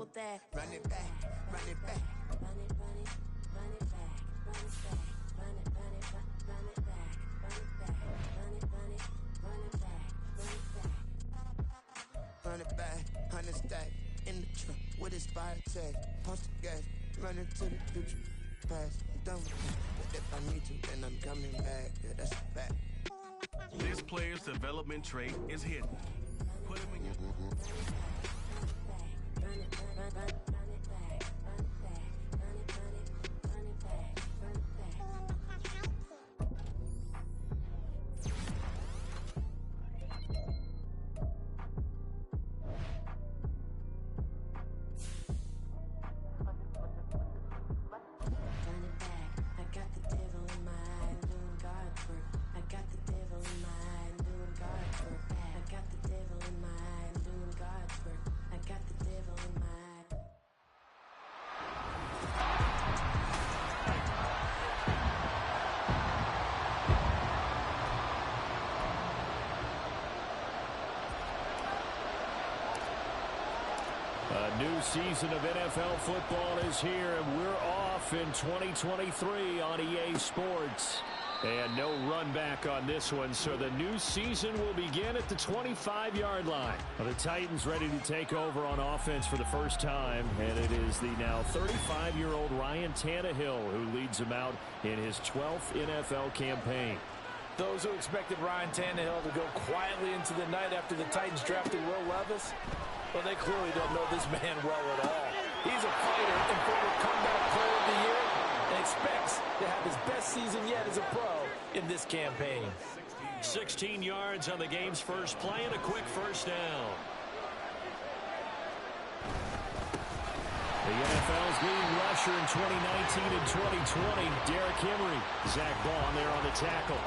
double that. Run it back, run it back. Run it, run it, run it back, run it back, run it, run it, run it back, run it back, run it, run it, run it back, run it back. Run it back, 100 stack in the truck with his fire tag. Post the gas, running to the future. Past, I'm done with that. But if I need to, then I'm coming back. Yeah, that's a fact. This player's development trait is hidden. Put him in your... Run it, run it, run it, run it back, run it back, run it, run it, run it back, run it back. A new season of NFL football is here, and we're off in 2023 on EA Sports. And no run back on this one, so the new season will begin at the 25-yard line. Well, the Titans ready to take over on offense for the first time, and it is the now 35-year-old Ryan Tannehill who leads them out in his 12th NFL campaign. Those who expected Ryan Tannehill to go quietly into the night after the Titans drafted Will Levis, well, they clearly don't know this man well at all. He's a fighter and former comeback player of the year and expects to have his best season yet as a pro in this campaign. 16 yards on the game's first play and a quick first down. The NFL's leading rusher in 2019 and 2020, Derrick Henry. Zach Bond there on the tackle.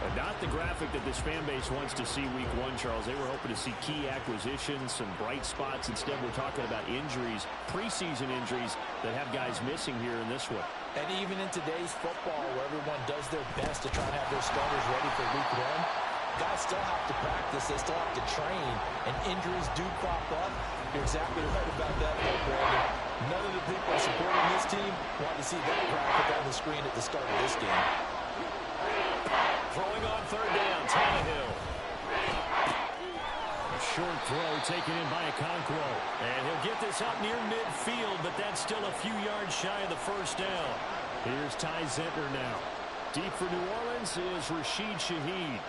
But not the graphic that this fan base wants to see week one, Charles. They were hoping to see key acquisitions, some bright spots. Instead, we're talking about injuries, preseason injuries that have guys missing here in this one. And even in today's football, where everyone does their best to try and have their starters ready for week one, guys still have to practice. They still have to train, and injuries do crop up. You're exactly right about that, Brandon. None of the people supporting this team want to see that graphic on the screen at the start of this game. Throwing on third down, Tannehill. A short throw taken in by Okonkwo. And he'll get this up near midfield, but that's still a few yards shy of the first down. Here's Ty Zentner now. Deep for New Orleans is Rashid Shaheed.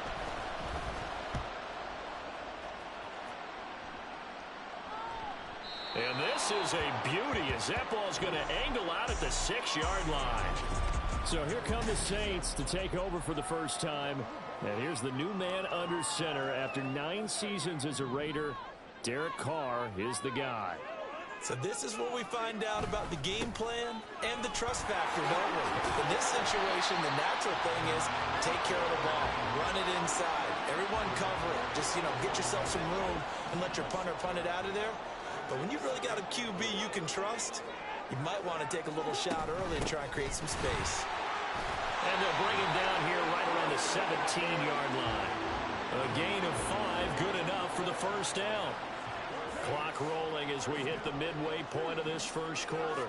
And this is a beauty as that ball's going to angle out at the 6-yard line. So here come the Saints to take over for the first time. And here's the new man under center. After 9 seasons as a Raider, Derek Carr is the guy. So this is what we find out about the game plan and the trust factor, don't we? In this situation, the natural thing is take care of the ball, run it inside, everyone cover it. Just, get yourself some room and let your punter punt it out of there. But when you've really got a QB you can trust, you might want to take a little shot early and try and create some space. And they'll bring him down here right around the 17-yard line. A gain of 5, good enough for the first down. Clock rolling as we hit the midway point of this first quarter.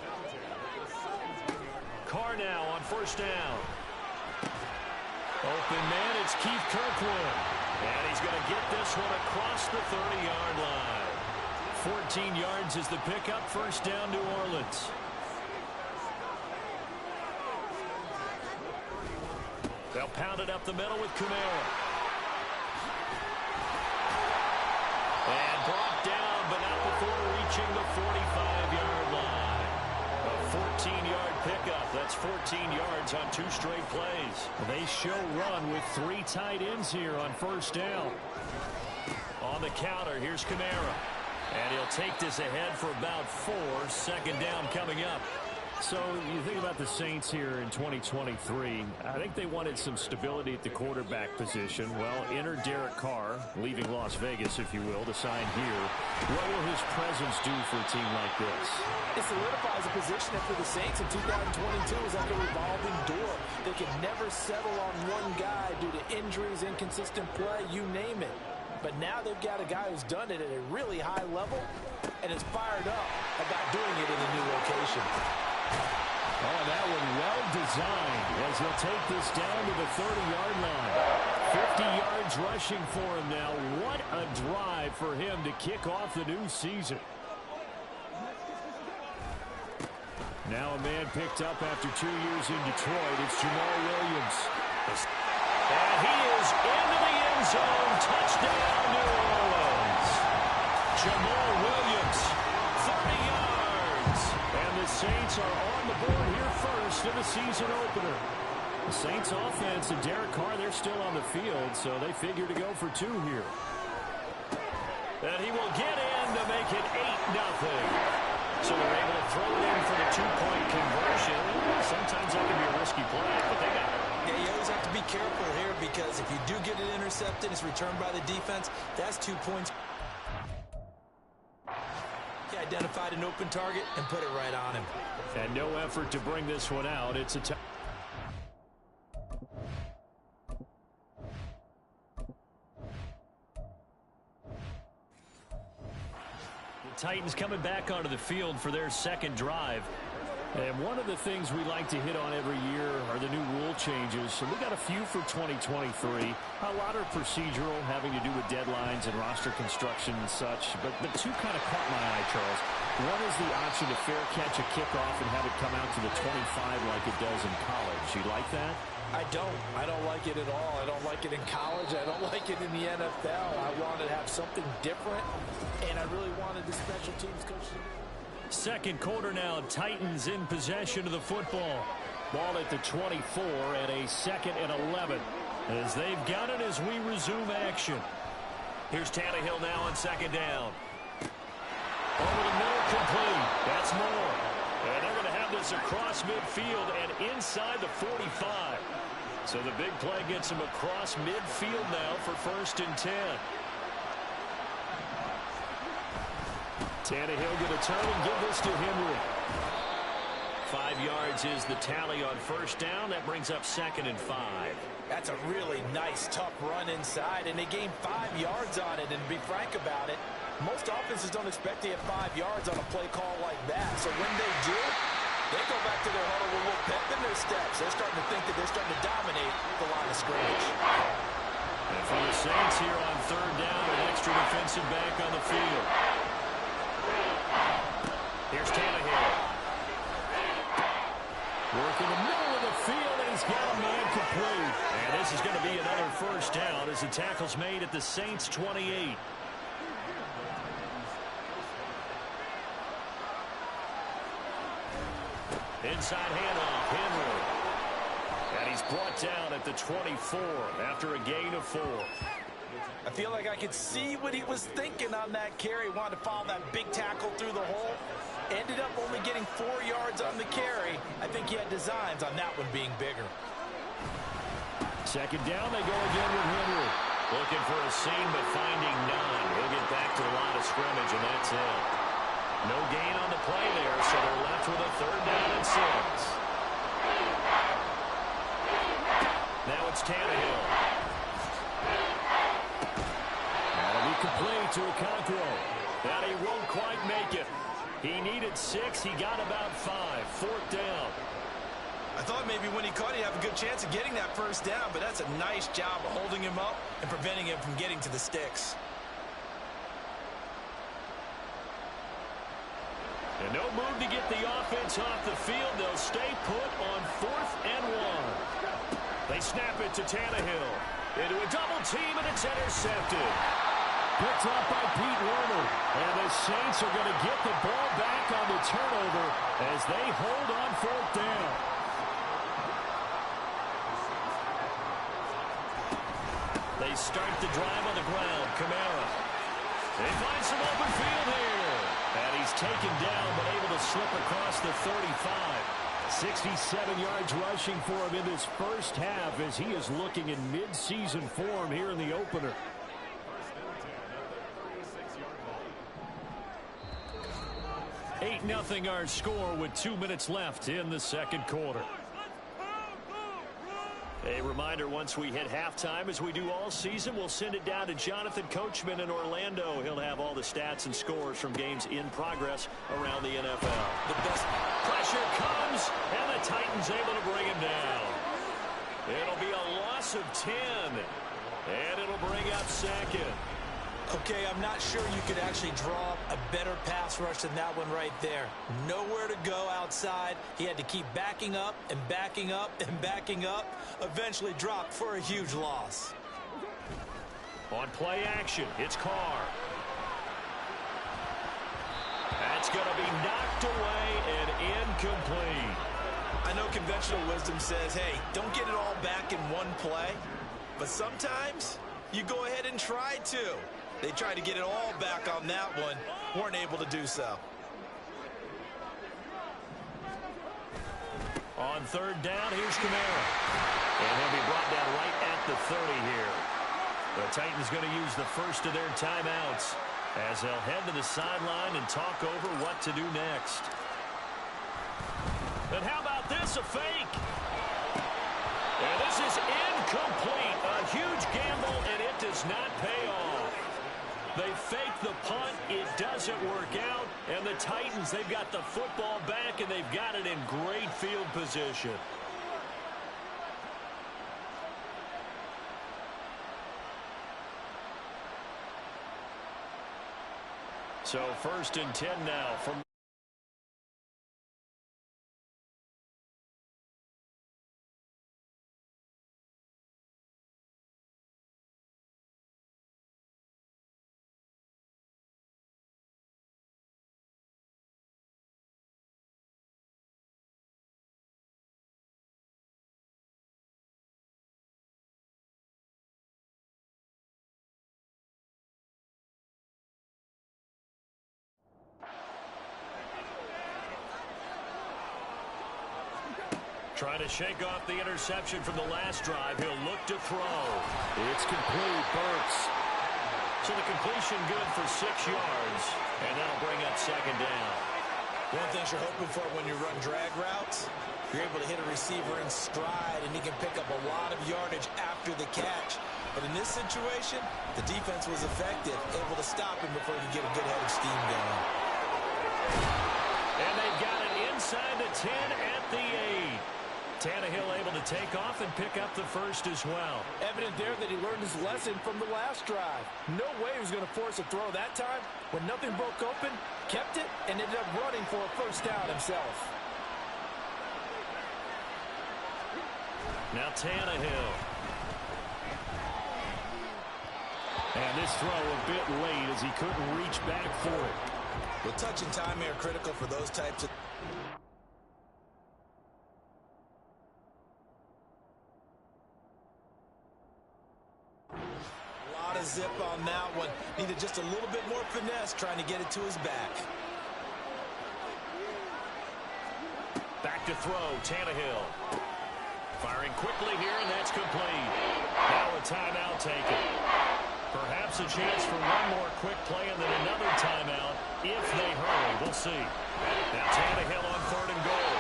Carr now on first down. Open man, it's Keith Kirkwood. And he's going to get this one across the 30-yard line. 14 yards is the pickup, first down New Orleans. They'll pound it up the middle with Kamara. And brought down, but not before reaching the 45-yard line. A 14-yard pickup. That's 14 yards on 2 straight plays. They show run with 3 tight ends here on first down. On the counter, here's Kamara. And he'll take this ahead for about 4. Second down coming up. So you think about the Saints here in 2023. I think they wanted some stability at the quarterback position. Well, enter Derek Carr, leaving Las Vegas, if you will, to sign here. What will his presence do for a team like this? It solidifies a position that for the Saints in 2022 is like a revolving door. They can never settle on one guy due to injuries, inconsistent play, you name it. But now they've got a guy who's done it at a really high level and is fired up about doing it in a new location. Oh, that one well designed as he'll take this down to the 30-yard line. 50 yards rushing for him now. What a drive for him to kick off the new season. Now a man picked up after 2 years in Detroit. It's Jamal Williams. And he is into the end zone. Touchdown, New Orleans. Jamal Williams, 30 yards. And the Saints are on the board here first in the season opener. The Saints offense and Derek Carr, they're still on the field, so they figure to go for 2 here. And he will get in to make it 8-0. So they're able to throw it in for the 2-point conversion. Sometimes that can be a risky play, but they got it. Yeah, you always have to be careful here because if you do get it intercepted, it's returned by the defense. That's 2 points. He identified an open target and put it right on him. And no effort to bring this one out. It's a Titans coming back onto the field for their second drive. And one of the things we like to hit on every year are the new rule changes. So we got a few for 2023. A lot are procedural, having to do with deadlines and roster construction and such. But 2 kind of caught my eye, Charles. One is the option to fair catch a kickoff and have it come out to the 25 like it does in college. You like that? I don't. I don't like it at all. I don't like it in college. I don't like it in the NFL. I wanted to have something different, and I really wanted the special teams coach. Second quarter now, Titans in possession of the football. Ball at the 24 and a 2nd and 11 as they've got it as we resume action. Here's Tannehill now on 2nd down. Over the middle, complete. That's more. And they're going to have this across midfield and inside the 45. So the big play gets him across midfield now for 1st and 10. Tannehill going to turn and give this to Henry. 5 yards is the tally on 1st down. That brings up 2nd and 5. That's a really nice, tough run inside, and they gained 5 yards on it. And to be frank about it, most offenses don't expect to get 5 yards on a play call like that. So when they do, they go back to their huddle with a little pep in their steps. They're starting to think that they're starting to dominate the line of scrimmage. And for the Saints here on 3rd down, an extra defensive back on the field. Here's Tannehill. Working the middle of the field, and he's got a man complete. And this is going to be another 1st down as the tackle's made at the Saints' 28. Inside handoff, Henry. And he's brought down at the 24 after a gain of 4. I feel like I could see what he was thinking on that carry. Wanted to follow that big tackle through the hole. Ended up only getting 4 yards on the carry. I think he had designs on that one being bigger. 2nd down, they go again with Henry. Looking for a seam, but finding none. He'll get back to the line of scrimmage, and that's it. No gain on the play there, so they're left with a 3rd down and 6. Now it's Tannehill. That'll be complete to Okonkwo. And he won't quite make it. He needed 6. He got about 5. 4th down. I thought maybe when he caught it, he'd have a good chance of getting that 1st down, but that's a nice job of holding him up and preventing him from getting to the sticks. And no move to get the offense off the field. They'll stay put on 4th and 1. They snap it to Tannehill. Into a double team, and it's intercepted. Picked up by Pete Werner. And the Saints are going to get the ball back on the turnover as they hold on 4th down. They start the drive on the ground. Kamara. They find some open field here. And he's taken down, but able to slip across the 35. 67 yards rushing for him in this 1st half as he is looking in mid-season form here in the opener. Nothing our score with 2 minutes left in the 2nd quarter. A reminder, once we hit halftime, as we do all season, we'll send it down to Jonathan Coachman in Orlando. He'll have all the stats and scores from games in progress around the NFL. The best Pressure comes, and the Titans able to bring him down. It'll be a loss of 10, and it'll bring up second. Okay, I'm not sure you could actually draw up a better pass rush than that one right there. Nowhere to go outside. He had to keep backing up and backing up and backing up. Eventually dropped for a huge loss. On play action, it's Carr. That's going to be knocked away and incomplete. I know conventional wisdom says, hey, don't get it all back in one play. But sometimes you go ahead and try to. They tried to get it all back on that one. Weren't able to do so. On third down, here's Kamara. And he'll be brought down right at the 30 here. The Titans going to use the first of their timeouts as they'll head to the sideline and talk over what to do next. And how about this, a fake? And this is incomplete. A huge gamble, and it does not pay off. They fake the punt. It doesn't work out. And the Titans, they've got the football back, and they've got it in great field position. So first and 10 now from trying to shake off the interception from the last drive. He'll look to throw. It's complete. Burks. So the completion good for 6 yards, and that'll bring up second down. One thing you're hoping for when you run drag routes, you're able to hit a receiver in stride, and he can pick up a lot of yardage after the catch. But in this situation, the defense was effective, able to stop him before he could get a good head of steam going. And they've got it inside the 10 at the 8. Tannehill able to take off and pick up the first as well. Evident there that he learned his lesson from the last drive. No way he was going to force a throw that time. When nothing broke open, kept it, and ended up running for a first down himself. Now Tannehill. And this throw a bit late as he couldn't reach back for it. Well, touch and time are critical for those types of... zip on that one. Needed just a little bit more finesse trying to get it to his back. Back to throw, Tannehill. Firing quickly here, and that's complete. Now a timeout taken. Perhaps a chance for one more quick play and then another timeout if they hurry. We'll see. Now Tannehill on third and goal.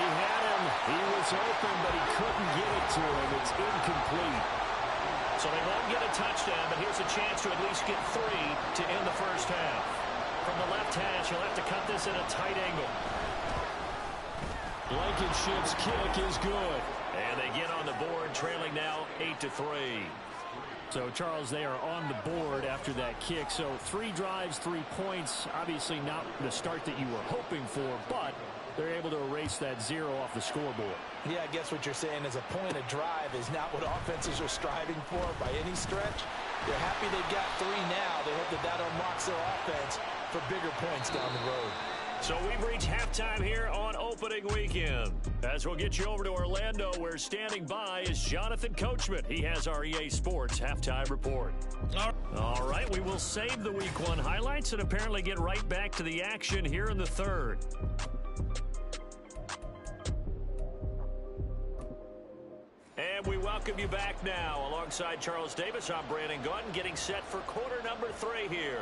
He had him. He was open, but he couldn't get it to him. It's incomplete. So they won't get a touchdown, but here's a chance to at least get 3 to end the first half. From the left hash, you'll have to cut this in a tight angle. Blankenship's kick is good. And they get on the board, trailing now 8-3. So, Charles, they are on the board after that kick. So 3 drives, 3 points. Obviously not the start that you were hoping for, but they're able to erase that 0 off the scoreboard. Yeah, I guess what you're saying is a point of drive is not what offenses are striving for by any stretch. They're happy they got 3 now. They hope that that unlocks their offense for bigger points down the road. So we've reached halftime here on opening weekend. As we'll get you over to Orlando, where standing by is Jonathan Coachman. He has our EA Sports halftime report. All right, we will save the Week 1 highlights and apparently get right back to the action here in the third. And we welcome you back now. Alongside Charles Davis, I'm Brandon Gaudin, getting set for quarter number 3 here.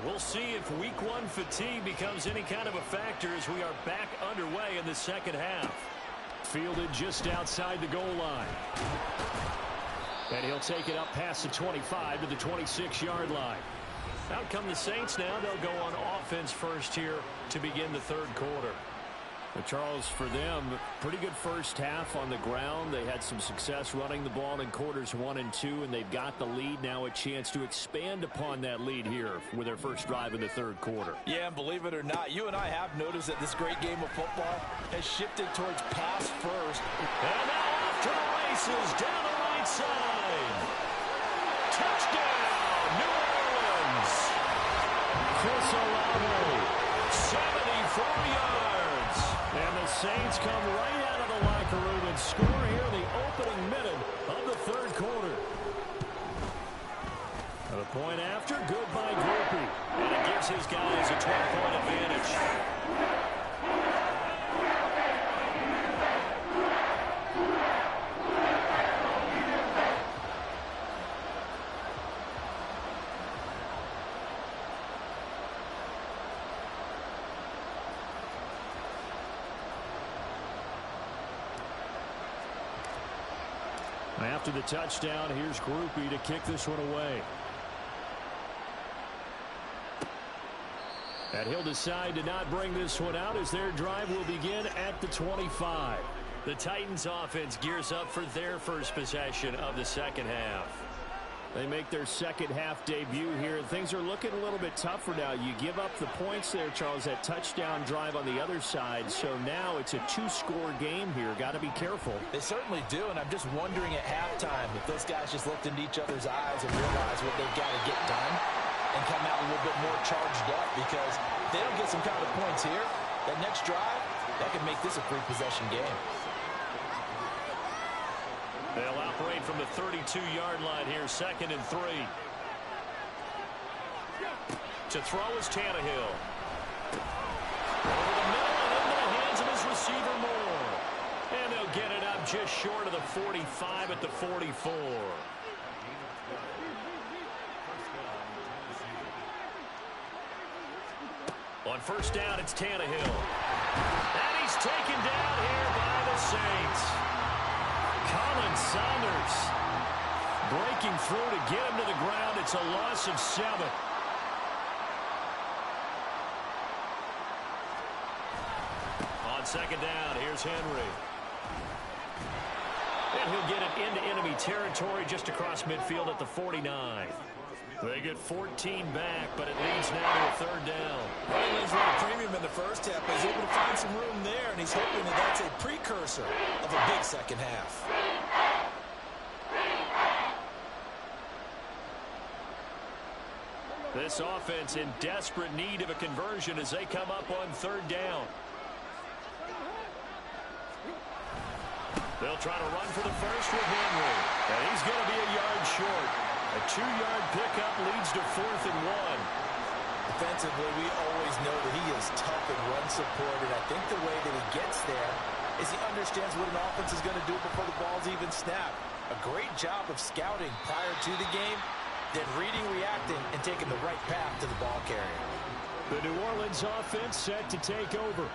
We'll see if week one fatigue becomes any kind of a factor as we are back underway in the second half. Fielded just outside the goal line. And he'll take it up past the 25 to the 26-yard line. Out come the Saints now. They'll go on offense first here to begin the third quarter. But Charles, for them, pretty good first half on the ground. They had some success running the ball in quarters 1 and 2, and they've got the lead now, a chance to expand upon that lead here with their first drive in the third quarter. Yeah, and believe it or not, you and I have noticed that this great game of football has shifted towards pass first. And now off to the races down the right side. Touchdown, New Orleans. Chris Olave, 74 yards. And the Saints come right out of the locker room and score here in the opening minute of the third quarter. And a point after, good by Grupe. And it gives his guys a 12-point advantage. After the touchdown, here's Grupe to kick this one away. And he'll decide to not bring this one out as their drive will begin at the 25. The Titans offense gears up for their first possession of the second half. They make their second half debut here, and things are looking a little bit tougher now. You give up the points there, Charles, that touchdown drive on the other side. So now it's a two-score game here. Got to be careful. They certainly do, and I'm just wondering at halftime if those guys just looked into each other's eyes and realized what they've got to get done and come out a little bit more charged up, because if they don't get some kind of points here, that next drive, that could make this a three-possession game. They'll operate from the 32-yard line here, 2nd and 3. To throw is Tannehill. Over the middle and into the hands of his receiver Moore. And they'll get it up just short of the 45 at the 44. On first down, it's Tannehill. And he's taken down here by the Saints. Colin Saunders breaking through to get him to the ground. It's a loss of 7. On second down, here's Henry. And he'll get it into enemy territory just across midfield at the 49. They get 14 back, but it leads now to a third down. He was really premium in the first half, but he's able to find some room there, and he's hoping that that's a precursor of a big second half. This offense in desperate need of a conversion as they come up on third down. They'll try to run for the first with Henry, and he's going to be a yard short. A 2-yard pickup leads to 4th and 1. Defensively, we always know that he is tough in run support, and I think the way that he gets there is he understands what an offense is going to do before the ball's even snapped. A great job of scouting prior to the game, then reading, reacting, and taking the right path to the ball carrier. The New Orleans offense set to take over.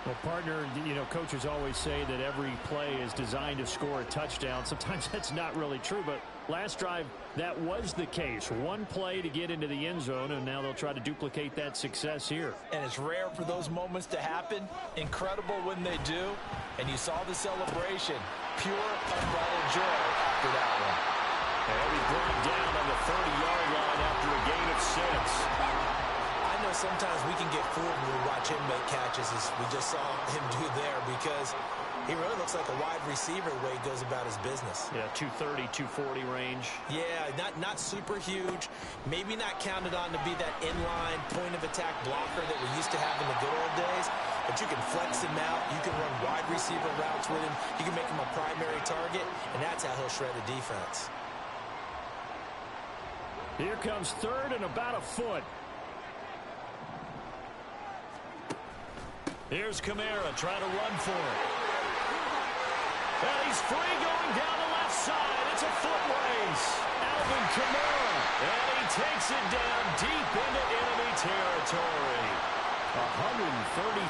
Well, partner, you know, coaches always say that every play is designed to score a touchdown. Sometimes that's not really true, but last drive, that was the case. One play to get into the end zone, and now they'll try to duplicate that success here. And it's rare for those moments to happen. Incredible when they do. And you saw the celebration. Pure, unbridled joy after that one. And he brought down on the 30-yard line after a gain of 6. I know sometimes we can get fooled when we watch him make catches, as we just saw him do there, because he really looks like a wide receiver the way he goes about his business. Yeah, 230, 240 range. Yeah, not super huge. Maybe not counted on to be that inline point-of-attack blocker that we used to have in the good old days, but you can flex him out. You can run wide receiver routes with him. You can make him a primary target, and that's how he'll shred a defense. Here comes third and about a foot. Here's Kamara trying to run for it. And he's free going down the left side. It's a foot race. Alvin Kamara. And he takes it down deep into territory. 130.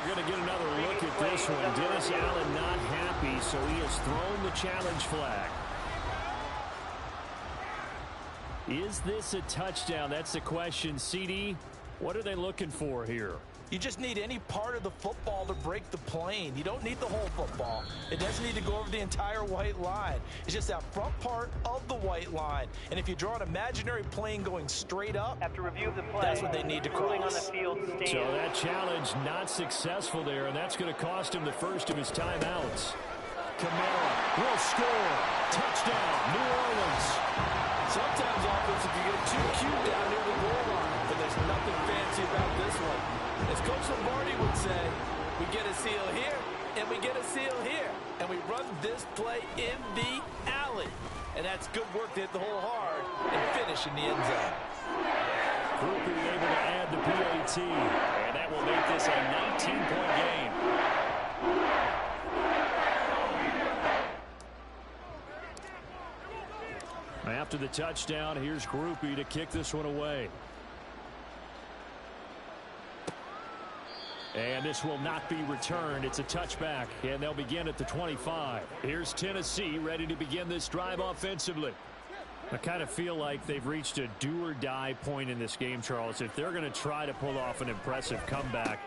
We're going to get another look at this one. Dennis Allen not happy, so he has thrown the challenge flag. Is this a touchdown? That's the question. CD, what are they looking for here? You just need any part of the football to break the plane. You don't need the whole football. It doesn't need to go over the entire white line. It's just that front part of the white line. And if you draw an imaginary plane going straight up, after review of the play, that's what they need to ruling on the cross. field stand. So that challenge not successful there, and that's going to cost him the first of his timeouts. Kamara will score. Touchdown, New Orleans. Sometimes offense, if you get too cute down near the goal line, but there's nothing fancy about this one. As Coach Lombardi would say, we get a seal here, and we get a seal here. And we run this play in the alley. And that's good work to hit the hole hard and finish in the end zone. Grupe able to add the PAT, and that will make this a 19-point game. After the touchdown, here's Grupe to kick this one away. And this will not be returned. It's a touchback, and they'll begin at the 25. Here's Tennessee ready to begin this drive offensively. I kind of feel like they've reached a do-or-die point in this game, Charles. If they're going to try to pull off an impressive comeback,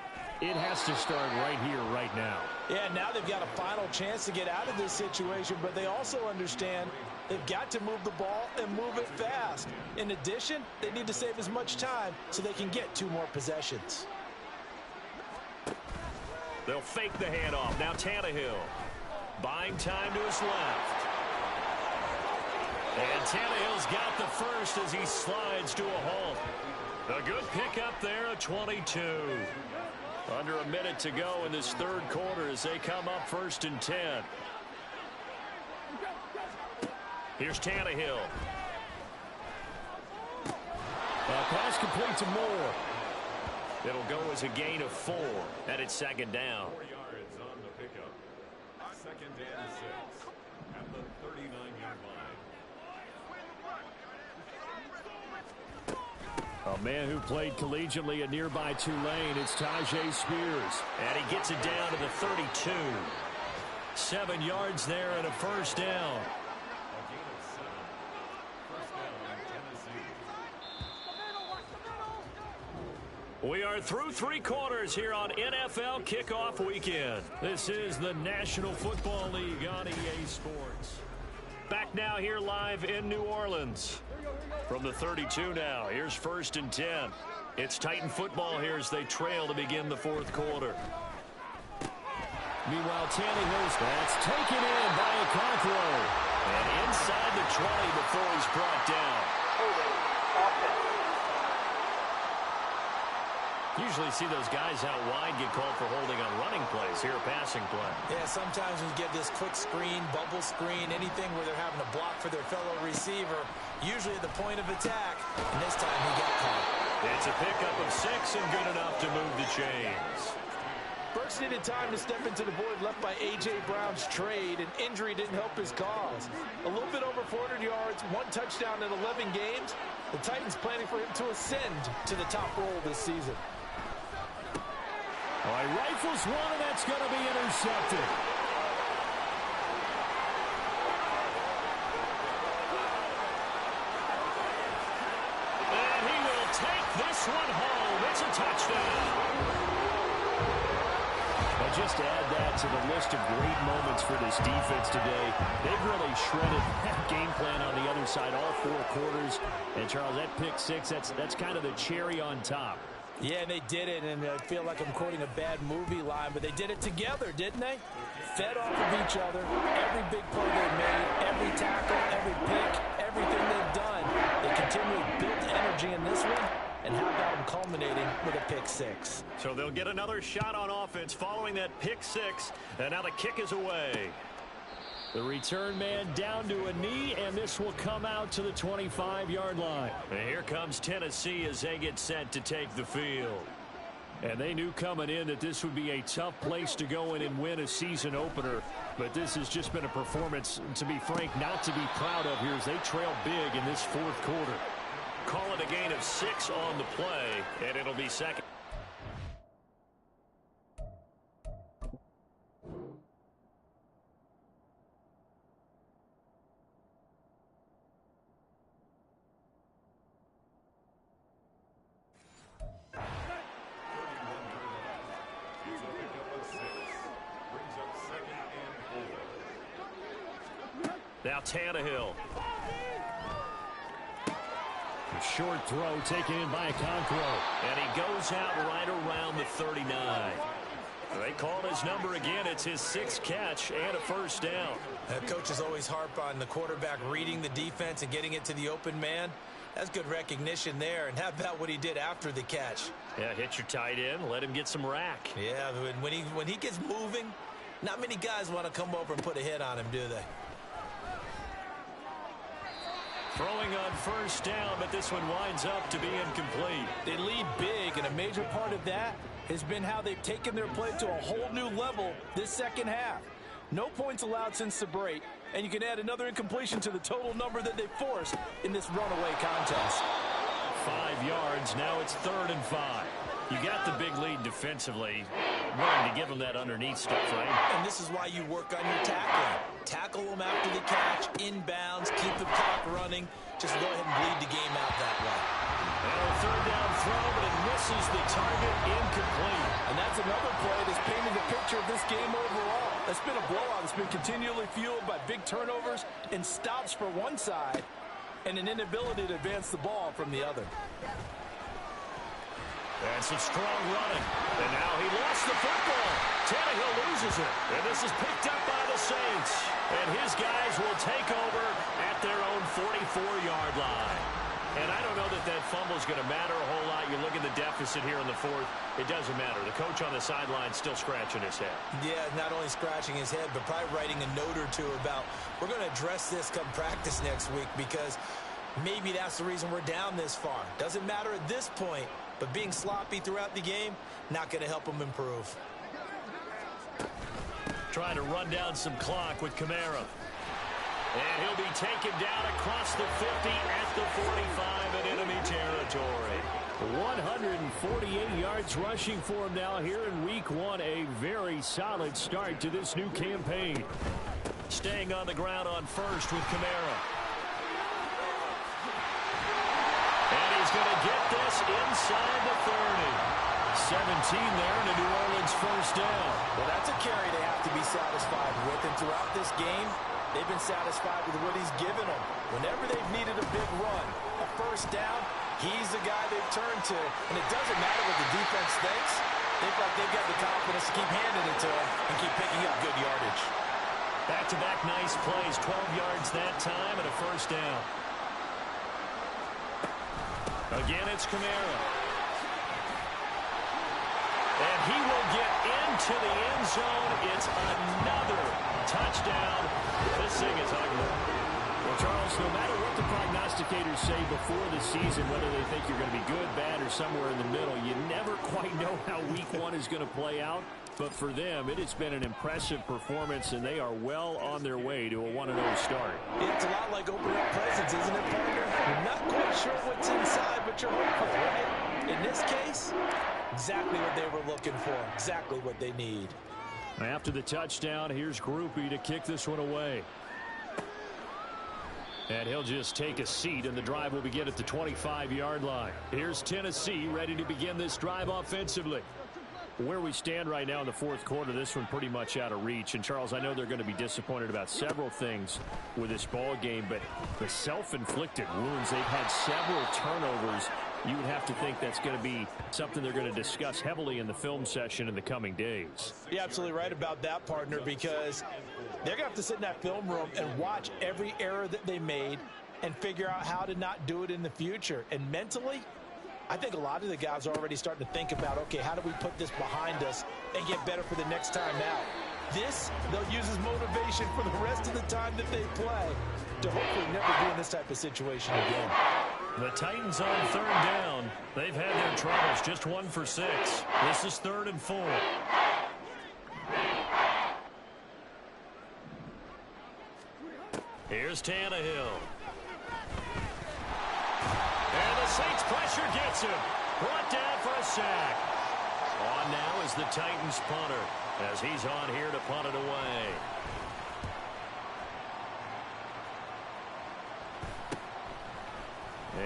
it has to start right here, right now. Yeah, now they've got a final chance to get out of this situation, but they also understand they've got to move the ball and move it fast. In addition, they need to save as much time so they can get 2 more possessions. They'll fake the handoff. Now Tannehill. Buying time to his left. And Tannehill's got the first as he slides to a halt. A good pickup there at 22. Under a minute to go in this third quarter as they come up 1st and 10. Here's Tannehill. Pass complete to Moore. It'll go as a gain of 4, and it's 2nd down. 4 yards on the pickup. 2nd and 6 at the 39-yard line. A man who played collegiately at nearby Tulane, it's Tyjae Spears. And he gets it down to the 32. 7 yards there and a 1st down. A gain of 7. 1st down, Tennessee. We are through 3 quarters here on NFL Kickoff Weekend. This is the National Football League on EA Sports. Back now here live in New Orleans. From the 32 now, here's 1st and 10. It's Titan football here as they trail to begin the 4th quarter. Meanwhile, Tannehill's that's taken in by Okonkwo. And inside the 20 before he's brought down. Holding offense. Usually see those guys out wide get called for holding on running plays. Here a passing play. Yeah, sometimes when you get this quick screen, bubble screen, anything where they're having to block for their fellow receiver, usually at the point of attack, and this time he got caught. It's a pickup of 6 and good enough to move the chains. Burks needed time to step into the void left by A.J. Brown's trade, and injury didn't help his cause. A little bit over 400 yards, 1 touchdown in 11 games. The Titans planning for him to ascend to the top role this season. All right, rifles one, and that's going to be intercepted. And he will take this one home. It's a touchdown. But just to add that to the list of great moments for this defense today, they've really shredded that game plan on the other side all 4 quarters. And, Charles, that pick 6, that's kind of the cherry on top. Yeah, they did it, and I feel like I'm quoting a bad movie line, but they did it together, didn't they? Fed off of each other, every big play they made, every tackle, every pick, everything they've done. They continually built energy in this one, and how about them culminating with a pick 6? So they'll get another shot on offense following that pick 6, and now the kick is away. The return man down to a knee, and this will come out to the 25-yard line. And here comes Tennessee as they get set to take the field. And they knew coming in that this would be a tough place to go in and win a season opener. But this has just been a performance, to be frank, not to be proud of here as they trail big in this fourth quarter. Call it a gain of 6 on the play, and it'll be second. Now Tannehill. A short throw taken in by Okonkwo. And he goes out right around the 39. They call his number again. It's his 6th catch and a first down. Coaches always harp on the quarterback reading the defense and getting it to the open man. That's good recognition there. And how about what he did after the catch? Yeah, hit your tight end. Let him get some rack. Yeah, when he gets moving, not many guys want to come over and put a hit on him, do they? Throwing on first down, but this one winds up to be incomplete. They lead big, and a major part of that has been how they've taken their play to a whole new level this second half. No points allowed since the break, and you can add another incompletion to the total number that they forced in this runaway contest. 5 yards, now it's 3rd and 5. You got the big lead defensively. Willing to give them that underneath stuff, right? And this is why you work on your tackling. Tackle them after the catch, inbounds, keep the clock running. Just go ahead and bleed the game out that way. And a 3rd down throw, but it misses the target, incomplete. And that's another play that's painted the picture of this game overall. That's been a blowout. It's been continually fueled by big turnovers and stops for one side and an inability to advance the ball from the other. And some strong running. And now he lost the football. Tannehill loses it. And this is picked up by the Saints. And his guys will take over at their own 44-yard line. And I don't know that that fumble is going to matter a whole lot. You look at the deficit here in the fourth. It doesn't matter. The coach on the sideline still scratching his head. Yeah, not only scratching his head, but probably writing a note or two about, we're going to address this come practice next week because maybe that's the reason we're down this far. Doesn't matter at this point. But being sloppy throughout the game, not going to help him improve. Trying to run down some clock with Kamara. And he'll be taken down across the 50 at the 45 in enemy territory. 148 yards rushing for him now here in week 1. A very solid start to this new campaign. Staying on the ground on first with Kamara. And he's going to get this inside the 30. 17 there and a New Orleans first down. Well, that's a carry they have to be satisfied with. And throughout this game, they've been satisfied with what he's given them. Whenever they've needed a big run, a first down, he's the guy they've turned to. And it doesn't matter what the defense thinks. They feel like they've got the confidence to keep handing it to him and keep picking up good yardage. Back-to-back nice plays, 12 yards that time and a first down. Again, it's Kamara. And he will get into the end zone. It's another touchdown. This thing is ugly. Well, Charles, no matter what the prognosticators say before the season, whether they think you're going to be good, bad, or somewhere in the middle, you never quite know how week 1 is going to play out. But for them, it has been an impressive performance, and they are well on their way to a 1-0 start. It's a lot like opening up presents, isn't it, partner? You're not quite sure what's inside, but you're hopeful, right? In this case, exactly what they were looking for, exactly what they need. After the touchdown, here's Grupe to kick this one away. And he'll just take a seat, and the drive will begin at the 25-yard line. Here's Tennessee ready to begin this drive offensively. Where we stand right now in the fourth quarter, this one pretty much out of reach. And, Charles, I know they're going to be disappointed about several things with this ball game, but the self-inflicted wounds, they've had several turnovers. You would have to think that's going to be something they're going to discuss heavily in the film session in the coming days. You're absolutely right about that, partner, because they're going to have to sit in that film room and watch every error that they made and figure out how to not do it in the future. And mentally, I think a lot of the guys are already starting to think about, okay, how do we put this behind us and get better for the next time out? This, they'll use as motivation for the rest of the time that they play to hopefully never be in this type of situation again. The Titans on third down. They've had their troubles, just 1 for 6. This is 3rd and 4. Here's Tannehill. And the Saints pressure gets him. Brought down for a sack. On now is the Titans punter, as he's on here to punt it away.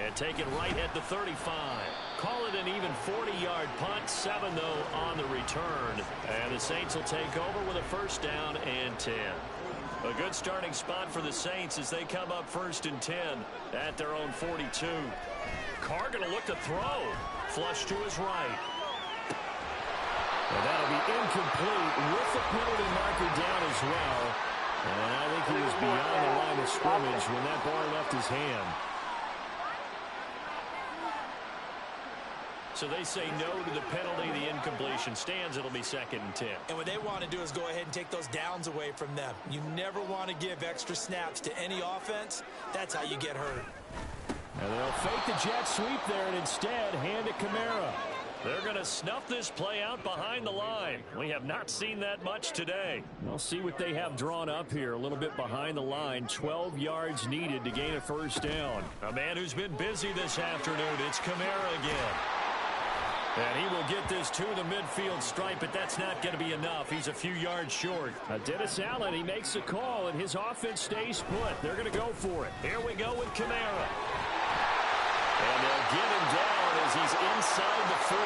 And take it right at the 35. Call it an even 40-yard punt. 7, though, on the return. And the Saints will take over with a 1st down and 10. A good starting spot for the Saints as they come up 1st and 10 at their own 42. Carr going to look to throw. Flush to his right. And that'll be incomplete with the penalty marker down as well. And I think he was beyond the line of scrimmage when that ball left his hand. So they say no to the penalty. The incompletion stands. It'll be 2nd and 10. And what they want to do is go ahead and take those downs away from them. You never want to give extra snaps to any offense. That's how you get hurt. And they'll fake the jet sweep there and instead hand it Kamara. They're going to snuff this play out behind the line. We have not seen that much today. We'll see what they have drawn up here. A little bit behind the line. 12 yards needed to gain a 1st down. A man who's been busy this afternoon. It's Kamara again. And he will get this to the midfield stripe, but that's not going to be enough. He's a few yards short. Dennis Allen, he makes a call, and his offense stays put. They're going to go for it. Here we go with Kamara. And they'll get him down as he's inside the 40.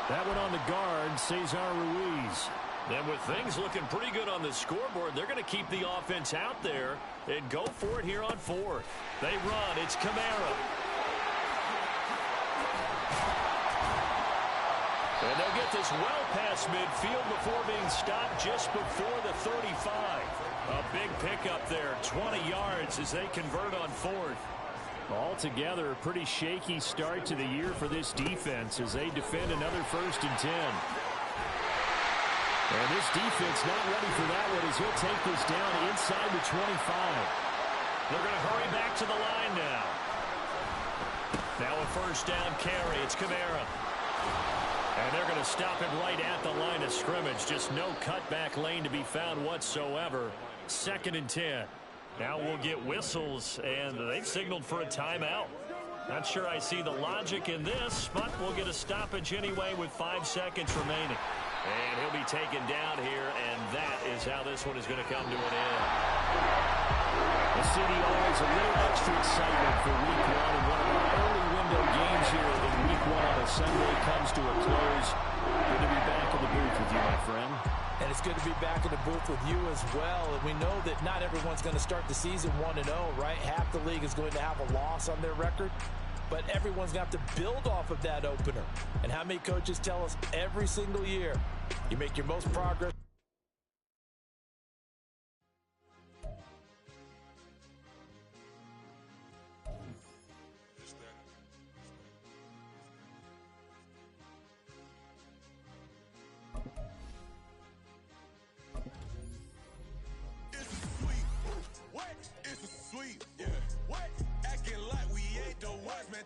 That one on the guard, Cesar Ruiz. And with things looking pretty good on the scoreboard, they're going to keep the offense out there and go for it here on 4th. They run. It's Kamara. And they'll get this well past midfield before being stopped just before the 35. A big pickup there, 20 yards as they convert on 4th. Altogether, a pretty shaky start to the year for this defense as they defend another 1st and 10. And this defense not ready for that one as he'll take this down inside the 25. They're going to hurry back to the line now. Now a 1st down carry. It's Kamara. And they're going to stop him right at the line of scrimmage. Just no cutback lane to be found whatsoever. 2nd and 10. Now we'll get whistles, and they've signaled for a timeout. Not sure I see the logic in this, but we'll get a stoppage anyway with 5 seconds remaining. And he'll be taken down here, and that is how this one is going to come to an end. The CDR is a little extra excitement for Week 1, and one of our early window games here in Week 1 on a Sunday comes to a close. Good to be back in the booth with you, my friend. And it's good to be back in the booth with you as well. And we know that not everyone's going to start the season 1-0, right? Half the league is going to have a loss on their record. But everyone's going to have to build off of that opener. And how many coaches tell us every single year, you make your most progress.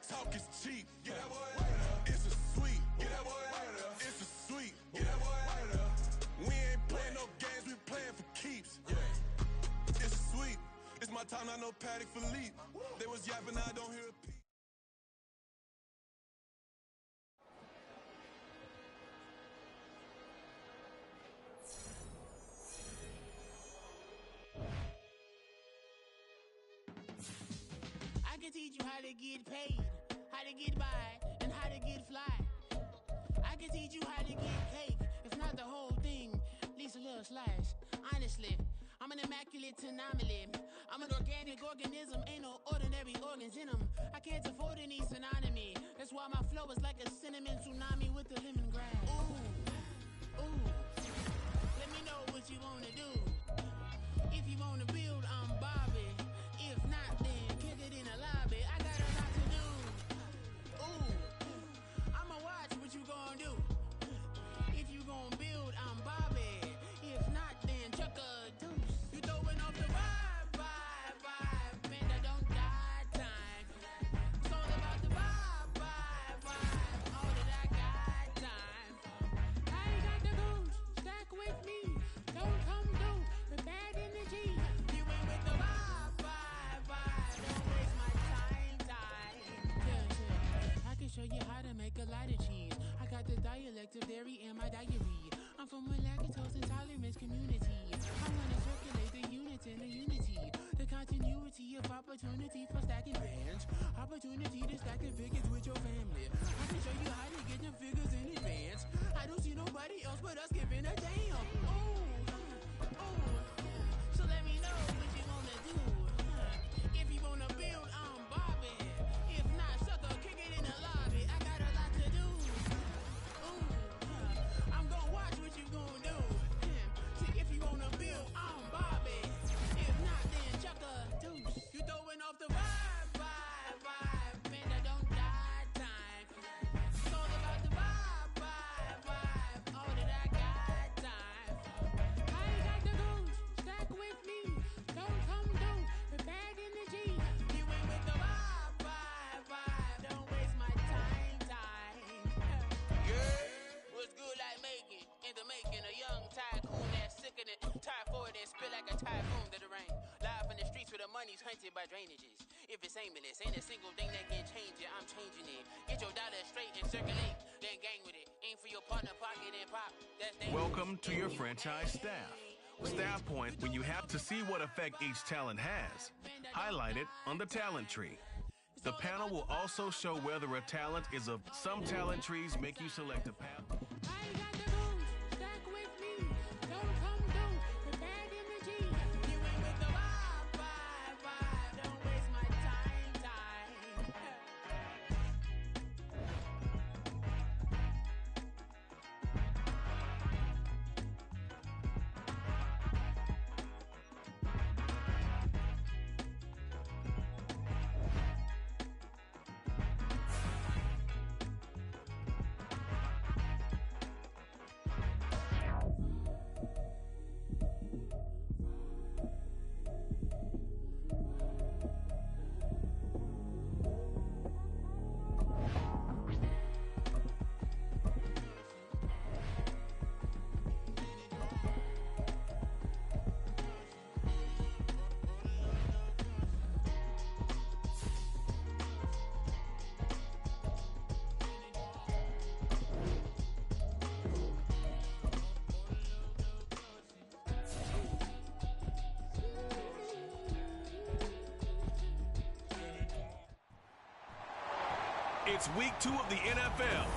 Talk is cheap. Get that boy. It's a sweet. Get that boy. It's a sweet. Get that boy. We ain't playing no games. We playing for keeps. Yeah. It's a sweet. It's my time. I know Patty Philippe. They was yapping. I don't hear a peep. I can teach you how to get paid, how to get by, and how to get fly. I can teach you how to get cake, if not the whole thing, at least a little slice. Honestly, I'm an immaculate anomaly. I'm an organic organism, ain't no ordinary organs in them. I can't afford any synonymy. That's why my flow is like a cinnamon tsunami with the lemongrass. Ooh, ooh. Let me know what you wanna do. If you wanna build, I'm Bobby. If not, then kick it in the lobby. I got a lot to do. you how to make a lot of cheese. I got the dialect of dairy in my diary. I'm from a lactose intolerance community. I wanna circulate the units in the unity. The continuity of opportunity for stacking bands. Opportunity to stack the figures with your family. I can show you how to get the figures in advance. I don't see nobody else but us giving a damn. So let me know what you wanna do. If you wanna build, I'm Bobby. If not, sucker, kick it in the lobby. I got a lot to do. I'm gonna watch what you gonna do. See, if you wanna build, I'm Bobby. If not, then chuck a deuce. You throwing off the vibe. Man, I don't die time. It's all about the vibe. All that I got time. I ain't got the goose. Stack with me. Don't come through. We're back in the G. You ain't with the vibe. Don't waste my time. Yeah, what's good I make it. Into making a young tycoon that's sickening. Tie forward and spill like a typhoon to the rain. Live in the streets where the money's hunted by drainages. If it's aimless, ain't a single thing that can change it. I'm changing it. Get your dollar straight and circulate. Then gang with it. Aim for your partner pocket and pop. That's dangerous. Welcome to your franchise staff. Staff Point, when you have to see what effect each talent has. Highlighted on the talent tree. The panel will also show whether a talent is of some talent trees make you select a path. I ain't got the goose. Stack with me. Don't come through. We're back in the G. You ain't with the vibe. Don't waste my time. It's week 2 of the NFL.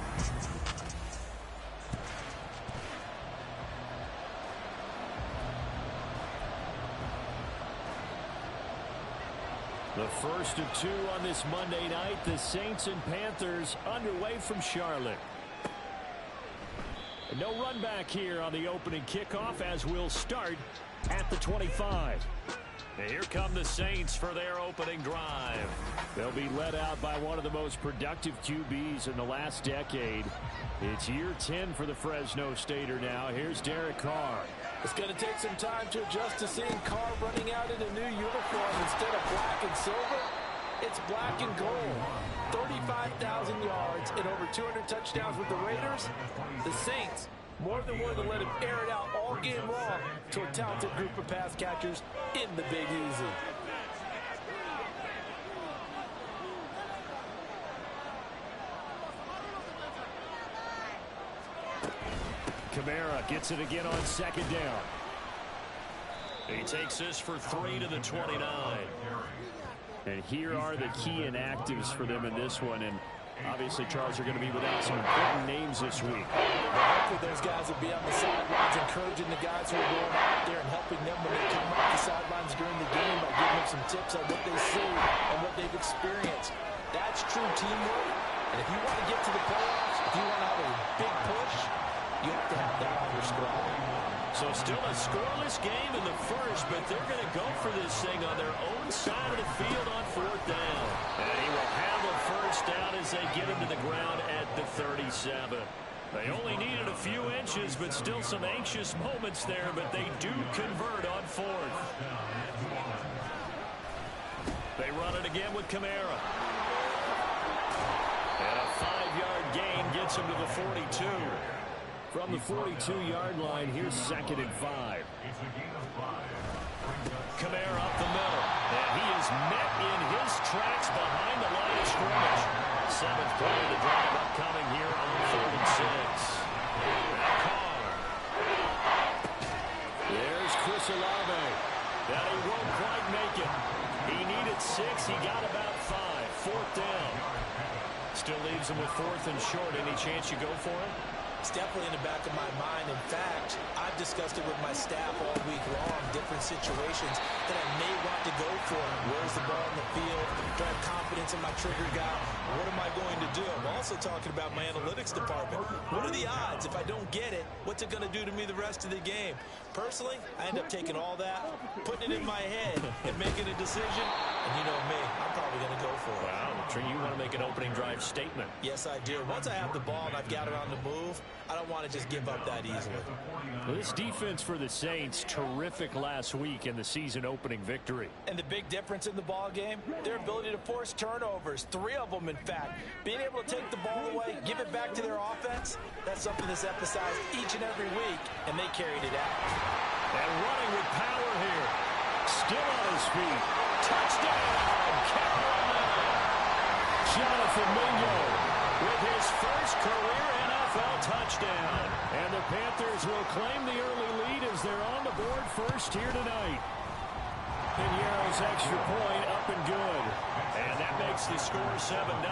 The first of 2 on this Monday night, the Saints and Panthers underway from Charlotte. And no run back here on the opening kickoff as we'll start at the 25. And here come the Saints for their opening drive. They'll be led out by one of the most productive QBs in the last decade. It's year 10 for the Fresno Stater now. Here's Derek Carr. It's going to take some time to adjust to seeing Carr running out in a new uniform instead of black and silver. It's black and gold. 35,000 yards and over 200 touchdowns with the Raiders. The Saints more than willing to let him air it out all game long to a talented group of pass catchers in the Big Easy. Kamara gets it again on second down. He takes this for 3 to the 29. And here are the key inactives for them in this one. And obviously, Charles, are going to be without some important names this week. Hopefully those guys will be on the sidelines encouraging the guys who are going out there and helping them when they come off the sidelines during the game by giving them some tips on what they see and what they've experienced. That's true teamwork. And if you want to get to the playoffs, if you want to have a big push, you have to have that on your squad. So still a scoreless game in the first, but they're going to go for this thing on their own side of the field on 4th down. And he will have a first down as they get him to the ground at the 37. They only needed a few inches, but still some anxious moments there, but they do convert on 4th. They run it again with Kamara. And a 5-yard gain gets him to the 42. From the 42-yard line, here's 2nd and 5. Kamara up the middle. And he is met in his tracks behind the line of scrimmage. 7th play of the drive upcoming here on 3rd and 6. Now Carr. There's Chris Olave. That he won't quite make it. He needed 6. He got about 5. 4th down. Still leaves him with 4th and short. Any chance you go for it? It's definitely in the back of my mind. In fact, I've discussed it with my staff all week long, different situations that I may want to go for. Where's the ball in the field? Do I have confidence in my trigger guy? What am I going to do? I'm also talking about my analytics department. What are the odds? If I don't get it, what's it going to do to me the rest of the game? Personally, I end up taking all that, putting it in my head, and making a decision. And you know me, I'm probably going to go for it. Wow, you want to make an opening drive statement. Yes, I do. Once I have the ball and I've got it on the move, I don't want to just give up that easily. Well, this defense for the Saints, terrific last week in the season-opening victory. And the big difference in the ball game, their ability to force turnovers, 3 of them, in fact. Being able to take the ball away, give it back to their offense, that's something that's emphasized each and every week, and they carried it out. And running with power here. Still on his feet. Touchdown, Carolina! Jonathan Mingo with his first career NFL touchdown. And the Panthers will claim the early lead as they're on the board first here tonight. Pinheiro's extra point up and good. And that makes the score 7-0.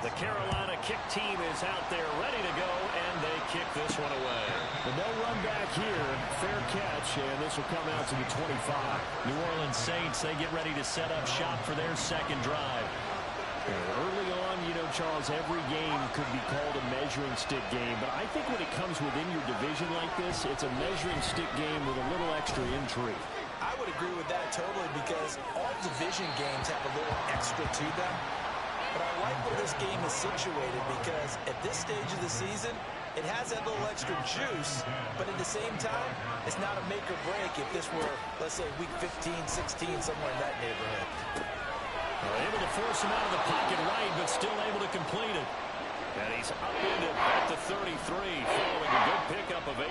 The Carolina kick team is out there ready to go, and they kick this one away. And they'll run back here. Fair catch, and this will come out to the 25. New Orleans Saints, they get ready to set up shop for their second drive. Early on, Charles, every game could be called a measuring stick game, but I think when it comes within your division like this, it's a measuring stick game with a little extra intrigue. I would agree with that totally because all division games have a little extra to them. But I like where this game is situated because at this stage of the season, it has that little extra juice, but at the same time, it's not a make or break if this were, let's say, week 15, 16, somewhere in that neighborhood. Able to force him out of the pocket right, but still able to complete it. And he's upended at the 33, following a good pickup of 8.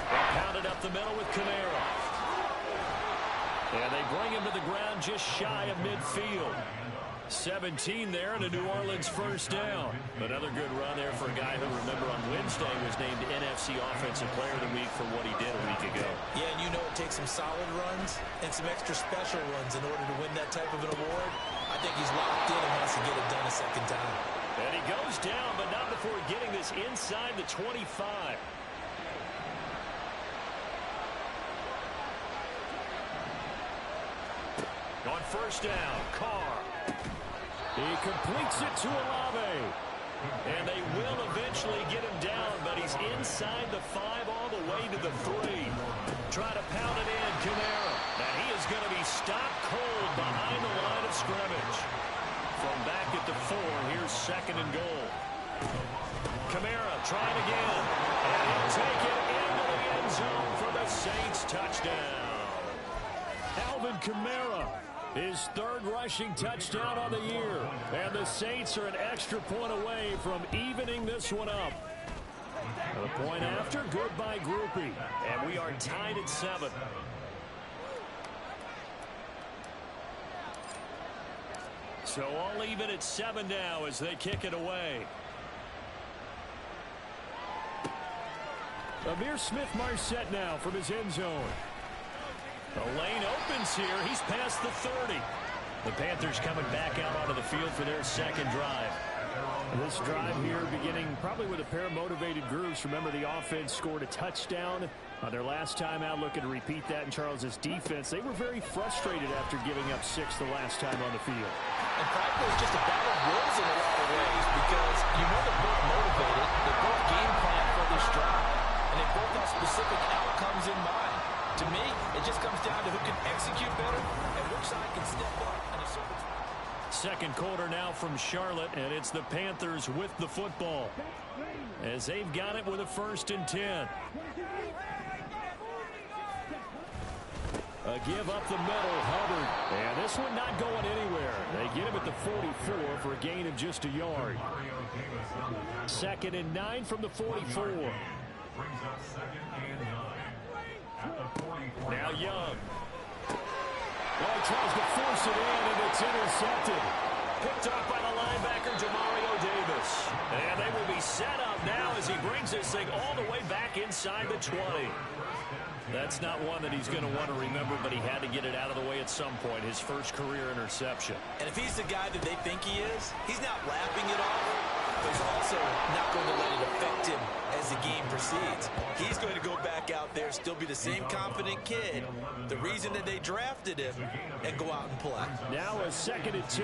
They pounded up the middle with Kamara. And they bring him to the ground just shy of midfield. 17 there and a New Orleans first down. Another good run there for a guy who, remember, on Wednesday was named NFC Offensive Player of the Week for what he did a week ago. Yeah, and it takes some solid runs and some extra special runs in order to win that type of an award. I think he's locked in and wants to get it done a second time. And he goes down, but not before getting this inside the 25. On first down, Carr. He completes it to Olave. And they will eventually get him down, but he's inside the 5 all the way to the 3. Try to pound it in, Kamara. And he is going to be stopped cold behind the line of scrimmage. From back at the 4, here's 2nd and goal. Kamara trying again. And he'll take it into the end zone for the Saints touchdown. Alvin Kamara. His 3rd rushing touchdown on the year. And the Saints are an extra point away from evening this one up. The point after, good by Groupie. And we are tied at 7. So all even at 7 now as they kick it away. Amir Smith-Marset now from his end zone. The lane opens here. He's past the 30. The Panthers coming back out onto the field for their second drive. This drive here beginning probably with a pair of motivated groups. Remember, the offense scored a touchdown on their last time out. Looking to repeat that in Charles's defense. They were very frustrated after giving up 6 the last time on the field. In fact, it was just a battle of wills in a lot of ways because they're both motivated. They both game plan for this drive. And they both have specific outcomes in mind. To me, it just comes down to who can execute better and which side can step up in a certain. Second quarter now from Charlotte, and it's the Panthers with the football as they've got it with a 1st and 10. A give up the middle, Hubbard. And this one not going anywhere. They get him at the 44 for a gain of just a yard. 2nd and 9 from the 44. Now Young. Well, he tries to force it in, and it's intercepted. Picked off by the linebacker, Demario Davis. And they will be set up now as he brings this thing all the way back inside the 20. That's not one that he's going to want to remember, but he had to get it out of the way at some point, his first career interception. And if he's the guy that they think he is, he's not lapping it off, but he's also not going to let it affect him as the game proceeds. He's going to go back out there, still be the same confident kid, the reason that they drafted him, and go out and play. Now a 2nd and 2.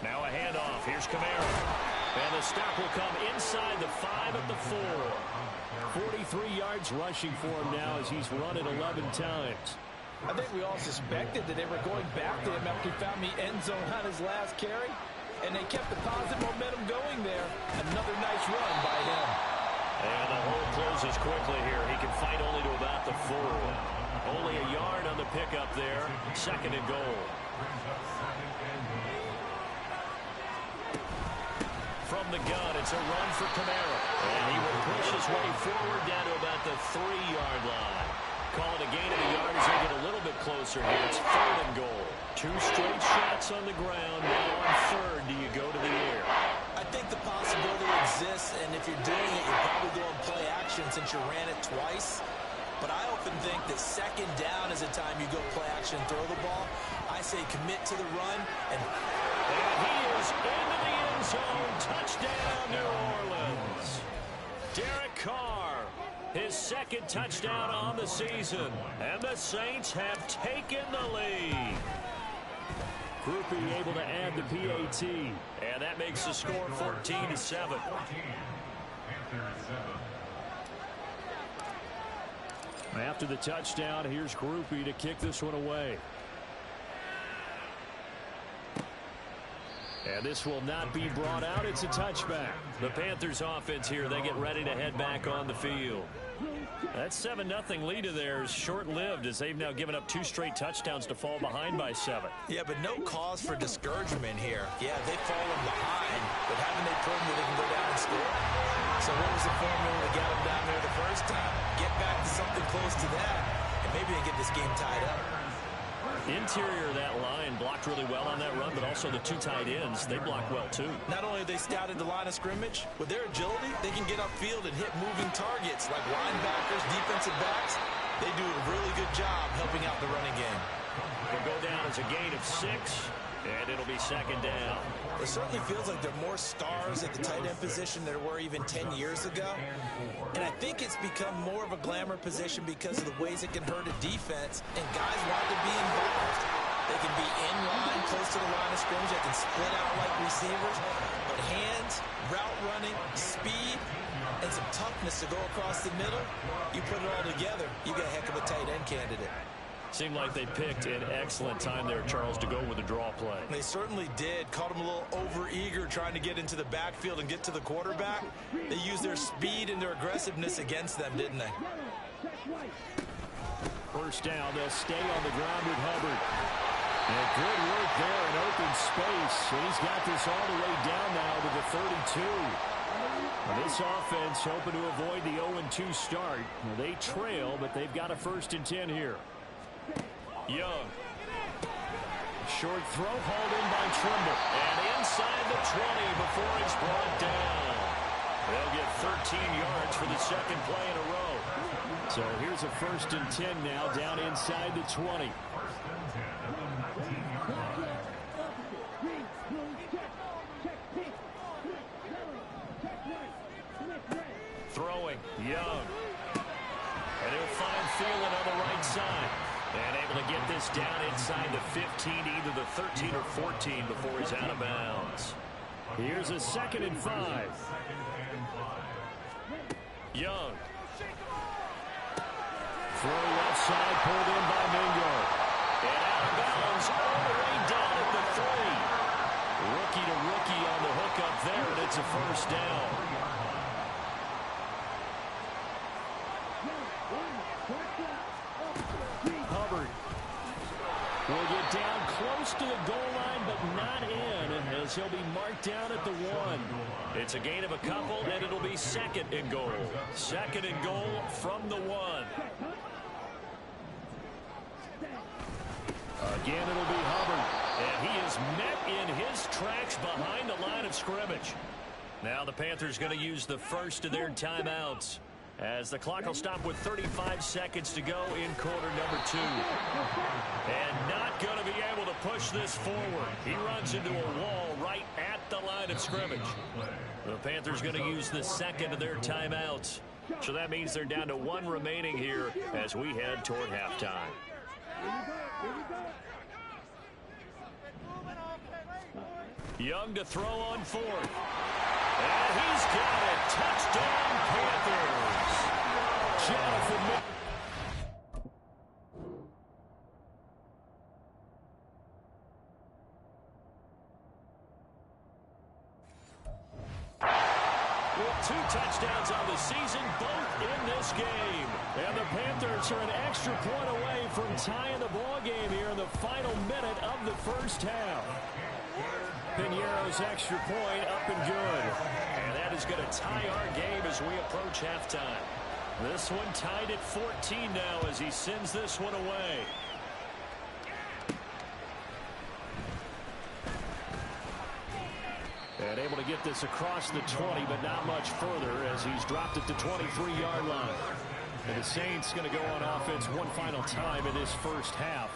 Now a handoff. Here's Kamara. And the stop will come inside the 5 at the 4. 43 yards rushing for him now as he's run it 11 times. I think we all suspected that they were going back to him after he found the end zone on his last carry, and they kept the positive momentum going there. Another nice run by him. And the hole closes quickly here. He can fight only to about the 4. Only a yard on the pickup there. 2nd and goal. From the gun, it's a run for Kamara. And he will push his way forward down to about the 3-yard line. Call it a gain of a yard as they get a little bit closer here. It's 3rd and goal. 2 straight shots on the ground. Now on 3rd, do you go to the air? I think the possibility exists, and if you're doing it, you're probably doing play action since you ran it twice. But I often think that 2nd down is the time you go play action and throw the ball. I say commit to the run. And he is into the end zone. Touchdown, New Orleans. Derek Carr, his 2nd touchdown on the season. And the Saints have taken the lead. Groupie able to add the PAT. And that makes the score 14-7. After the touchdown, here's Groupie to kick this one away. And this will not be brought out. It's a touchback. The Panthers offense here, they get ready to head back on the field. That 7-0 lead of theirs short-lived as they've now given up 2 straight touchdowns to fall behind by 7. Yeah, but no cause for discouragement here. Yeah, they've fallen behind, but haven't they proven that they can go down and score? So what was the formula that got them down there the first time? Get back to something close to that, and maybe they get this game tied up. Interior of that line blocked really well on that run, but also the 2 tight ends, they blocked well too. Not only have they scouted the line of scrimmage, with their agility, they can get upfield and hit moving targets like linebackers, defensive backs. They do a really good job helping out the running game. It'll go down as a gain of 6, and it'll be 2nd down. It certainly feels like there are more stars at the tight end position than there were even 10 years ago. And I think it's become more of a glamour position because of the ways it can hurt a defense, and guys want to be involved. They can be in line, close to the line of scrimmage. They can split out like receivers. But hands, route running, speed, and some toughness to go across the middle, you put it all together, you got a heck of a tight end candidate. Seemed like they picked an excellent time there, Charles, to go with a draw play. They certainly did. Caught them a little over-eager trying to get into the backfield and get to the quarterback. They used their speed and their aggressiveness against them, didn't they? First down, they'll stay on the ground with Hubbard. And good work there in open space. And he's got this all the way down now to the 32. And this offense hoping to avoid the 0-2 start. Well, they trail, but they've got a 1st and 10 here. Young. Short throw hauled in by Trimble. And inside the 20 before it's brought down. They'll get 13 yards for the 2nd play in a row. So here's a 1st and 10 now down inside the 20. Throwing. Young. And he'll find Thielen on the right side. And able to get this down inside the 15, either the 13 or 14 before he's out of bounds. Here's a 2nd and 5. Young. Throw left side, pulled in by Mingo. And out of bounds all the way down at the 3. Rookie to rookie on the hook up there, and it's a 1st down. down close to the goal line, but not in, as he'll be marked down at the 1. It's a gain of a couple, and it'll be second and goal. Second and goal from the 1. Again, it'll be Hubbard. And he is met in his tracks behind the line of scrimmage. Now the Panthers going to use the first of their timeouts, as the clock will stop with 35 seconds to go in quarter number 2. And not going to be able to push this forward. He runs into a wall right at the line of scrimmage. The Panthers going to use the second of their timeouts. So that means they're down to 1 remaining here as we head toward halftime. Young to throw on 4th. And he's got it. Touchdown, Panthers. Jonathan. With 2 touchdowns on the season, both in this game. And the Panthers are an extra point away from tying the ball game here in the final minute of the first half. Piñeiro's extra point up and good. And that is going to tie our game as we approach halftime. This one tied at 14 now as he sends this one away. And able to get this across the 20, but not much further as he's dropped at the 23-yard line. And the Saints going to go on offense one final time in this first half.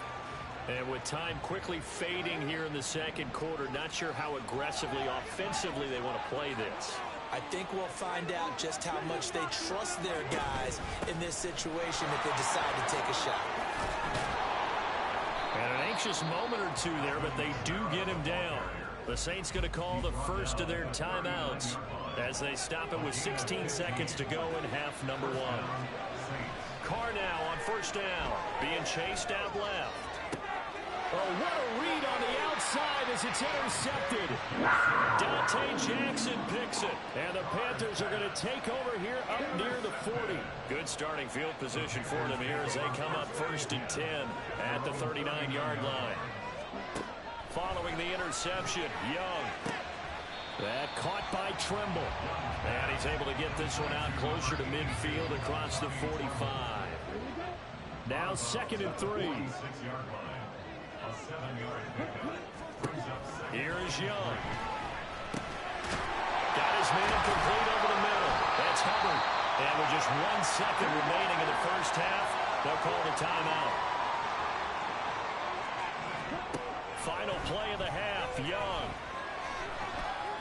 And with time quickly fading here in the second quarter, not sure how aggressively, offensively they want to play this. I think we'll find out just how much they trust their guys in this situation if they decide to take a shot. And an anxious moment or two there, but they do get him down. The Saints going to call the first of their timeouts as they stop it with 16 seconds to go in half number 1. Carr now on first down, being chased out left. Oh, what a read on the outside as it's intercepted. Dante Jackson picks it. And the Panthers are going to take over here up near the 40. Good starting field position for them here as they come up first and 10 at the 39-yard line. Following the interception, Young. That caught by Trimble. And he's able to get this one out closer to midfield across the 45. Now second and 3. Here is Young. Got his man complete over the middle. That's Hubbard. And with just 1 second remaining in the first half, they'll call the timeout. Final play of the half, Young.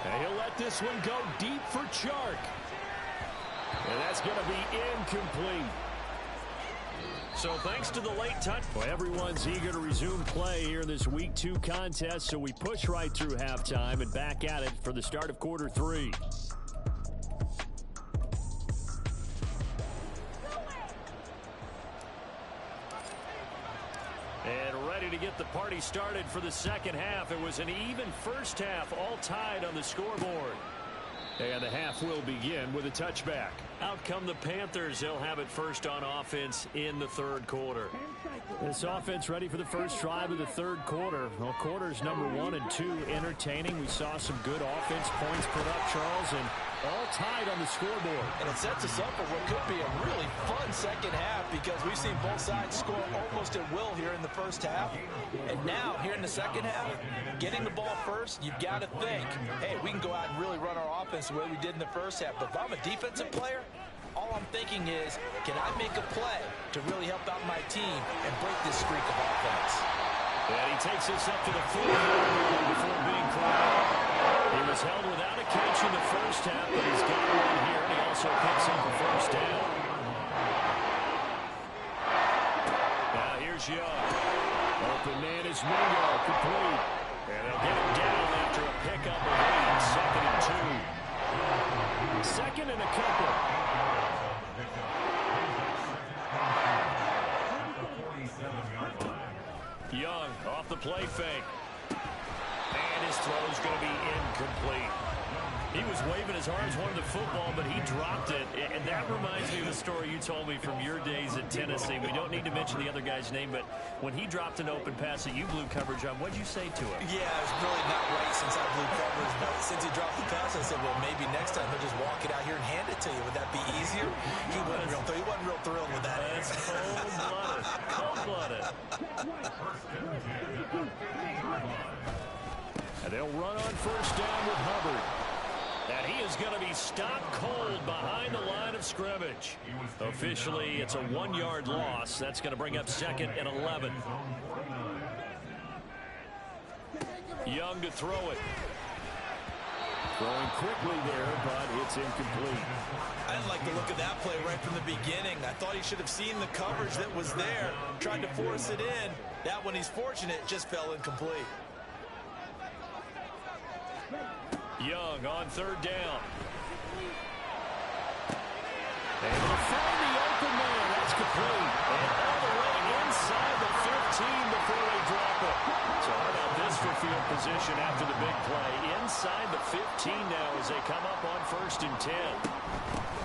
And he'll let this one go deep for Chark. And that's going to be incomplete. So thanks to the late touch. Well, everyone's eager to resume play here in this Week 2 contest, so we push right through halftime and back at it for the start of quarter 3. And ready to get the party started for the second half. It was an even first half, all tied on the scoreboard. And the half will begin with a touchback. Out come the Panthers. They'll have it first on offense in the third quarter. This offense ready for the first drive of the third quarter. Well, quarters number 1 and 2 entertaining. We saw some good offense points put up, Charles, and all tied on the scoreboard. And it sets us up for what could be a really fun second half because we've seen both sides score almost at will here in the first half. And now, here in the second half, getting the ball first, you've got to think, hey, we can go out and really run our offense the way we did in the first half. But if I'm a defensive player, all I'm thinking is, can I make a play to really help out my team and break this streak of offense? And he takes this up to the 40 before being called. He was held without a catch in the first half, but he's got one here, and he also picks up a first down. Now here's Young. Open man is Mingo, complete. And they'll get him down after a pickup of 8, second and 2. Second and a couple. Young off the play fake. And his throw's going to be incomplete. He was waving his arms, wanted the football, but he dropped it. And that reminds me of the story you told me from your days at Tennessee. We don't need to mention the other guy's name, but when he dropped an open pass that you blew coverage on, what did you say to him? Yeah, it's really not right since I blew coverage, but since he dropped the pass, I said, well, maybe next time he'll just walk it out here and hand it to you. Would that be easier? He wasn't real thrilled with that answer. Cold-blooded. Cold-blooded. And they'll run on first down with Hubbard. And he is going to be stopped cold behind the line of scrimmage. Officially, it's a 1-yard loss. That's going to bring up 2nd and 11. Young to throw it. Throwing quickly there, but it's incomplete. I didn't like the look of that play right from the beginning. I thought he should have seen the coverage that was there, tried to force it in. That one, he's fortunate, just fell incomplete. Young on third down. Able to find the open man. That's complete. And all the way inside the 15 before they drop it. So how about this for field position after the big play? Inside the 15 now as they come up on 1st and 10.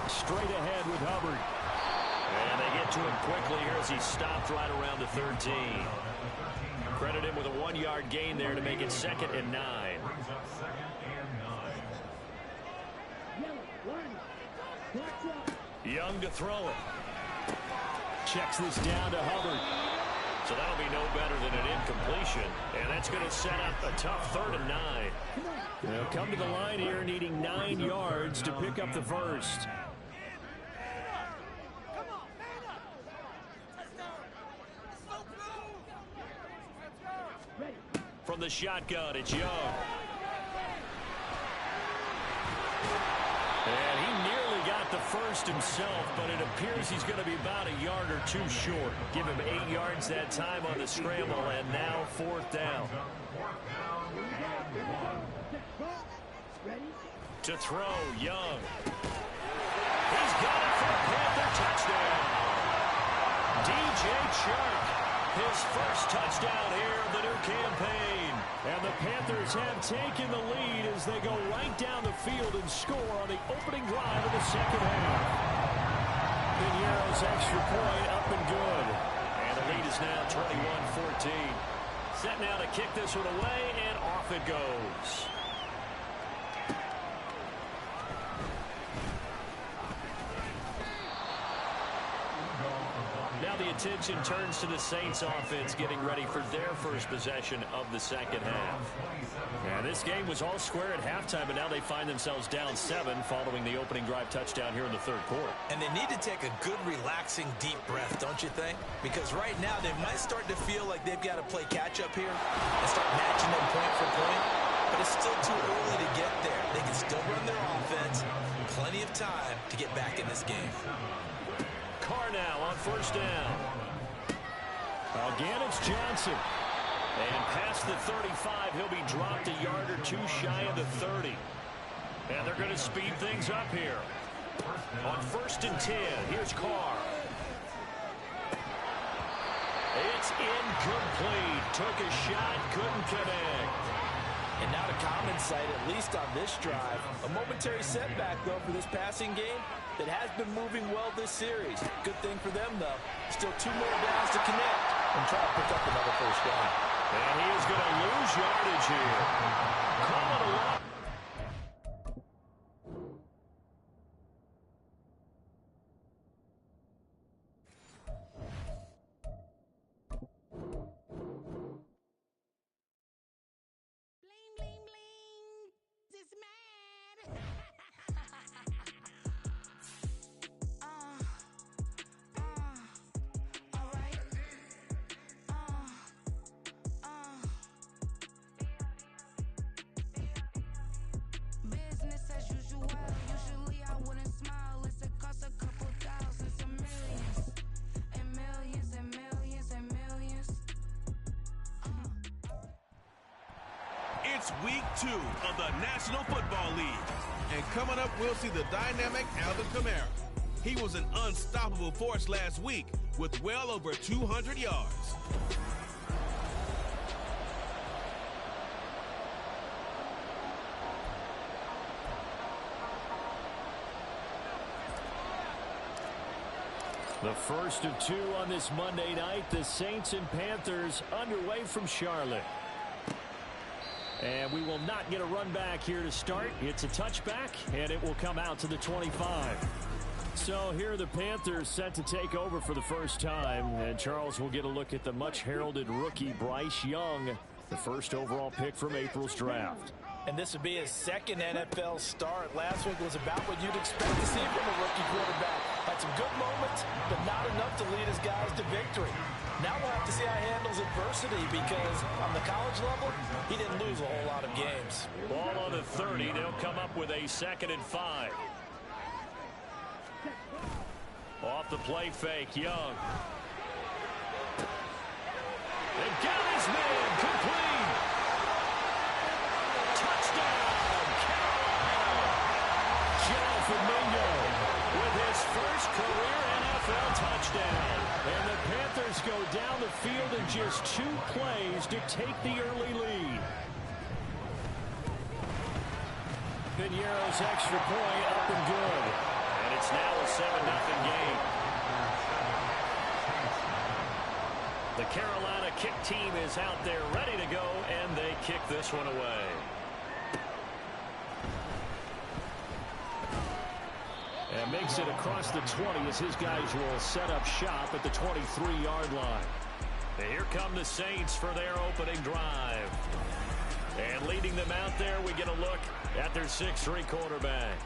Straight ahead with Hubbard. And they get to him quickly here as he stopped right around the 13. Credit him with a 1-yard gain there to make it 2nd and 9. Young to throw it. Checks this down to Hubbard. So that'll be no better than an incompletion. And that's going to set up a tough 3rd and 9. They'll come to the line here needing 9 yards to pick up the first. From the shotgun, it's Young. And he nearly got the first himself, but it appears he's going to be about a yard or 2 short. Give him 8 yards that time on the scramble, and now 4th down. To throw, Young. He's got it for a Panther touchdown. DJ Chark, his first touchdown here of the new campaign. And the Panthers have taken the lead as they go right down the field and score on the opening drive of the second half. Piñeiro's extra point up and good. And the lead is now 21-14. Set now to kick this one away, and off it goes. Now the attention turns to the Saints offense getting ready for their first possession of the second half. And this game was all square at halftime, but now they find themselves down 7 following the opening drive touchdown here in the 3rd quarter. And they need to take a good, relaxing, deep breath, don't you think? Because right now they might start to feel like they've got to play catch-up here and start matching them point for point. But it's still too early to get there. They can still run their offense. Plenty of time to get back in this game. Carr now on first down. Again, it's Johnson. And past the 35, he'll be dropped a yard or 2 shy of the 30. And they're going to speed things up here. On 1st and 10, here's Carr. It's incomplete. Took a shot, couldn't connect. And now to common sight, at least on this drive. A momentary setback, though, for this passing game that has been moving well this series. Good thing for them, though. Still 2 more downs to connect and try to pick up another first down. And he is going to lose yardage here. Call it a lot. It's week 2 of the National Football League. And coming up, we'll see the dynamic Alvin Kamara. He was an unstoppable force last week with well over 200 yards. The first of two on this Monday night, the Saints and Panthers underway from Charlotte. And we will not get a run back here to start. It's a touchback, and it will come out to the 25. So here are the Panthers set to take over for the first time. And Charles will get a look at the much-heralded rookie Bryce Young, the first overall pick from April's draft. And this would be his second NFL start. Last week was about what you'd expect to see from a rookie quarterback. Had some good moments, but not enough to lead his guys to victory. Now we'll have to see how he handles adversity because on the college level, he didn't lose a whole lot of games. Ball on the 30. They'll come up with a 2nd and 5. Off the play fake, Young. They got his man, complete. Touchdown, Carolina. Jonathan Mingo with his first career NFL touchdown. And the Panthers go down the field in just 2 plays to take the early lead. Piñeiro's extra point up and good. And it's now a 7-0 game. The Carolina kick team is out there ready to go, and they kick this one away. And makes it across the 20 as his guys will set up shop at the 23-yard line. And here come the Saints for their opening drive. And leading them out there, we get a look at their 6'3" quarterback.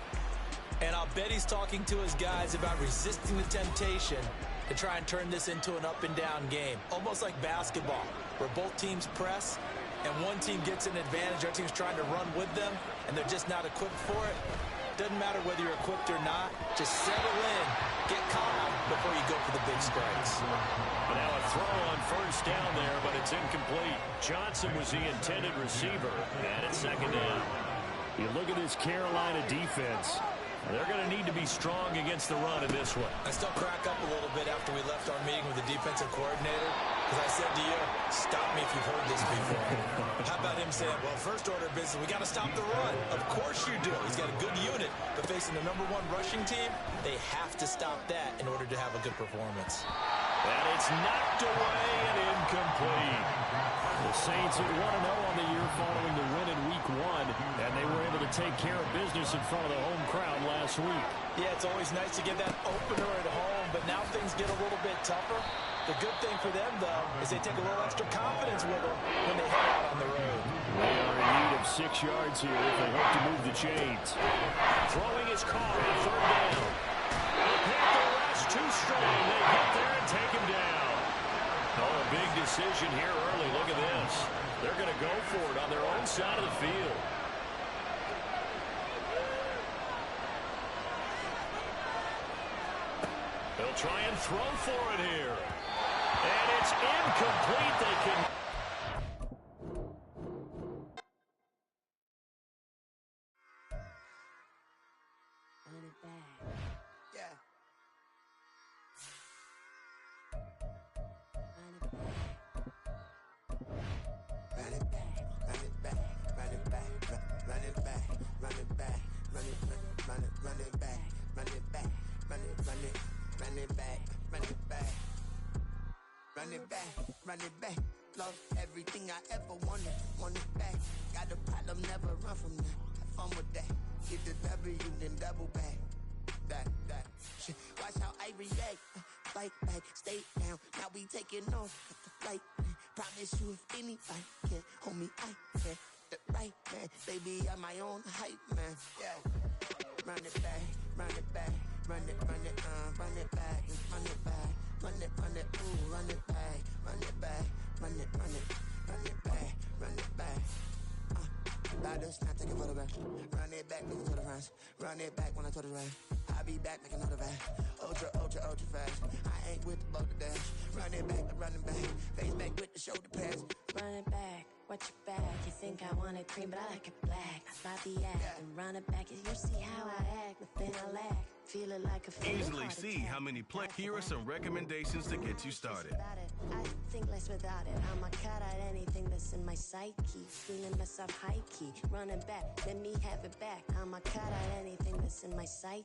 And I'll bet he's talking to his guys about resisting the temptation to try and turn this into an up-and-down game. Almost like basketball, where both teams press, and one team gets an advantage, the other team's trying to run with them, and they're just not equipped for it. Doesn't matter whether you're equipped or not. Just settle in, get calm before you go for the big strikes. But now a throw on first down there, but it's incomplete. Johnson was the intended receiver, and it's 2nd down. You look at this Carolina defense. They're going to need to be strong against the run in this one. I still crack up a little bit after we left our meeting with the defensive coordinator because I said to you, stop me if you've heard this before. How about him saying, well, first order of business, we got to stop the run. Of course you do. He's got a good unit, but facing the #1 rushing team, they have to stop that in order to have a good performance. And it's knocked away and incomplete. The Saints had 1-0 on the year following the win in Week 1, and they were able to take care of business in front of the home crowd last week. Yeah, it's always nice to get that opener at home, but now things get a little bit tougher. The good thing for them, though, is they take a little extra confidence with them when they head out on the road. They are in need of 6 yards here if they hope to move the chains. Throwing his car on 3rd down. The Panther rush too strong. They get there and take him down. Oh, a big decision here early. Look at this. They're going to go for it on their own side of the field. They'll try and throw for it here. And it's incomplete. They can... Run it back. Yeah. Run it back. Run it back, run it back, run it back, run it back, run it back, run it, run it back, run it back, run it, run it, run it back, run it back, run it back, run it back. Love everything I ever wanted, want it back. Got a problem, never run from that. Have fun with that. Get the W, then double back. That shit. Watch how I react. Fight back, stay down. Now we taking off at the flight. Promise you if anybody can hold me, I can. The right man, baby, I'm my own hype man. Yeah. Run it back, run it back, run it, run it, run it back, run it back, run it, ooh, run it back, run it back, run it, run it, run it back, run it back. About this, not taking photographs. Run it back, make it to the runs. Run it back when I told it right. I'll be back, make another back. Ultra, ultra, ultra fast. I ain't with the boulder dash. Run it back, I'm running back. Face back with the shoulder pads. Run it back, watch your back. You think I want it cream, but I like it black. I slide the act and run it back. You see how I act, nothing I lack. Feeling like a Easily see how many play. Here are some recommendations to get you started. I think less without it. I'm a cat at anything that's in my psyche. Feeling myself high key. Running back, let me have it back. I'm a cat at anything that's in my psyche.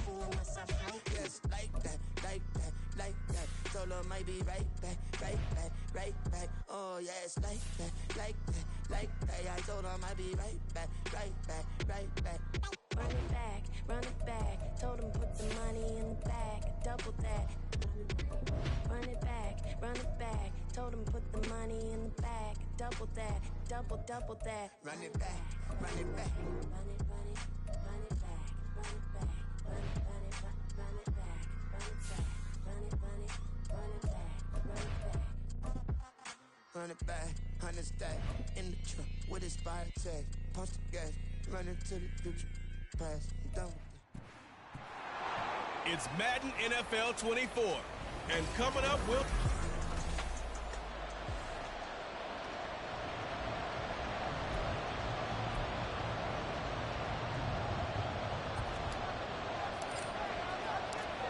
Feeling myself high key. Yes, like that, like that, like that. Solo might be right back, right back, right back. Oh, yes, like that, like that, like that. I told him I'd be right back, right back, right back. Run it back. Told him put the money in the bag. Double that. Run it back. Told him put the money in the bag. Double that. Double that. Run it back, run it back. Run it back. Run it back. Run it back. Run it back. Run it back. Run it back. Run it back, 100 stack in the truck with his fire tag. Punch the gas, run into the future. Pass, I'm done with it. It's Madden NFL 24. And coming up, we'll...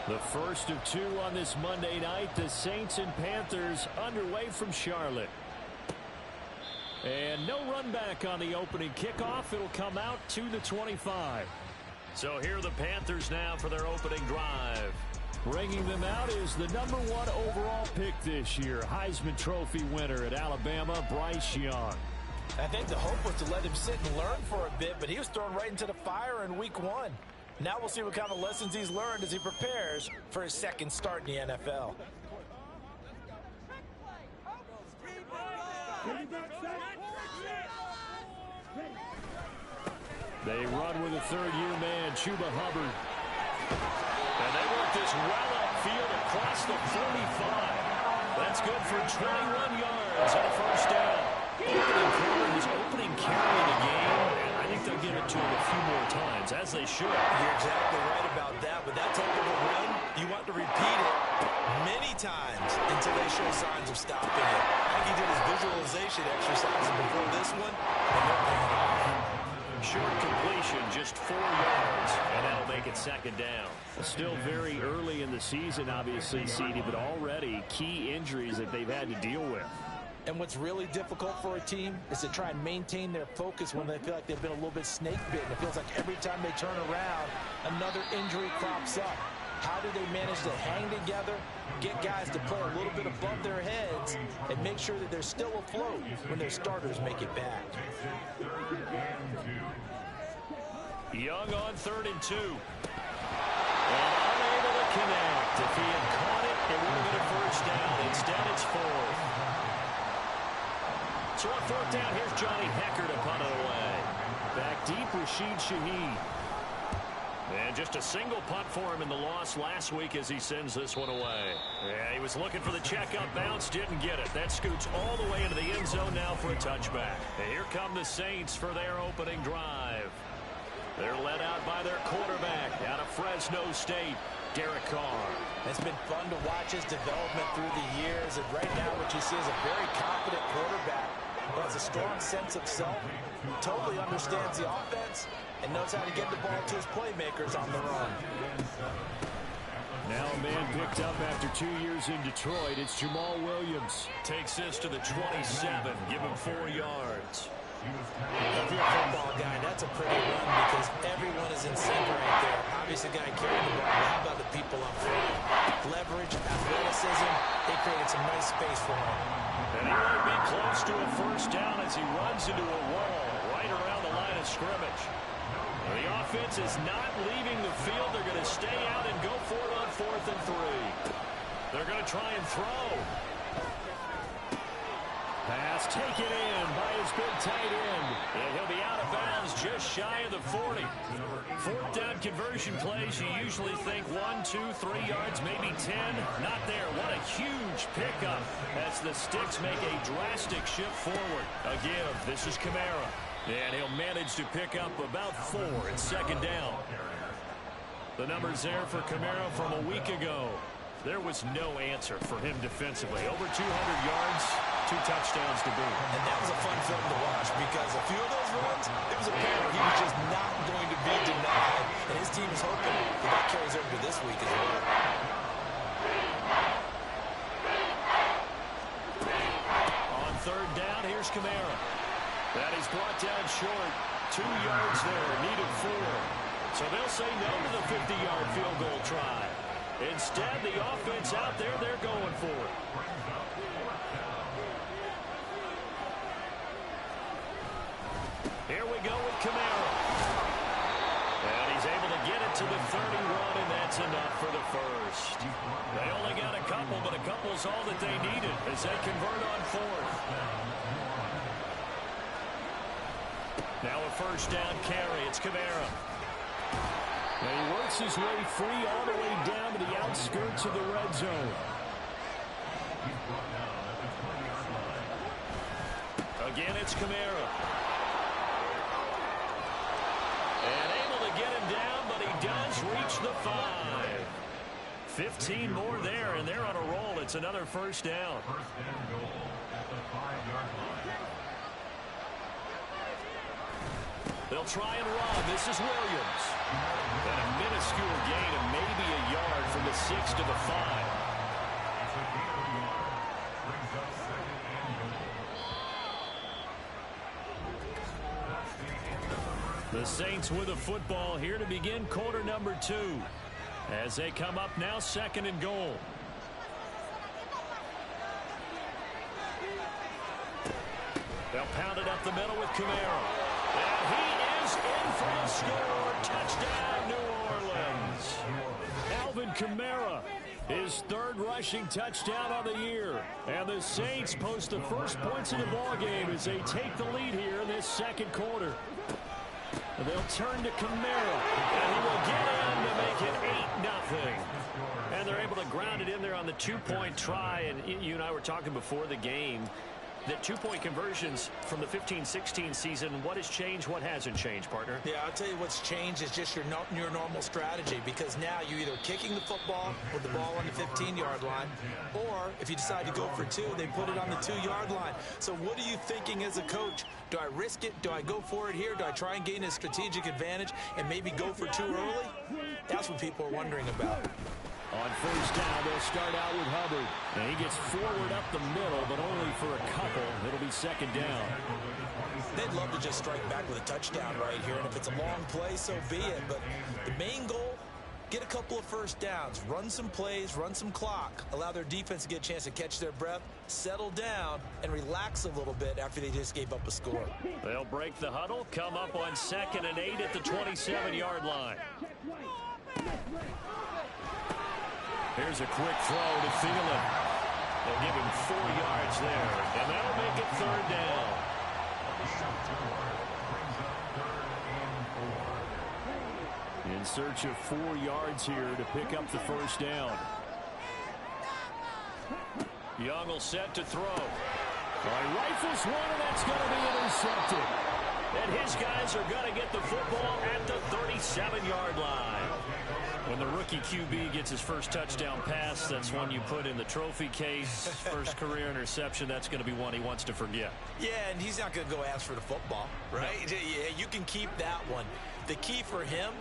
The first of two on this Monday night, the Saints and Panthers underway from Charlotte. And no run back on the opening kickoff. It'll come out to the 25. So here are the Panthers now for their opening drive. Bringing them out is the #1 overall pick this year, Heisman Trophy winner at Alabama, Bryce Young. I think the hope was to let him sit and learn for a bit, but he was thrown right into the fire in week 1. Now we'll see what kind of lessons he's learned as he prepares for his second start in the NFL. They run with a third-year man, Chuba Hubbard. And they work this well upfield across the 45. That's good for 21 yards and a first down. His opening carry of the game, I think they'll give it to him a few more times, as they should. You're exactly right about that, but that type of a run, you want to repeat it many times until they show signs of stopping it. I think he did his visualization exercises before this one, and they're paying off. Short completion, just 4 yards, and that'll make it second down. Still very early in the season, obviously, CD, but already key injuries that they've had to deal with. And what's really difficult for a team is to try and maintain their focus when they feel like they've been a little bit snake bitten. It feels like every time they turn around, another injury crops up. How do they manage to hang together, get guys to play a little bit above their heads, and make sure that they're still afloat when their starters make it back? Young on 3rd and 2. And unable to connect. If he had caught it, it would have been a first down. Instead, it's 4th. So on 4th down, here's Johnny Hekker to punt it away. Back deep, Rashid Shaheed. And just a single punt for him in the loss last week as he sends this one away. Yeah, he was looking for the checkup bounce, didn't get it. That scoots all the way into the end zone now for a touchback. And here come the Saints for their opening drive. They're led out by their quarterback out of Fresno State, Derek Carr. It's been fun to watch his development through the years, and right now what you see is a very confident quarterback who has a strong sense of self, totally understands the offense, and knows how to get the ball to his playmakers on the run. Now a man picked up after 2 years in Detroit. It's Jamal Williams. Takes this to the 27, give him 4 yards. If you're a football guy, that's a pretty run because everyone is in sync right there. Obviously, the guy carrying the ball. How about the people up front? Leverage, athleticism, they created some nice space for him. And he won't be close to a first down as he runs into a wall right around the line of scrimmage. The offense is not leaving the field. They're going to stay out and go for it on 4th and 3. They're going to try and throw. Pass taken in by his big tight end. And he'll be out of bounds just shy of the 40. 4th down conversion plays, you usually think 1, 2, 3 yards, maybe 10. Not there. What a huge pickup as the Sticks make a drastic shift forward. Again, this is Kamara. And he'll manage to pick up about 4 at second down. The numbers there for Kamara from a week ago. There was no answer for him defensively. Over 200 yards, 2 touchdowns to boot. And that was a fun film to watch because a few of those runs, it was apparent he was just not going to be denied. And his team is hoping that carries week as well. On third down, here's Kamara. That is brought down short. 2 yards there, needed 4. So they'll say no to the 50-yard field goal try. Instead, the offense out there, they're going for it. Here we go with Kamara. And he's able to get it to the 31, and that's enough for the first. They only got a couple, but a couple's all that they needed as they convert on 4th. Now a first down carry. It's Kamara. And he works his way free all the way down to the outskirts of the red zone. Again, it's Kamara. And able to get him down, but he does reach the 5. 15 more there, and they're on a roll. It's another first down. They'll try and run. This is Williams. And a minuscule gain of maybe a yard from the 6 to the 5. The Saints with a football here to begin quarter number 2. As they come up now, 2nd and goal. They'll pound it up the middle with Kamara. And he is in for a score. Touchdown, New Orleans. Alvin Kamara, his 3rd rushing touchdown on the year. And the Saints post the first points of the ballgame as they take the lead here in this 2nd quarter. They'll turn to Kamara, and he will get in to make it 8-0. And they're able to ground it in there on the 2-point try. And you and I were talking before the game that 2-point conversions from the 15-16 season, what has changed, what hasn't changed, partner? Yeah, I'll tell you what's changed is just your normal strategy, because now you're either kicking the football with the ball on the 15-yard line, or if you decide to go for 2, they put it on the 2-yard line. So what are you thinking as a coach? Do I risk it? Do I go for it here? Do I try and gain a strategic advantage and maybe go for 2 early? That's what people are wondering about. On first down, they'll start out with Hubbard. And he gets forward up the middle, but only for a couple. It'll be 2nd down. They'd love to just strike back with a touchdown right here, and if it's a long play, so be it. But the main goal, get a couple of first downs, run some plays, run some clock, allow their defense to get a chance to catch their breath, settle down, and relax a little bit after they just gave up a score. They'll break the huddle, come up on 2nd and 8 at the 27-yard line. Here's a quick throw to Thielen. They'll give him 4 yards there, and that'll make it 3rd down. In search of 4 yards here to pick up the first down. Young will set to throw. Rifles one, and that's going to be intercepted. And his guys are going to get the football at the 37-yard line. When the rookie QB gets his first touchdown pass, that's one you put in the trophy case. First career interception, that's going to be one he wants to forget. Yeah, and he's not going to go ask for the football, right? Yeah, you can keep that one. The key for him,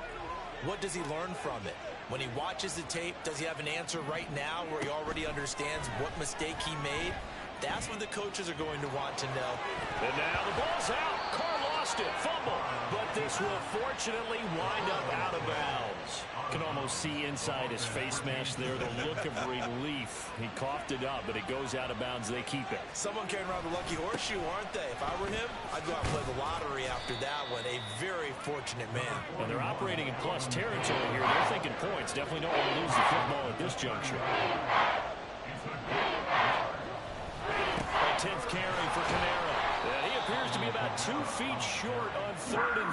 what does he learn from it? When he watches the tape, does he have an answer right now where he already understands what mistake he made? That's what the coaches are going to want to know. And now the ball's out. Carr lost it. Fumble. But this will fortunately wind up out of bounds. Can almost see inside his face mask there the look of relief. He coughed it up, but it goes out of bounds. They keep it. Someone carrying around the lucky horseshoe, aren't they? If I were him, I'd go out and play the lottery after that one. A very fortunate man. And they're operating in plus territory here. They're thinking points. Definitely don't want to lose the football at this juncture. 10th carry for Kamara. And he appears to be about 2 feet short on 3rd and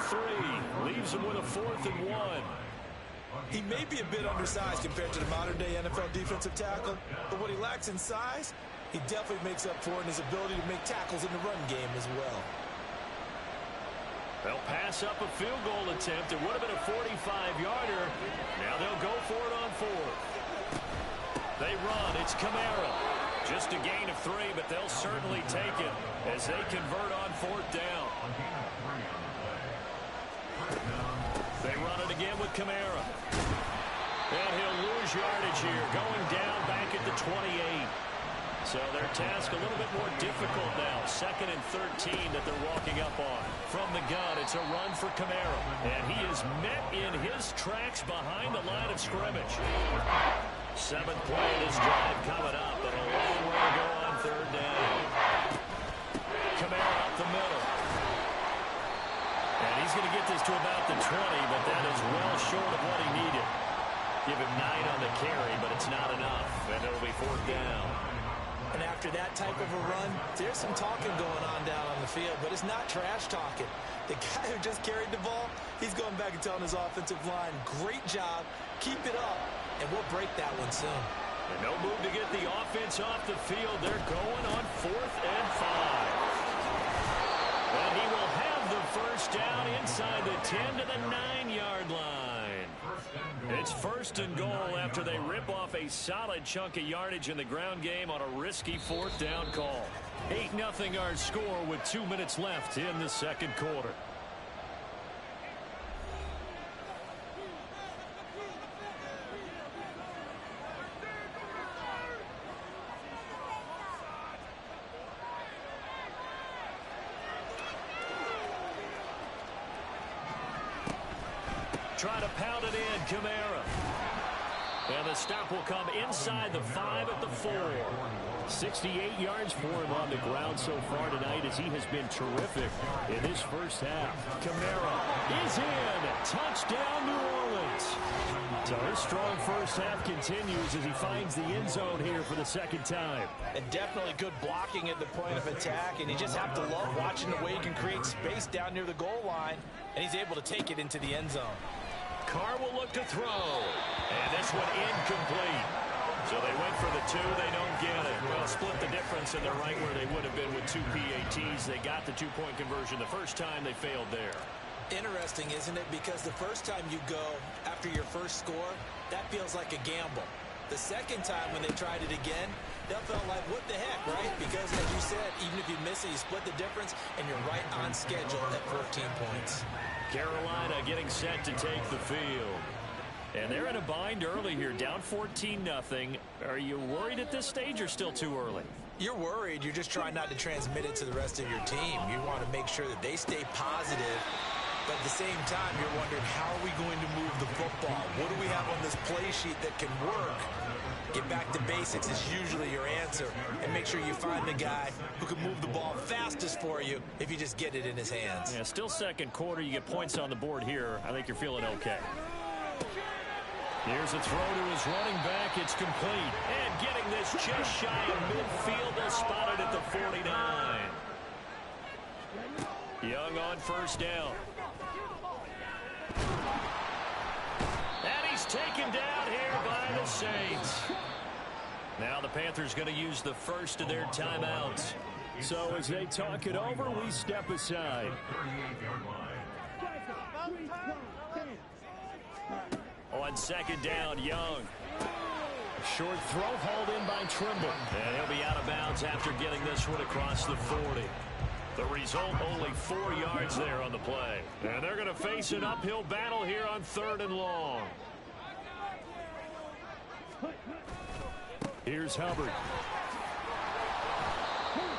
3. Leaves him with a 4th and 1. He may be a bit undersized compared to the modern-day NFL defensive tackle, but what he lacks in size, he definitely makes up for in his ability to make tackles in the run game as well. They'll pass up a field goal attempt. It would have been a 45-yarder. Now they'll go for it on 4th. They run. It's Kamara. Just a gain of 3, but they'll certainly take it as they convert on 4th down. They run it again with Kamara. And he'll lose yardage here, going down back at the 28. So their task a little bit more difficult now. 2nd and 13 that they're walking up on. From the gun, it's a run for Kamara. And he is met in his tracks behind the line of scrimmage. 7th play of this drive coming up, and a long way to go on 3rd down. Kamara up the middle. And he's going to get this to about the 20, but that is well short of what he needed. Give him 9 on the carry, but it's not enough, and it'll be 4th down. And after that type of a run, there's some talking going on down on the field, but it's not trash talking. The guy who just carried the ball, he's going back and telling his offensive line, great job, keep it up, and we'll break that one soon. And no move to get the offense off the field. They're going on 4th and 5. And he will have the first down inside the 10 to the 9-yard line. It's 1st and goal after they rip off a solid chunk of yardage in the ground game on a risky 4th down call. 8-0 our score with 2 minutes left in the 2nd quarter. Try to pound it in, Kamara. And the stop will come inside the 5 at the 4. 68 yards for him on the ground so far tonight as he has been terrific in his first half. Kamara is in. Touchdown, New Orleans. So his strong first half continues as he finds the end zone here for the 2nd time. And definitely good blocking at the point of attack, and you just have to love watching the way he can create space down near the goal line, and he's able to take it into the end zone. Carr will look to throw. And this one incomplete. So they went for the 2. They don't get it. Well, split the difference, and they're right where they would have been with 2 PATs. They got the 2-point conversion the first time. They failed there. Interesting, isn't it? Because the first time you go after your first score, that feels like a gamble. The second time when they tried it again, that felt like, what the heck, right? Because, as you said, even if you miss it, you split the difference, and you're right on schedule at 14 points. Carolina getting set to take the field. And they're in a bind early here, down 14-0. Are you worried at this stage or still too early? You're worried. You're just trying not to transmit it to the rest of your team. You want to make sure that they stay positive. But at the same time, you're wondering, how are we going to move the football? What do we have on this play sheet that can work? Get back to basics is usually your answer. And make sure you find the guy who can move the ball fastest for you if you just get it in his hands. Yeah, still 2nd quarter. You get points on the board here. I think you're feeling okay. Here's a throw to his running back. It's complete. And getting this just shy of midfield. They'll spot it at the 49. Young on 1st down. And he's taken down here by the Saints. Now the Panthers going to use the first of their timeouts. So as they talk it over, we step aside. On 2nd down, Young. Short throw hauled in by Trimble. And he'll be out of bounds after getting this one across the 40. The result, only 4 yards there on the play. And they're going to face an uphill battle here on 3rd and long. Here's Hubbard.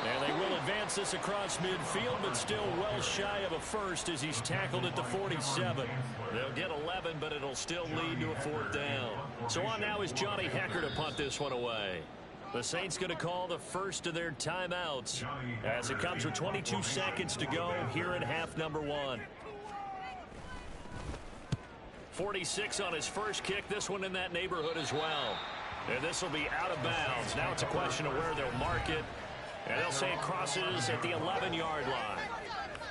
And they will advance this across midfield, but still well shy of a first as he's tackled at the 47. They'll get 11, but it'll still lead to a 4th down. So on now is Johnny Hekker to punt this one away. The Saints going to call the first of their timeouts as it comes with 22 seconds to go here in half number 1. 46 on his first kick. This one in that neighborhood as well. And this will be out of bounds. Now it's a question of where they'll mark it. And they'll say it crosses at the 11-yard line.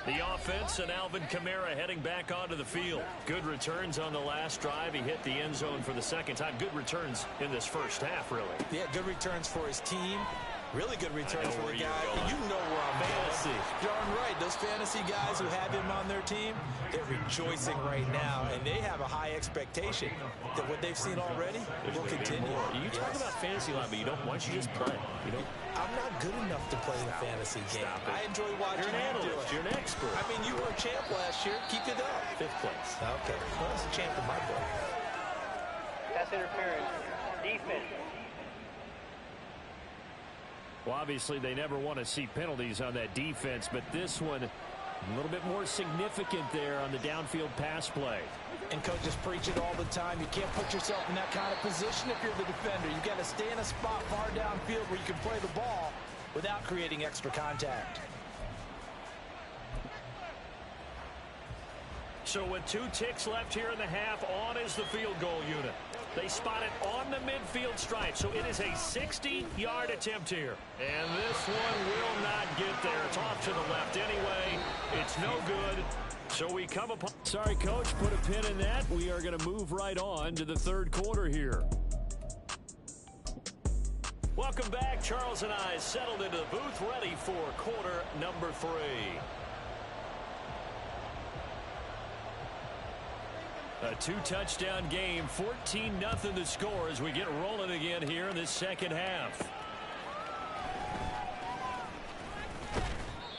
The offense and Alvin Kamara heading back onto the field. Good returns on the last drive. He hit the end zone for the 2nd time. Good returns in this first half, really. Yeah, good returns for his team. Really good returns for the guy. You know where I'm fantasy. Darn right. Those fantasy guys who have him on their team, they're rejoicing right now, and they have a high expectation that what they've seen already will continue. You talk about fantasy line, but you don't. Why don't you just play? You know, I'm not good enough to play the fantasy game. I enjoy watching you do it. You're an expert. I mean, you were a champ last year. Keep it up. 5th place. Okay. Well, that's a champ in my book. Pass interference. Defense. Well, obviously, they never want to see penalties on that defense, but this one a little bit more significant there on the downfield pass play. And coaches preach it all the time. You can't put yourself in that kind of position if you're the defender. You've got to stay in a spot far downfield where you can play the ball without creating extra contact. So with 2 ticks left here in the half, on is the field goal unit. They spot it on the midfield stripe, so it is a 60-yard attempt here. And this one will not get there. It's off to the left anyway. It's no good. So we come upon... Sorry, Coach, put a pin in that. We are going to move right on to the third quarter here. Welcome back. Charles and I settled into the booth, ready for quarter number 3. A 2-touchdown game, 14-0 the score as we get rolling again here in this second half.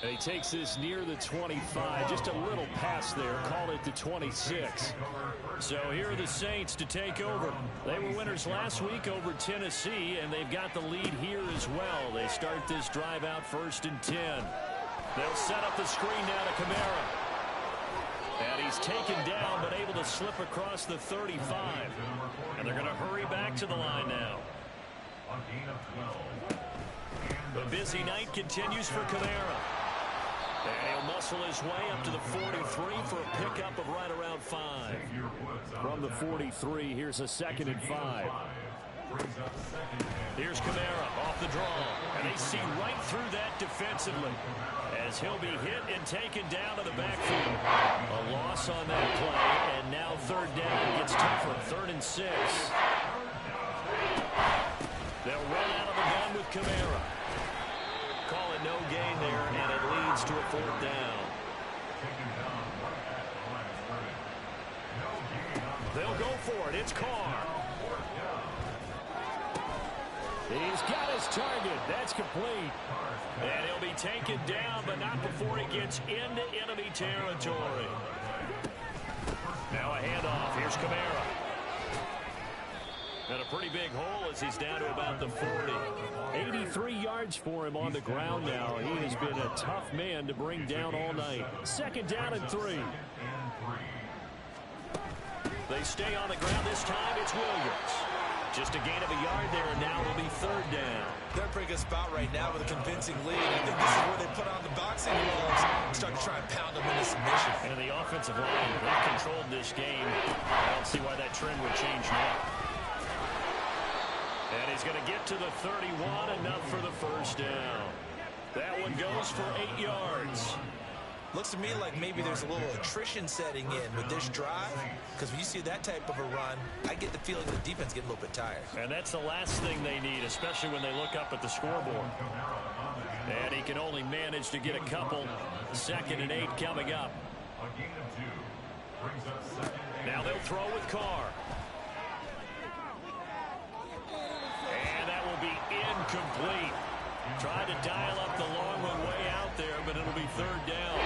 And he takes this near the 25, just a little pass there, call it the 26. So here are the Saints to take over. They were winners last week over Tennessee, and they've got the lead here as well. They start this drive out 1st and 10. They'll set up the screen now to Kamara. And he's taken down, but able to slip across the 35. And they're going to hurry back to the line now. The busy night continues for Kamara. And he'll muscle his way up to the 43 for a pickup of right around 5. From the 43, here's a 2nd and 5. Here's Kamara off the draw. And they see right through that defensively, as he'll be hit and taken down to the backfield. A loss on that play, and now 3rd down gets tougher. 3rd and 6. They'll run out of the gun with Kamara. Call it no gain there, and it leads to a 4th down. They'll go for it. It's Carr. He's got his target. That's complete. And he'll be taken down, but not before he gets into enemy territory. Now a handoff. Here's Kamara. And a pretty big hole as he's down to about the 40. 83 yards for him on the ground now. He has been a tough man to bring down all night. 2nd down and 3. They stay on the ground this time. It's Williams. Just a gain of a yard there, and now it'll be 3rd down. They're in a pretty good spot right now with a convincing lead. I think this is where they put on the boxing gloves and start to try and pound them into submission. And the offensive line, they've controlled this game. I don't see why that trend would change now. And he's going to get to the 31, enough for the 1st down. That one goes for 8 yards. Looks to me like maybe there's a little attrition setting in with this drive, because when you see that type of a run, I get the feeling the defense getting a little bit tired. And that's the last thing they need, especially when they look up at the scoreboard. And he can only manage to get a couple. 2nd and 8 coming up. Now they'll throw with Carr. And that will be incomplete. Tried to dial up the long one way out there, but it'll be 3rd down.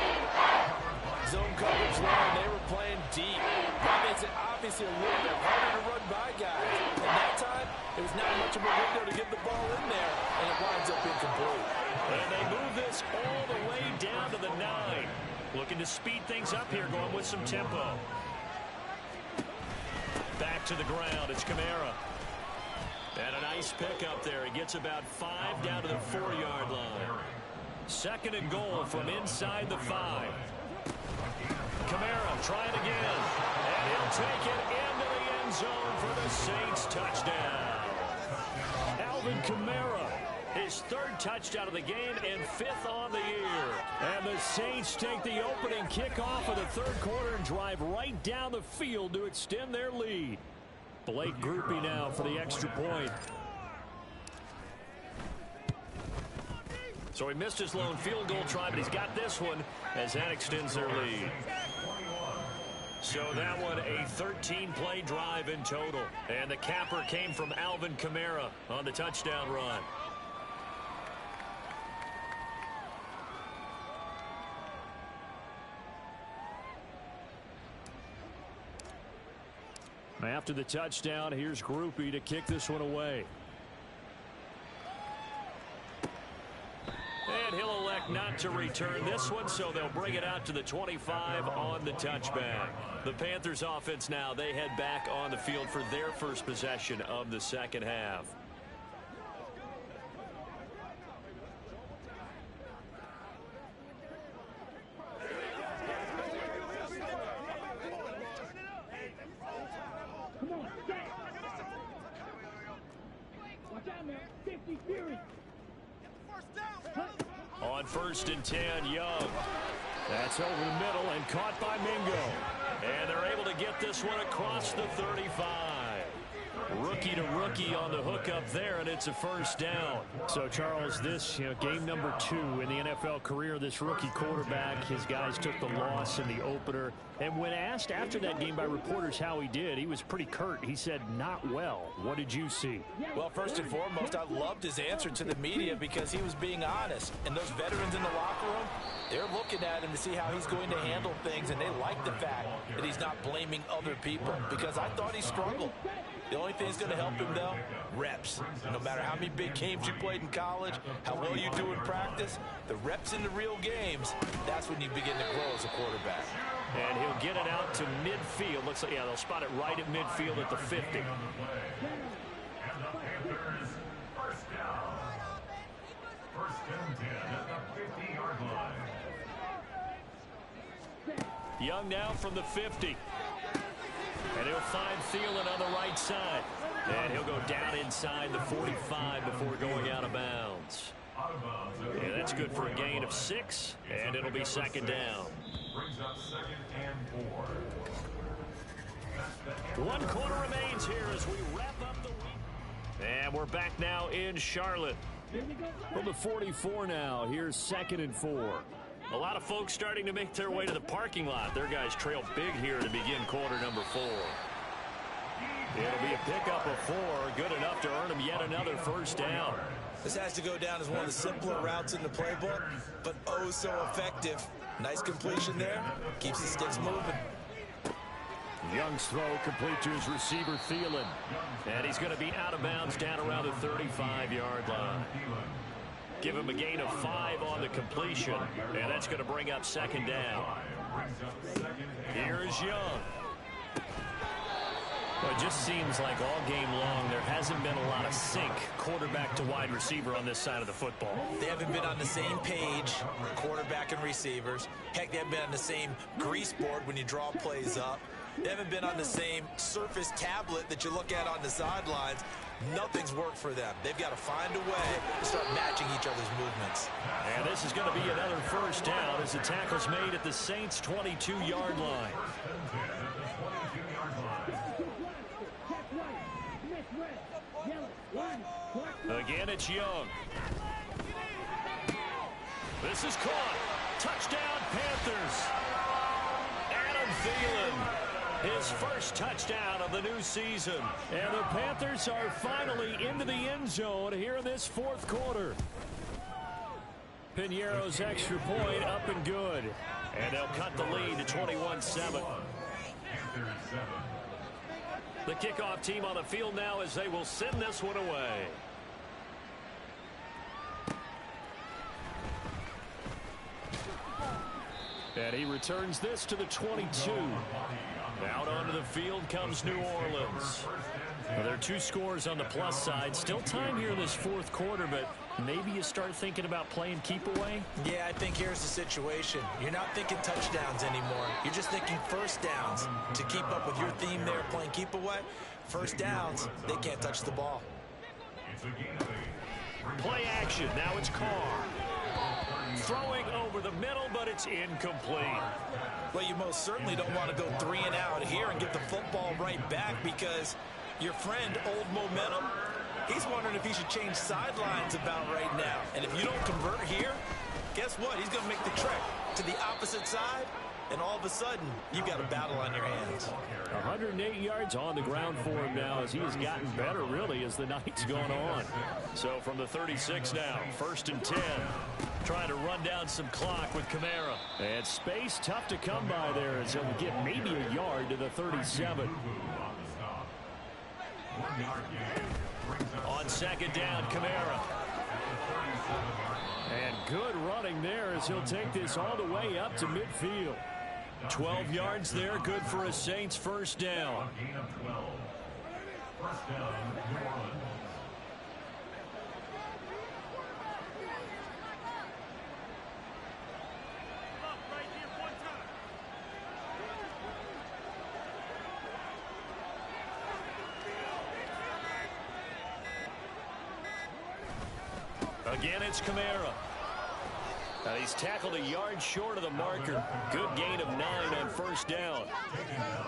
Zone coverage line, they were playing deep. That makes it obviously a little bit harder to run by guys. And that time, it was not much of a window to get the ball in there, and it winds up incomplete. And they move this all the way down to the 9. Looking to speed things up here, going with some tempo. Back to the ground, it's Kamara. And a nice pick up there. He gets about 5 down to the 4-yard line. 2nd and goal from inside the 5. Kamara trying again. And he'll take it into the end zone for the Saints touchdown. Alvin Kamara, his 3rd touchdown of the game and 5th on the year. And the Saints take the opening kickoff of the 3rd quarter and drive right down the field to extend their lead. Blake Grupe now for the extra point. So he missed his lone field goal try, but he's got this one as that extends their lead. So that one a 13-play drive in total. And the capper came from Alvin Kamara on the touchdown run. After the touchdown, here's Grupe to kick this one away. And he'll elect not to return this one, so they'll bring it out to the 25 on the touchback. The Panthers offense now, they head back on the field for their first possession of the second half. On 1st and 10, Young. That's over the middle and caught by Mingo. And they're able to get this one across the 35. Rookie to rookie on the hookup there, and it's a first down. So, Charles, this game number 2 in the NFL career, this rookie quarterback, his guys took the loss in the opener. And when asked after that game by reporters how he did, he was pretty curt. He said, not well. What did you see? Well, first and foremost, I loved his answer to the media because he was being honest. And those veterans in the locker room, they're looking at him to see how he's going to handle things, and they like the fact that he's not blaming other people because I thought he struggled. The only thing that's going to help him, though, reps. No matter how many big games you played in college, how well you do in practice, the reps in the real games, that's when you begin to grow as a quarterback. And he'll get it out to midfield. Looks like, yeah, they'll spot it right at midfield at the 50. First and 10 at the 50-yard line. Young now from the 50. And he'll find Thielen on the right side. And he'll go down inside the 45 before going out of bounds. Yeah, that's good for a gain of 6, and it'll be second down. Brings up 2nd and 4. 1 quarter remains here as we wrap up the week. And we're back now in Charlotte. From the 44 now, here's 2nd and 4. A lot of folks starting to make their way to the parking lot. Their guys trail big here to begin quarter number 4. It'll be a pickup of 4, good enough to earn them yet another first down. This has to go down as one of the simpler routes in the playbook, but oh so effective. Nice completion there. Keeps the sticks moving. Young's throw complete to his receiver, Thielen. And he's going to be out of bounds down around the 35-yard line. Give him a gain of 5 on the completion, and that's going to bring up second down. Here is Young. Well, it just seems like all game long there hasn't been a lot of sync quarterback to wide receiver on this side of the football. They haven't been on the same page, quarterback and receivers. Heck, they haven't been on the same grease board when you draw plays up. They haven't been on the same surface tablet that you look at on the sidelines. Nothing's worked for them. They've got to find a way to start matching each other's movements. And this is going to be another first down as the tackle's made at the Saints' 22-yard line. Again, it's Young. This is caught. Touchdown, Panthers. Adam Thielen, his first touchdown of the new season. And the Panthers are finally into the end zone here in this fourth quarter. Piñeiro's extra point up and good. And they'll cut the lead to 21-7. The kickoff team on the field now as they will send this one away. And he returns this to the 22. Out onto the field comes New Orleans. Well, there are 2 scores on the plus side. Still time here in this fourth quarter, but maybe you start thinking about playing keep away? Yeah, I think here's the situation. You're not thinking touchdowns anymore. You're just thinking first downs. To keep up with your theme there, playing keep away, first downs, they can't touch the ball. Play action. Now it's Carr. Throwing over the middle, but it's incomplete. Well, you most certainly don't want to go 3 and out here and get the football right back because your friend, Old Momentum, he's wondering if he should change sidelines about right now. And if you don't convert here, guess what? He's going to make the trek to the opposite side, and all of a sudden, you've got a battle on your hands. 108 yards on the ground for him now as he has gotten better, really, as the night's gone on. So from the 36 now, 1st and 10. Trying to run down some clock with Kamara. And space tough to come by there as he'll get maybe a yard to the 37. On second down, Kamara. And good running there as he'll take this all the way up to midfield. 12 yards there, good for a Saints first down. Gain of 12. First down, New Orleans. Again, it's Kamara. He's tackled a yard short of the marker. Good gain of 9 on first down.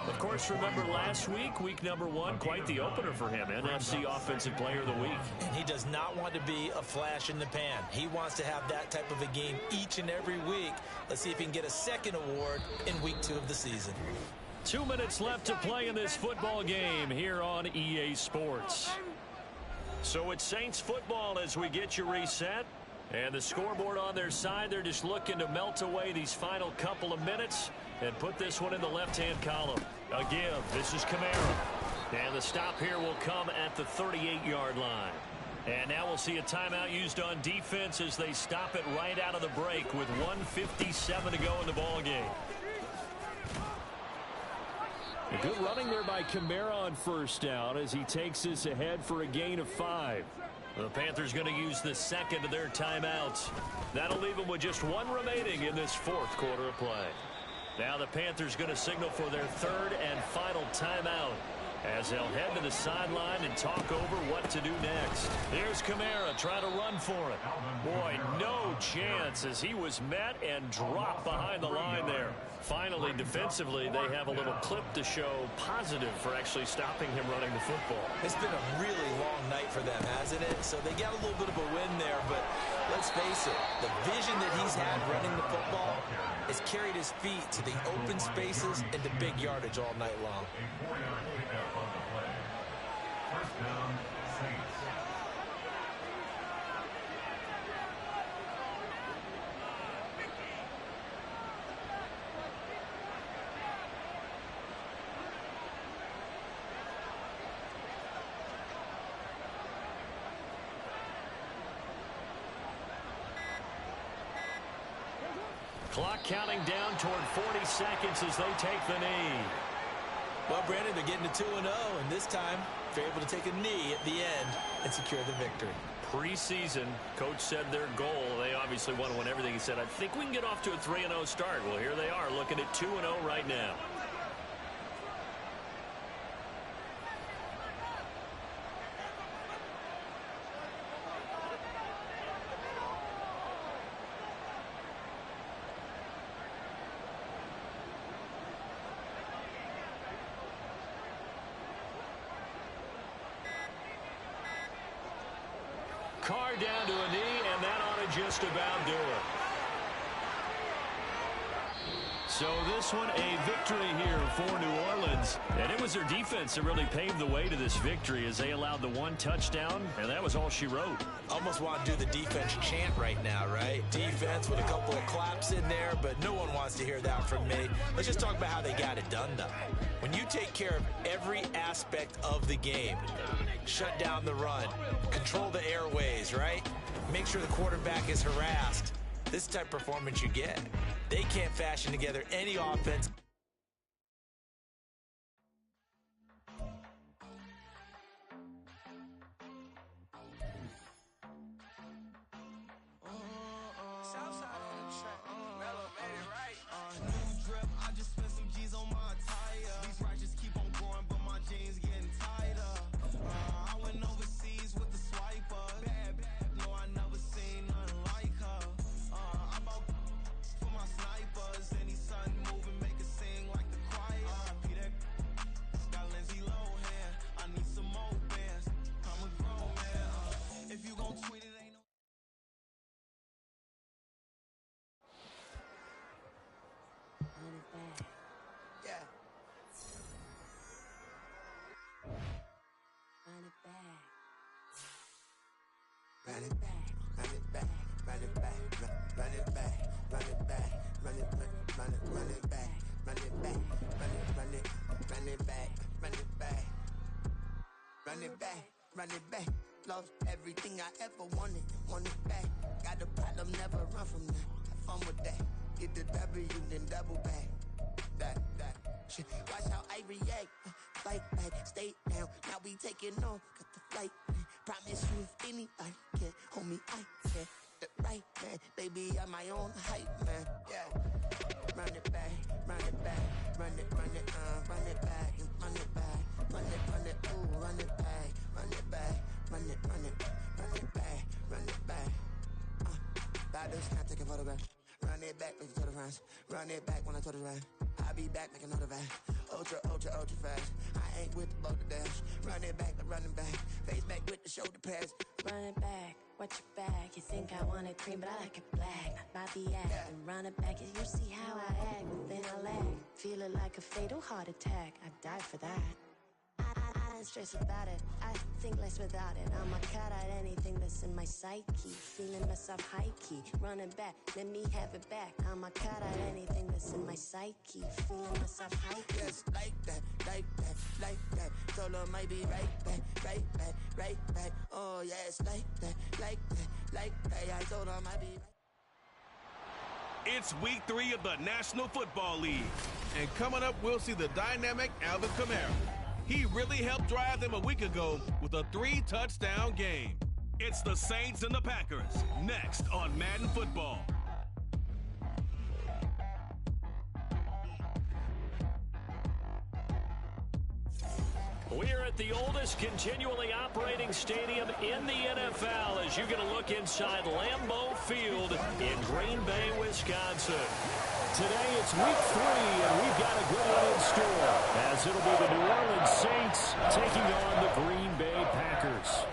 Of course, remember last week, week number 1, quite the opener for him. NFC Offensive Player of the Week. And he does not want to be a flash in the pan. He wants to have that type of a game each and every week. Let's see if he can get a second award in week 2 of the season. 2 minutes left to play in this football game here on EA Sports. So it's Saints football as we get you reset. And the scoreboard on their side, they're just looking to melt away these final couple of minutes and put this one in the left-hand column. Again, this is Kamara. And the stop here will come at the 38-yard line. And now we'll see a timeout used on defense as they stop it right out of the break with 1:57 to go in the ball game. A good running there by Kamara on first down as he takes this ahead for a gain of 5. The Panthers going to use the second of their timeouts. That'll leave them with just 1 remaining in this 4th quarter of play. Now the Panthers going to signal for their 3rd and final timeout as they'll head to the sideline and talk over what to do next. Here's Kamara trying to run for it. Boy, no chance as he was met and dropped behind the line there. Finally, defensively, they have a little clip to show positive for actually stopping him running the football. It's been a really long night for them, hasn't it? So they got a little bit of a win there, but let's face it, the vision that he's had running the football has carried his feet to the open spaces and to big yardage all night long. A 4-yard pickup on the play. First down, Saints. Clock counting down toward 40 seconds as they take the knee. Well, Brandon, they're getting to 2-0, and this time they're able to take a knee at the end and secure the victory. Preseason, coach said their goal, they obviously want to win everything. He said, I think we can get off to a 3-0 start. Well, here they are looking at 2-0 right now. Carr down to a knee, and that ought to just about do it. So this one, a victory here for New Orleans. And it was their defense that really paved the way to this victory as they allowed the 1 touchdown, and that was all she wrote. Almost want to do the defense chant right now, right? Defense with a couple of claps in there, but no one wants to hear that from me. Let's just talk about how they got it done, though. When you take care of every aspect of the game, shut down the run, control the airways, right? Make sure the quarterback is harassed. This is the type of performance you get. They can't fashion together any offense. Run it back, run it back, run it back, run it back, run it back, run it back, run it back, run it back, run it back, run it back, run run it back, run it back. Lost everything I ever wanted, want it back. Got a problem, never run from that. Have fun with that. Get the W, then double back. That shit. Watch how I react. Fight back, stay down. Now we taking off, got the flight. Promise you if anybody can, homie, I can. The right man, baby, I'm my own hype man. Yeah. Run it back, run it back, run it back, run it back, run it, ooh, run it back, run it back, run it back, run it back. Baddest, can I take a photograph? Run it back, make it to the rounds. Run it back when I told it right. I'll be back, make another ride. Ultra, ultra, ultra fast. I ain't with the boat to dash. Run it back, I'm running back. Face back with the shoulder pads. Run it back, watch your back. You think I want it cream, but I like it black. Bobby act and run it back. You see how I act, but then I lag. Feeling like a fatal heart attack. I'd die for that. I don't stress about it. I think less without it. I'ma cut out anything that's in my psyche. Feeling myself high key. Running back, let me have it back. I'ma cut out anything that's in my psyche. Feeling myself high key. Yes, like that, like that, like that. Solo might be right back, right back, right back. Oh yes, like that, like that, like that. I told her might be right. It's week 3 of the National Football League. And coming up, we'll see the dynamic Alvin Kamara. He really helped drive them a week ago with a 3-touchdown game. It's the Saints and the Packers, next on Madden Football. We're at the oldest continually operating stadium in the NFL as you get a look inside Lambeau Field in Green Bay, Wisconsin. Today it's week 3, and we've got a good one in store as it'll be the New Orleans Saints taking on the Green Bay Packers.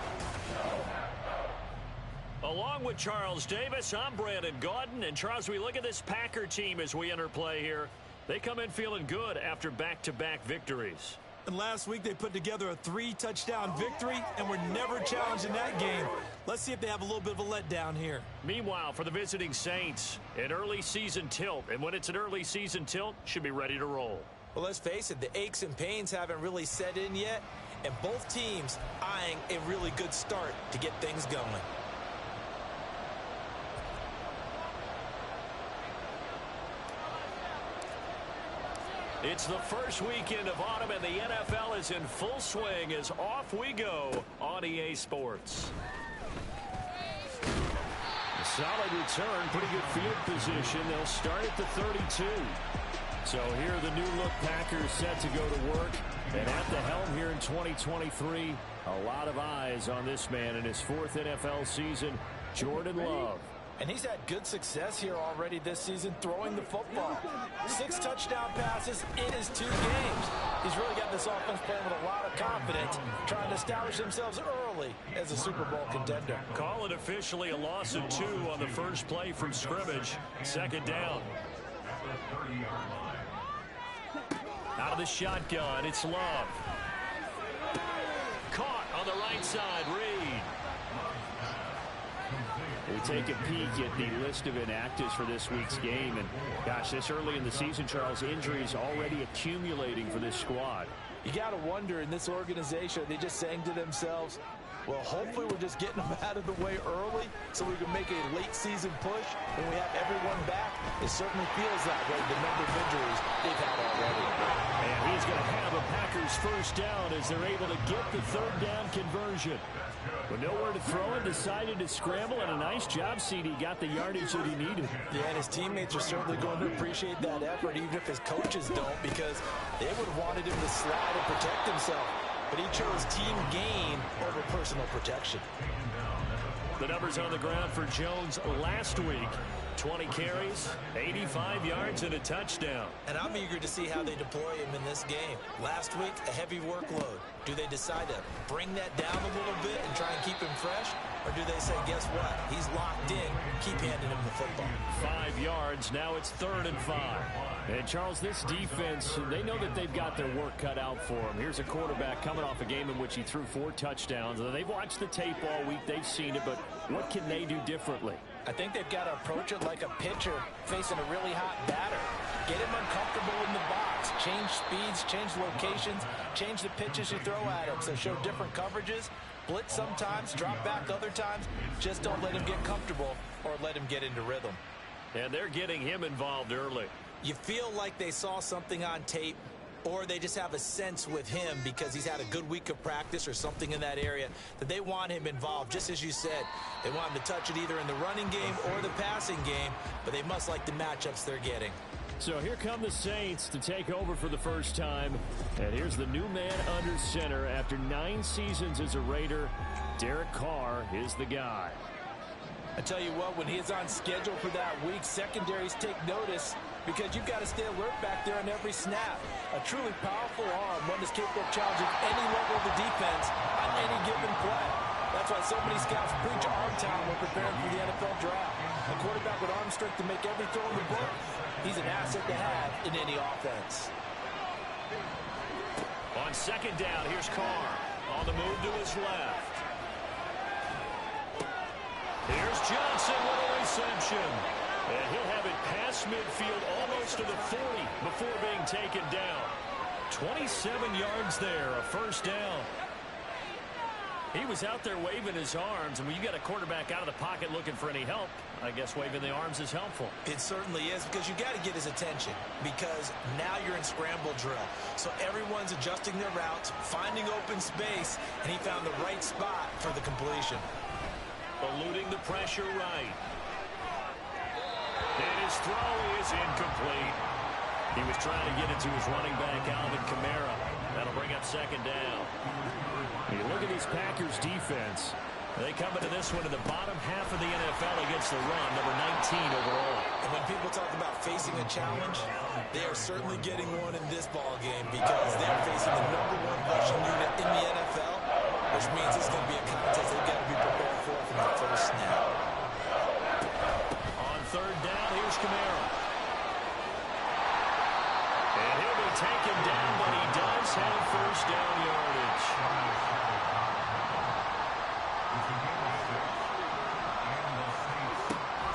Along with Charles Davis, I'm Brandon Gaudin. And Charles, we look at this Packer team as we enter play here. They come in feeling good after back-to-back victories. And last week they put together a 3-touchdown victory and were never challenged in that game. Let's see if they have a little bit of a letdown here. Meanwhile, for the visiting Saints, an early season tilt. And when it's an early season tilt, should be ready to roll. Well, let's face it, the aches and pains haven't really set in yet. And both teams eyeing a really good start to get things going. It's the first weekend of autumn, and the NFL is in full swing as off we go on EA Sports. A solid return, pretty good field position. They'll start at the 32. So here are the new-look Packers set to go to work. And at the helm here in 2023, a lot of eyes on this man in his 4th NFL season, Jordan Love. And he's had good success here already this season throwing the football. 6 touchdown passes in his 2 games. He's really got this offense playing with a lot of confidence, trying to establish themselves early as a Super Bowl contender. Call it officially a loss of 2 on the first play from scrimmage. 2nd down. Out of the shotgun, it's Love. Caught on the right side, Reed. We take a peek at the list of inactives for this week's game. And, gosh, this early in the season, Charles, injuries already accumulating for this squad. You got to wonder in this organization, are they just saying to themselves, well, hopefully we're just getting them out of the way early so we can make a late season push when we have everyone back. It certainly feels that way, the number of injuries they've had already. And he's going to have a Packers first down as they're able to get the 3rd down conversion. With nowhere to throw it, decided to scramble, and a nice job, CD got the yardage that he needed. Yeah, and his teammates are certainly going to appreciate that effort, even if his coaches don't, because they would have wanted him to slide and protect himself. But he chose team gain over personal protection. The numbers on the ground for Jones last week. 20 carries, 85 yards, and a touchdown. And I'm eager to see how they deploy him in this game. Last week, a heavy workload. Do they decide to bring that down a little bit and try and keep him fresh? Or do they say, guess what? He's locked in. Keep handing him the football. 5 yards. Now it's 3rd and 5. And, Charles, this defense, they know that they've got their work cut out for them. Here's a quarterback coming off a game in which he threw 4 touchdowns. They've watched the tape all week. They've seen it. But what can they do differently? I think they've got to approach it like a pitcher facing a really hot batter. Get him uncomfortable in the box. Change speeds, change locations, change the pitches you throw at him. So show different coverages. Blitz sometimes, drop back other times. Just don't let him get comfortable or let him get into rhythm. And they're getting him involved early. You feel like they saw something on tape, or they just have a sense with him because he's had a good week of practice or something in that area that they want him involved. Just as you said, they want him to touch it either in the running game or the passing game, but they must like the matchups they're getting. So here come the Saints to take over for the first time. And here's the new man under center. After 9 seasons as a Raider, Derek Carr is the guy. I tell you what, when he is on schedule for that week, secondaries take notice because you've got to stay alert back there on every snap. A truly powerful arm, one that's capable of challenging any level of the defense on any given play. That's why so many scouts preach arm talent when preparing for the NFL draft. A quarterback with arm strength to make every throw in the book, he's an asset to have in any offense. On second down, here's Carr. On the move to his left. Here's Johnson with a reception. And he'll have it past midfield almost to the 40 before being taken down. 27 yards there, a first down. He was out there waving his arms, and when you got a quarterback out of the pocket looking for any help, I guess waving the arms is helpful. It certainly is, because you got to get his attention, because now you're in scramble drill. So everyone's adjusting their routes, finding open space, and he found the right spot for the completion. Eluding the pressure right. And his throw is incomplete. He was trying to get it to his running back, Alvin Kamara. That'll bring up second down. You look at this Packers defense. They come into this one in the bottom half of the NFL against the run, number 19 overall. And when people talk about facing a challenge, they are certainly getting one in this ball game because they're facing the number 1 rushing unit in the NFL, which means it's going to be a contest they've got to be prepared for from the first snap. On third down, here's Kamara. And he'll be taken down, but he does have first down yardage.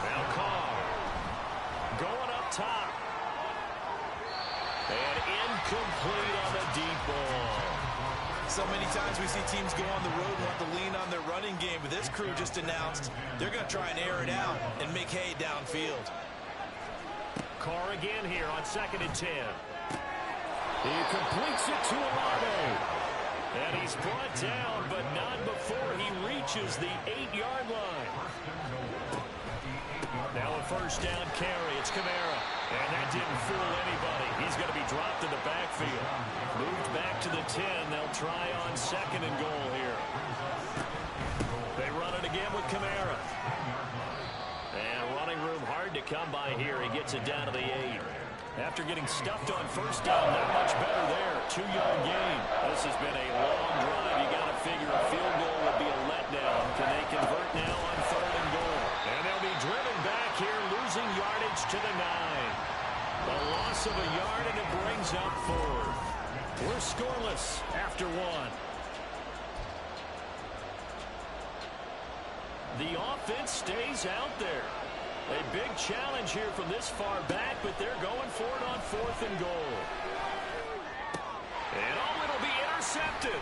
Now Carr going up top. And incomplete on the deep ball. So many times we see teams go on the road and want to lean on their running game, but this crew just announced they're going to try and air it out and make hay downfield. Carr again here on 2nd and 10. He completes it to Olave. And he's brought down, but not before he reaches the 8-yard line. Now a first down carry. It's Kamara. And that didn't fool anybody. He's going to be dropped in the backfield. Moved back to the 10. They'll try on 2nd and goal here. They run it again with Kamara. And running room hard to come by here. He gets it down to the 8. After getting stuffed on first down, not much better there. 2-yard gain. This has been a long drive. You got to figure a field goal would be a letdown. Can they convert now on 3rd and goal? And they'll be driven back here, losing yardage to the 9. A loss of a yard, and it brings up 4th. We're scoreless after 1. The offense stays out there. A big challenge here from this far back, but they're going for it on 4th and goal. And it'll be intercepted.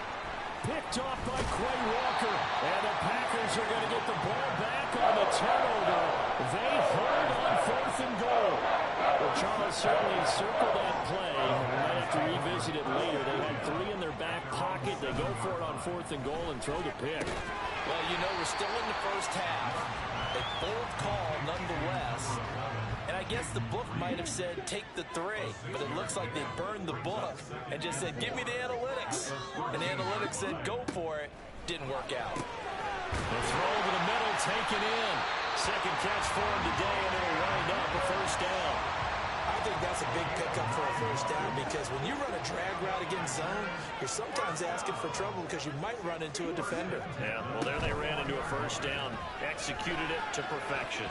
Picked off by Quay Walker. And the Packers are going to get the ball back on the turnover. They hold on 4th and goal. Well, Charles certainly circled that play. We might have to revisit it later. They had 3 in their back pocket. They go for it on 4th and goal and throw the pick. Well, you know, we're still in the first half. A bold call nonetheless. And I guess the book might have said take the 3, but it looks like they burned the book and just said give me the analytics. And the analytics said go for it. Didn't work out. The throw over the middle taken in. Second catch for him today, and it'll wind up a first down. I think that's a big pickup for a first down because when you run a drag route against zone, you're sometimes asking for trouble because you might run into a defender. Yeah, well, there they ran into a first down, executed it to perfection.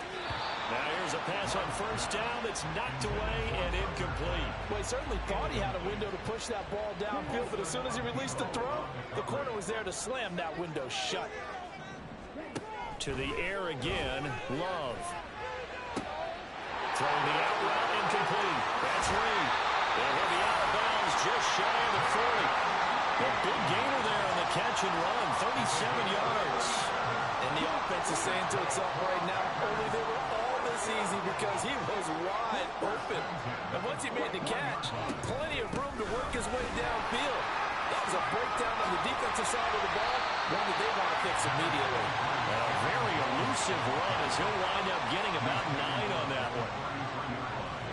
Now here's a pass on first down that's knocked away and incomplete. Well, he certainly thought he had a window to push that ball downfield, but as soon as he released the throw, the corner was there to slam that window shut. To the air again, Love. Throwing the out route incomplete. That's just shy of the 40. A big gainer there on the catch and run, 37 yards. And the offense is saying to itself right now, only they were all this easy because he was wide open. And once he made the catch, plenty of room to work his way downfield. That was a breakdown on the defensive side of the ball, one that they want to fix immediately. And a very elusive run as he'll wind up getting about 9 on that one.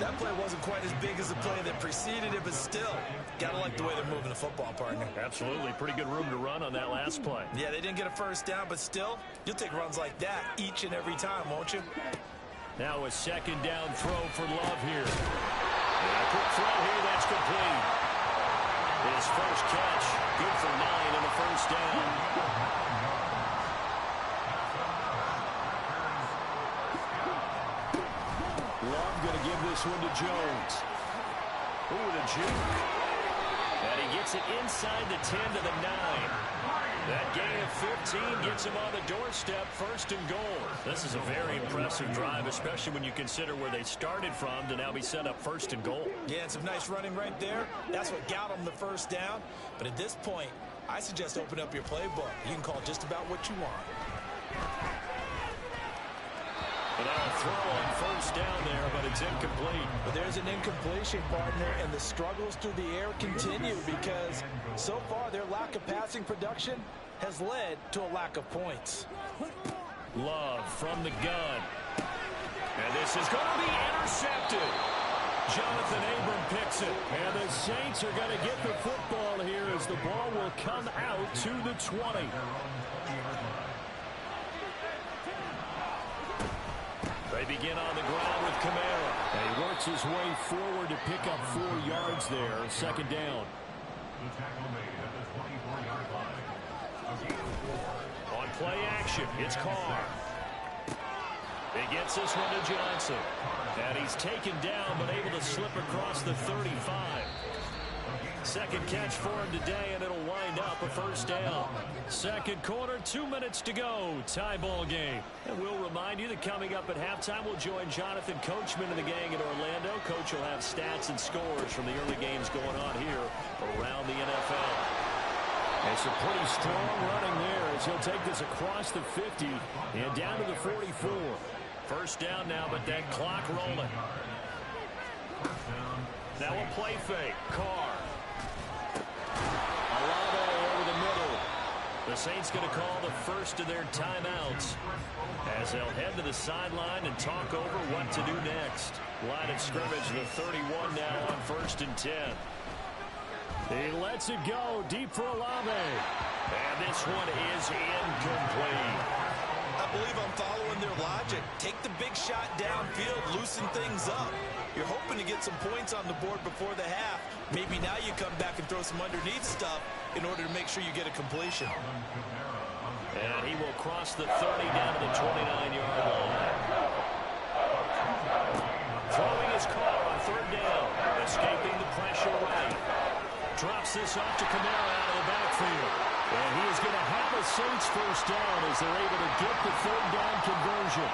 That play wasn't quite as big as the play that preceded it, but still, gotta like the way they're moving the football, partner. Absolutely. Pretty good room to run on that last play. Yeah, they didn't get a first down, but still, you'll take runs like that each and every time, won't you? Now a second down throw for Love here. And a quick throw here, that's complete. His first catch, good for 9 in the first down. Love going to give this one to Jones. Ooh, the juke. And he gets it inside the 10 to the 9. That gain of 15 gets him on the doorstep, first and goal. This is a very impressive drive, especially when you consider where they started from to now be set up first and goal. Yeah, and some nice running right there. That's what got them the first down. But at this point, I suggest open up your playbook. You can call just about what you want. And now a throw on first down there, but it's incomplete. But there's an incompletion, partner, and the struggles through the air continue because so far their lack of passing production has led to a lack of points. Love from the gun. And this is going to be intercepted. Jonathan Abram picks it. And the Saints are going to get the football here as the ball will come out to the 20. They begin on the ground with Kamara. And he works his way forward to pick up 4 yards there. Second down. On play action, it's Carr. He gets this one to Johnson. And he's taken down but able to slip across the 35. Second catch for him today, and it'll wind up a first down. Second quarter, 2 minutes to go. Tie ball game. And we'll remind you that coming up at halftime, we'll join Jonathan Coachman and the gang in Orlando. Coach will have stats and scores from the early games going on here around the NFL. And some pretty strong running there as he'll take this across the 50 and down to the 44. First down now, but that clock rolling. Now a play fake. Carr. Olave over the middle. The Saints going to call the first of their timeouts as they'll head to the sideline and talk over what to do next. Line of scrimmage, the 31 now on 1st and 10. He lets it go deep for Olave. And this one is incomplete. I believe I'm following their logic. Take the big shot downfield, loosen things up. You're hoping to get some points on the board before the half. Maybe now you come back and throw some underneath stuff in order to make sure you get a completion. And he will cross the 30 down to the 29-yard line. Throwing his Carr on 3rd down. Escaping the pressure right. Drops this off to Kamara out of the backfield. And he is going to have a Saints first down as they're able to get the 3rd down conversion.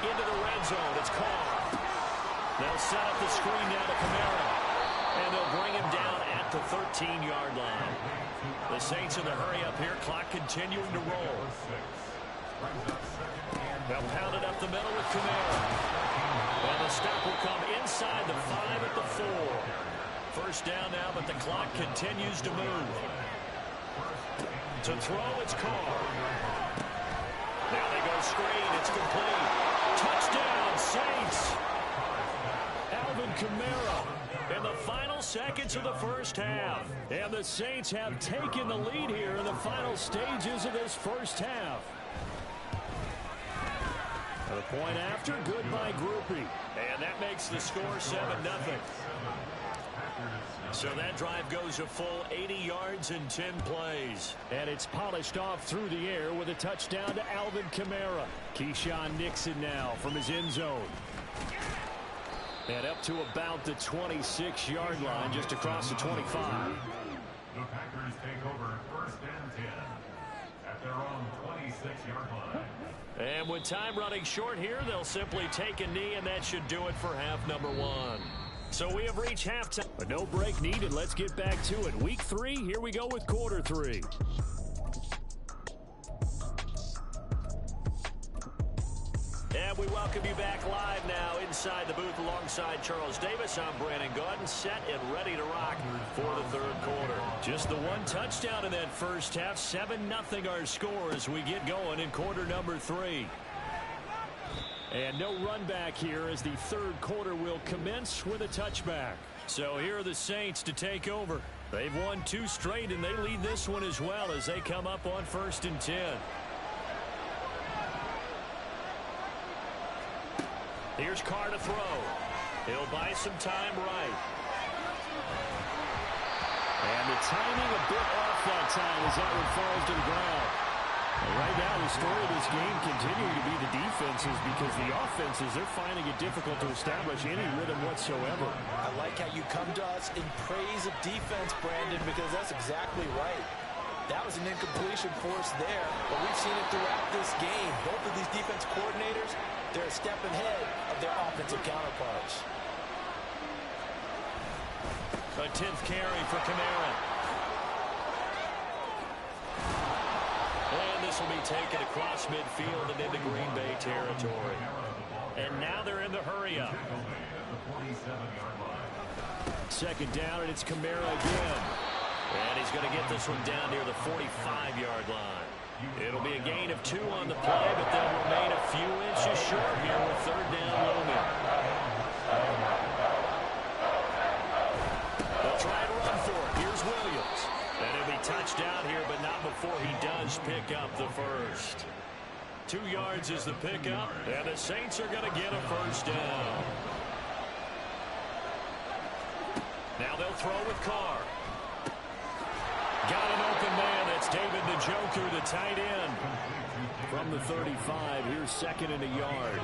Into the red zone, it's Carr. They'll set up the screen now to Kamara. And they'll bring him down at the 13-yard line. The Saints in the hurry up here, clock continuing to roll. They'll pound it up the middle with Kamara. And the stop will come inside the 5 at the 4. First down now, but the clock continues to move. To throw, it's Carr. Now they go screen, it's complete. Touchdown, Saints. Alvin Kamara in the final seconds of the first half. And the Saints have taken the lead here in the final stages of this first half. And the point after, good by Grupe. And that makes the score 7-0. So that drive goes a full 80 yards in 10 plays. And it's polished off through the air with a touchdown to Alvin Kamara. Keyshawn Nixon now from his end zone. And up to about the 26-yard line, just across the 25. The Packers take over 1st and 10 at their own 26-yard line. And with time running short here, they'll simply take a knee, and that should do it for half number 1. So we have reached halftime, but no break needed. Let's get back to it. Week 3, here we go with quarter 3. And we welcome you back live now inside the booth alongside Charles Davis. I'm Brandon Gaudin, set and ready to rock for the third quarter. Just the one touchdown in that first half. 7-0 our score as we get going in quarter number 3. And no run back here as the third quarter will commence with a touchback. So here are the Saints to take over. They've won 2 straight, and they lead this one as well as they come up on 1st and 10. Here's Carr to throw. He'll buy some time right. And the timing a bit off that time as that one falls to the ground. And right now, the story of this game continuing to be the defenses, because the offenses, they're finding it difficult to establish any rhythm whatsoever. I like how you come to us in praise of defense, Brandon, because that's exactly right. That was an incompletion for us there, but we've seen it throughout this game. Both of these defense coordinators, they're a step ahead of their offensive counterparts. A 10th carry for Kamara. And this will be taken across midfield and into Green Bay territory. And now they're in the hurry-up. 2nd down, and it's Kamara again. And he's going to get this one down near the 45-yard line. It'll be a gain of 2 on the play, but they'll remain a few inches short here with 3rd down looming. They'll try to run for it. Here's Williams. And he'll be touched down here, but not before he does pick up the first. 2 yards is the pickup, and the Saints are going to get a 1st down. Now they'll throw with Carr. Got an open man. That's David Njoku, the tight end. From the 35, here's 2nd and a yard.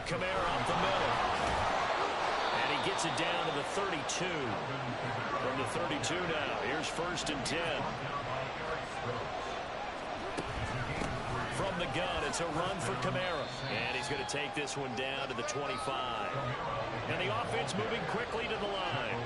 Kamara up the middle. And he gets it down to the 32. From the 32 now, here's 1st and 10. From the gun, it's a run for Kamara. And he's going to take this one down to the 25. And the offense moving quickly to the line.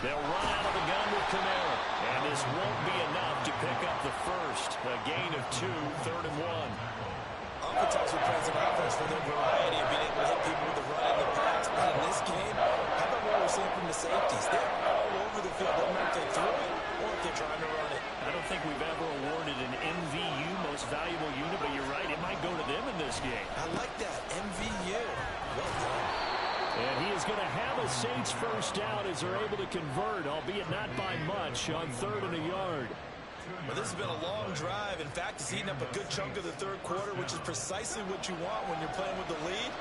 They'll run out of the gun with Kamara. And this won't be enough to pick up the first. A gain of 2, 3rd and 1. Oftentimes we praise an offense for their variety of being able to hit people with the run and the pass. But in this game, how about what we're seeing from the safeties? They're all over the field. Doesn't matter if they throw it or if they're trying to run it. I don't think we've ever awarded an MVU, most valuable unit, but you're right, it might go to them in this game. I like that, MVU. Well done. And he is going to have a Saints 1st down as they're able to convert, albeit not by much, on 3rd and a yard. Well, this has been a long drive. In fact, it's eaten up a good chunk of the 3rd quarter, which is precisely what you want when you're playing with the lead.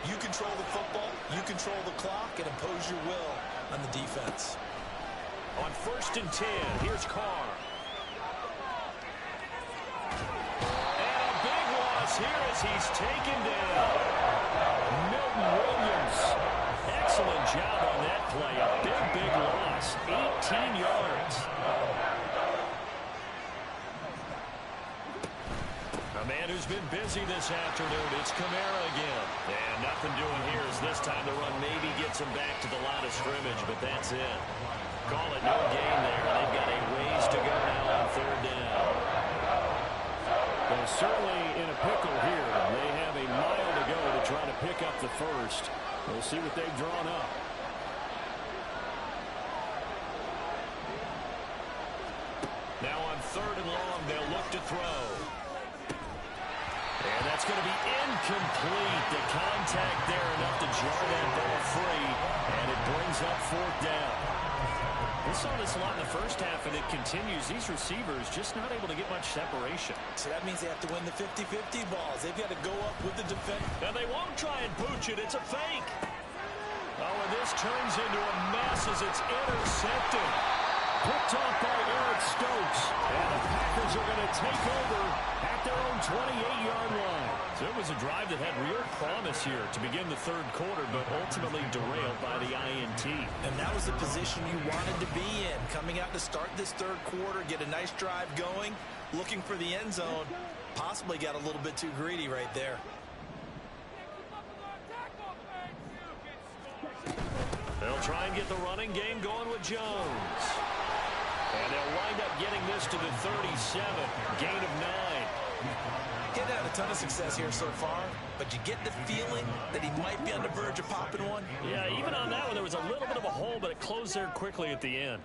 You control the football, you control the clock, and impose your will on the defense. On 1st and 10, here's Carr. And a big loss here as he's taken down. Milton Williams. Excellent job on that play. A big loss. 18 yards. A man who's been busy this afternoon, it's Kamara again. And nothing doing here as this time the run maybe gets him back to the line of scrimmage, but that's it. Call it no gain there. They've got a ways to go now on 3rd down. Well, certainly in a pickle here. They have a mile to go to try to pick up the first. We'll see what they've drawn up. Now on 3rd and long, they'll look to throw. And that's going to be incomplete. The contact there enough to jar that ball free. And it brings up 4th down. We saw this a lot in the first half, and it continues. These receivers just not able to get much separation. So that means they have to win the 50-50 balls. They've got to go up with the defense. And they won't try and pooch it. It's a fake. Oh, and this turns into a mess as it's intercepted. picked off by Eric Stokes. And the Packers are going to take over at their own 28-yard line. So it was a drive that had real promise here to begin the third quarter, but ultimately derailed by the INT. And that was the position you wanted to be in. Coming out to start this third quarter, get a nice drive going, looking for the end zone. Possibly got a little bit too greedy right there. They'll try and get the running game going with Jones. And they'll wind up getting this to the 37, gain of 9. He's had a ton of success here so far, but you get the feeling that he might be on the verge of popping one. Yeah, even on that one, there was a little bit of a hole, but it closed there quickly at the end.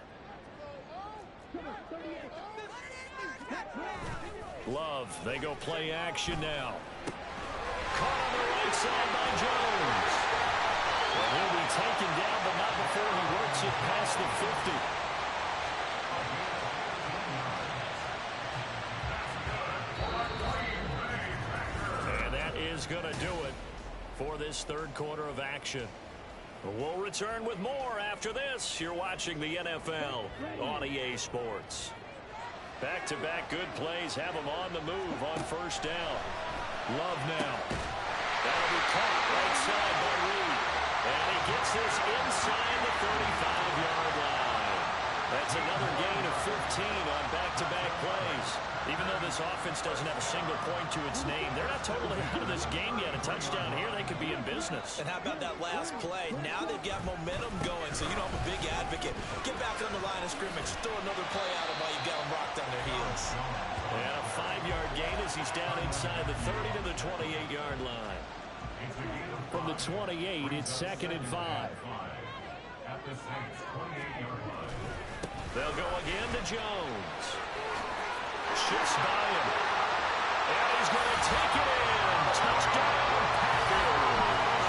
Love, they go play action now. Caught on the right side by Jones. And he'll be taken down, but not before he works it past the 50. And that is going to do it for this third quarter of action. We'll return with more after this. You're watching the NFL on EA Sports. Back-to-back good plays have them on the move on first down. Love now. That'll be caught right side by Reed. And he gets this inside the 35-yard line. That's another gain of 15 on back-to-back plays. Even though this offense doesn't have a single point to its name, they're not totally out of this game yet. A touchdown here, they could be in business. And how about that last play? Now they've got momentum going, so you know I'm a big advocate. Get back on the line of scrimmage. Throw another play at them while you got them rocked on their heels. And a 5-yard gain as he's down inside the 30 to the 28-yard line. From the 28, it's 2nd and 5. At the Saints' 28-yard line. They'll go again to Jones. Shifts by him. And he's going to take it in. Touchdown, Packers.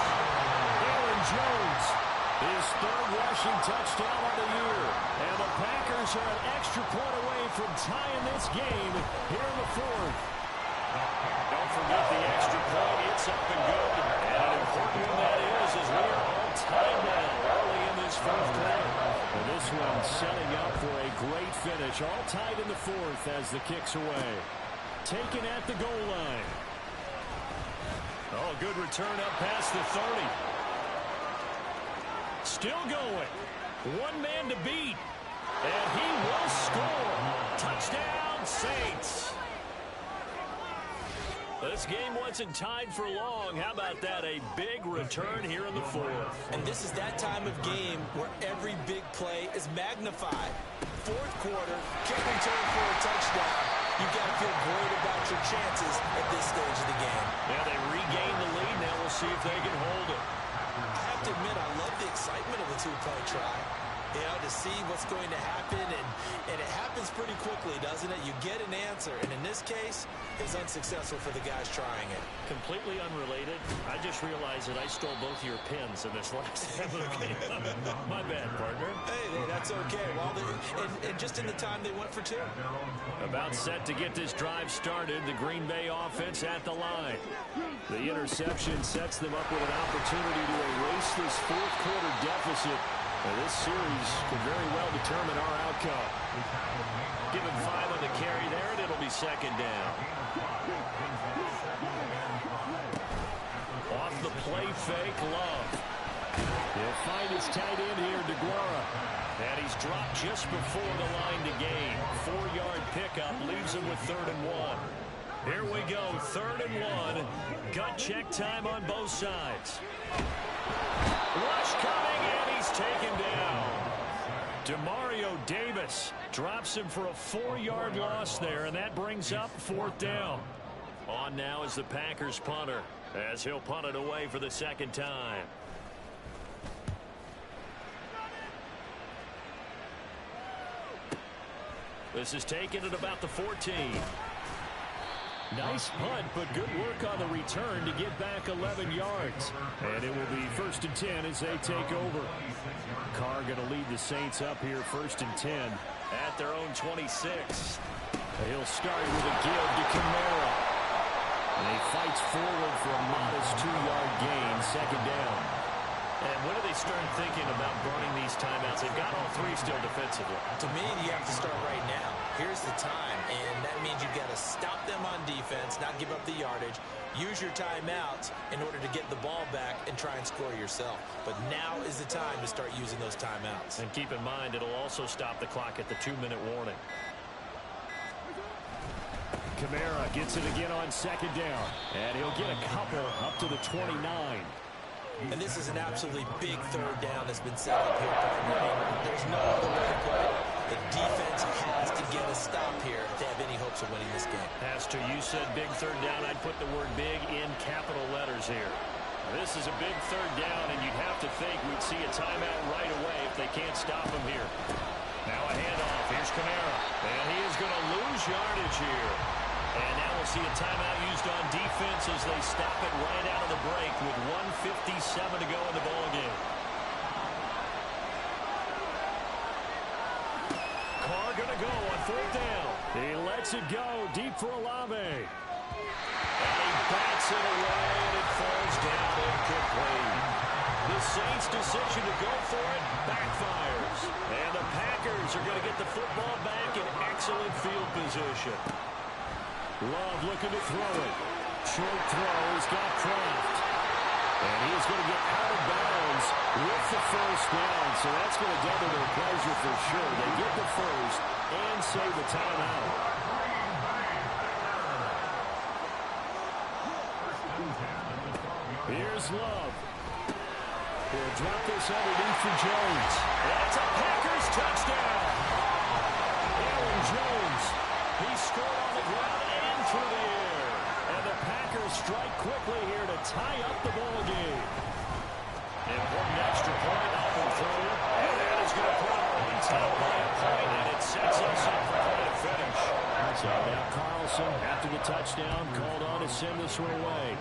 Aaron Jones, his third rushing touchdown of the year. And the Packers are an extra point away from tying this game here in the fourth. Don't forget the extra point. It's up and good. And an important one that is as we are all tied now early in this fourth quarter. And this one setting up for a great finish. All tied in the fourth as the kick's away. Taken at the goal line. Oh, good return up past the 30. Still going. One man to beat. And he will score. Touchdown, Saints. This game wasn't tied for long. How about that? A big return here in the fourth. And this is that time of game where every big play is magnified. Fourth quarter, kick return for a touchdown. You've got to feel great about your chances at this stage of the game. Yeah, they regained the lead. Now we'll see if they can hold it. I have to admit, I love the excitement of a two-point try. You know, to see what's going to happen, and it happens pretty quickly, doesn't it? You get an answer, and in this case, it was unsuccessful for the guys trying it. Completely unrelated. I just realized that I stole both of your pins in this last half of the game. My bad, partner. Hey, that's okay. Well, and just in the time they went for two. About set to get this drive started, the Green Bay offense at the line. The interception sets them up with an opportunity to erase this fourth quarter deficit. Now, this series could very well determine our outcome. Give him 5 on the carry there, and it'll be second down. Off the play fake, Love. He'll find his tight end here, DeGuara. And he's dropped just before the line to gain. 4-yard pickup leaves him with 3rd and 1. Here we go, 3rd and 1. Gut check time on both sides. Rush coming, and he's taken down. Demario Davis drops him for a 4-yard loss there, and that brings up 4th down. On now is the Packers punter, as he'll punt it away for the second time. This is taken at about the 14. Nice punt, but good work on the return to get back 11 yards. And it will be 1st and 10 as they take over. Carr going to lead the Saints up here 1st and 10 at their own 26. He'll start with a give to Kamara. And he fights forward for a modest 2-yard gain, second down. And when do they start thinking about burning these timeouts? They've got all three still defensively. To me, you have to start right now. Here's the time, and that means you've got to stop them on defense, not give up the yardage, use your timeouts in order to get the ball back and try and score yourself. But now is the time to start using those timeouts. And keep in mind, it'll also stop the clock at the 2-minute warning. Kamara gets it again on second down, and he'll get a couple up to the 29. And this is an absolutely big third down that's been set up here, partner. There's no other way to put it. The defense has to get a stop here if they have any hopes of winning this game. Pastor, you said big third down. I'd put the word big in capital letters here. This is a big third down, and you'd have to think we'd see a timeout right away if they can't stop him here. Now a handoff. Here's Kamara. And he is going to lose yardage here. And now we'll see a timeout used on defense as they stop it right out of the break with 1:57 to go in the ballgame. Carr going to go on fourth down. He lets it go deep for Olave. And he bats it away, and it falls down incomplete. The Saints' decision to go for it backfires. And the Packers are going to get the football back in excellent field position. Love looking to throw it. Short throw. He's got Kraft. And he's going to get out of bounds with the first down. So that's going to double their pleasure for sure. They get the first and save the timeout. Here's Love. He'll drop this underneath for Jones. That's a Packers touchdown. Aaron Jones. He scored on the ground and through the air. And the Packers strike quickly here to tie up the ball game. Important extra point up and through. And that is going to put them on top by a point, and it sets us up for quite a finish. So now Carlson, after the touchdown, called on to send this one away.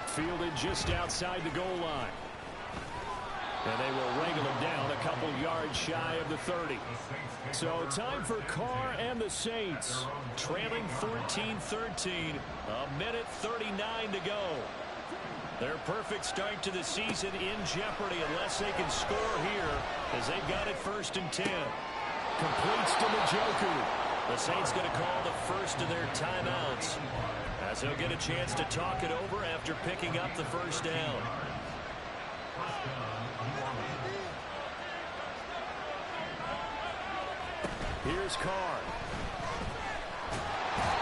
Fielded just outside the goal line. And they will wrangle him down a couple yards shy of the 30. So time for Carr and the Saints. Trailing 14-13. A minute 39 to go. Their perfect start to the season in jeopardy unless they can score here, as they've got it 1st and 10. Completes to Njoku. The Saints going to call the first of their timeouts, as they'll get a chance to talk it over after picking up the first down. Here's Carr.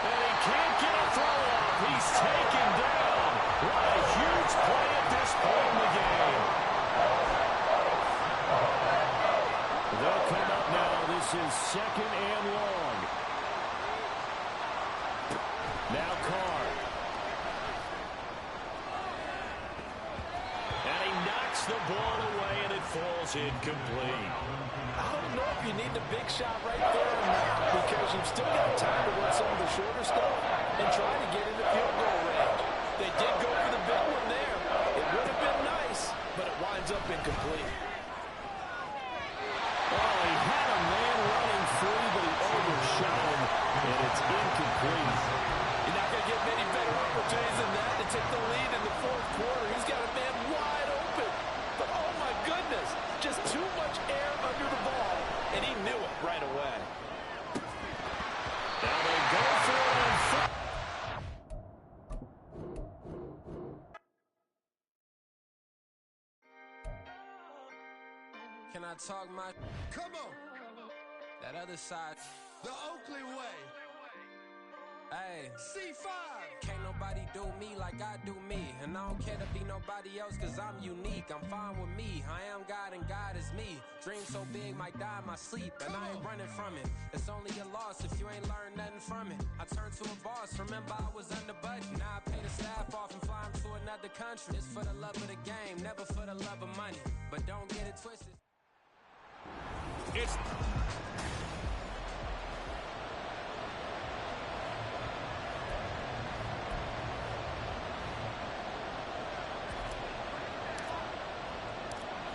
And he can't get a throw off. He's taken down. What a huge play at this point in the game. They'll come up now. This is 2nd and long. Now Carr. And he knocks the ball away, and it falls incomplete. I don't know if you need the big shot right there or not, because you've still got time to run some of the shorter stuff and try to get into field goal range. They did go for the big one there. It would have been nice, but it winds up incomplete. Oh, he had a man running free, but he overshot him, and it's incomplete. You're not going to get many better opportunities than that to take the lead in the 4th quarter. He's got a man wide open. But, oh, my goodness, just too much air under the ball, and he knew it right away. Now they go for it on foot. Can I talk my... Come on. That other side. The Oakley way. Hey. C5. Can't nobody do me like I do me. And I don't care to be nobody else, cause I'm unique. I'm fine with me. I am God and God is me. Dream so big, might die in my sleep. And I ain't running from it. It's only a loss if you ain't learned nothing from it. I turned to a boss. Remember I was under budget. Now I pay the staff off and fly them to another country. It's for the love of the game, never for the love of money. But don't get it twisted. It's...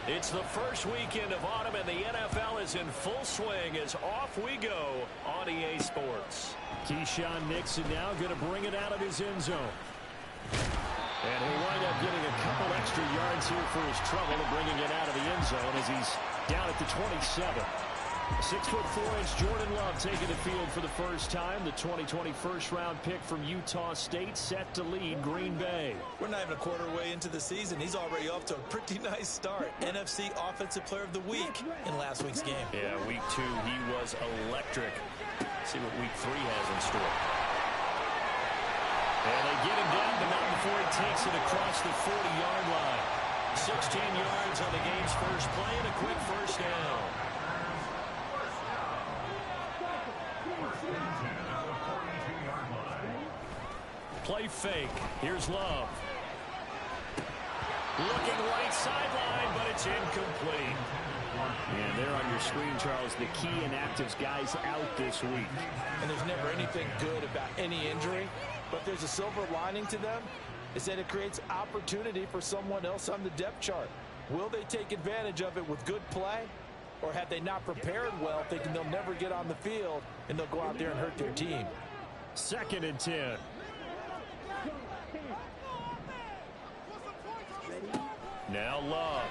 It's the first weekend of autumn, and the NFL is in full swing as off we go on EA Sports. Keyshawn Nixon now going to bring it out of his end zone. And he'll wind up getting a couple extra yards here for his trouble and bringing it out of the end zone as he's down at the 27. 6'4" Jordan Love taking the field for the first time. The 2020 first-round pick from Utah State set to lead Green Bay. We're not even a quarter way into the season. He's already off to a pretty nice start. NFC Offensive Player of the Week in last week's game. Yeah, week 2 he was electric. See what week 3 has in store. And they get him down, but not before he takes it across the 40-yard line. 16 yards on the game's first play and a quick first down. Play fake. Here's Love. Looking right sideline, but it's incomplete. And there on your screen, Charles, the key inactives guys out this week. And there's never anything good about any injury, but there's a silver lining to them, is that it creates opportunity for someone else on the depth chart. Will they take advantage of it with good play, or have they not prepared well, thinking they'll never get on the field, and they'll go out there and hurt their team? 2nd and 10. Now Love.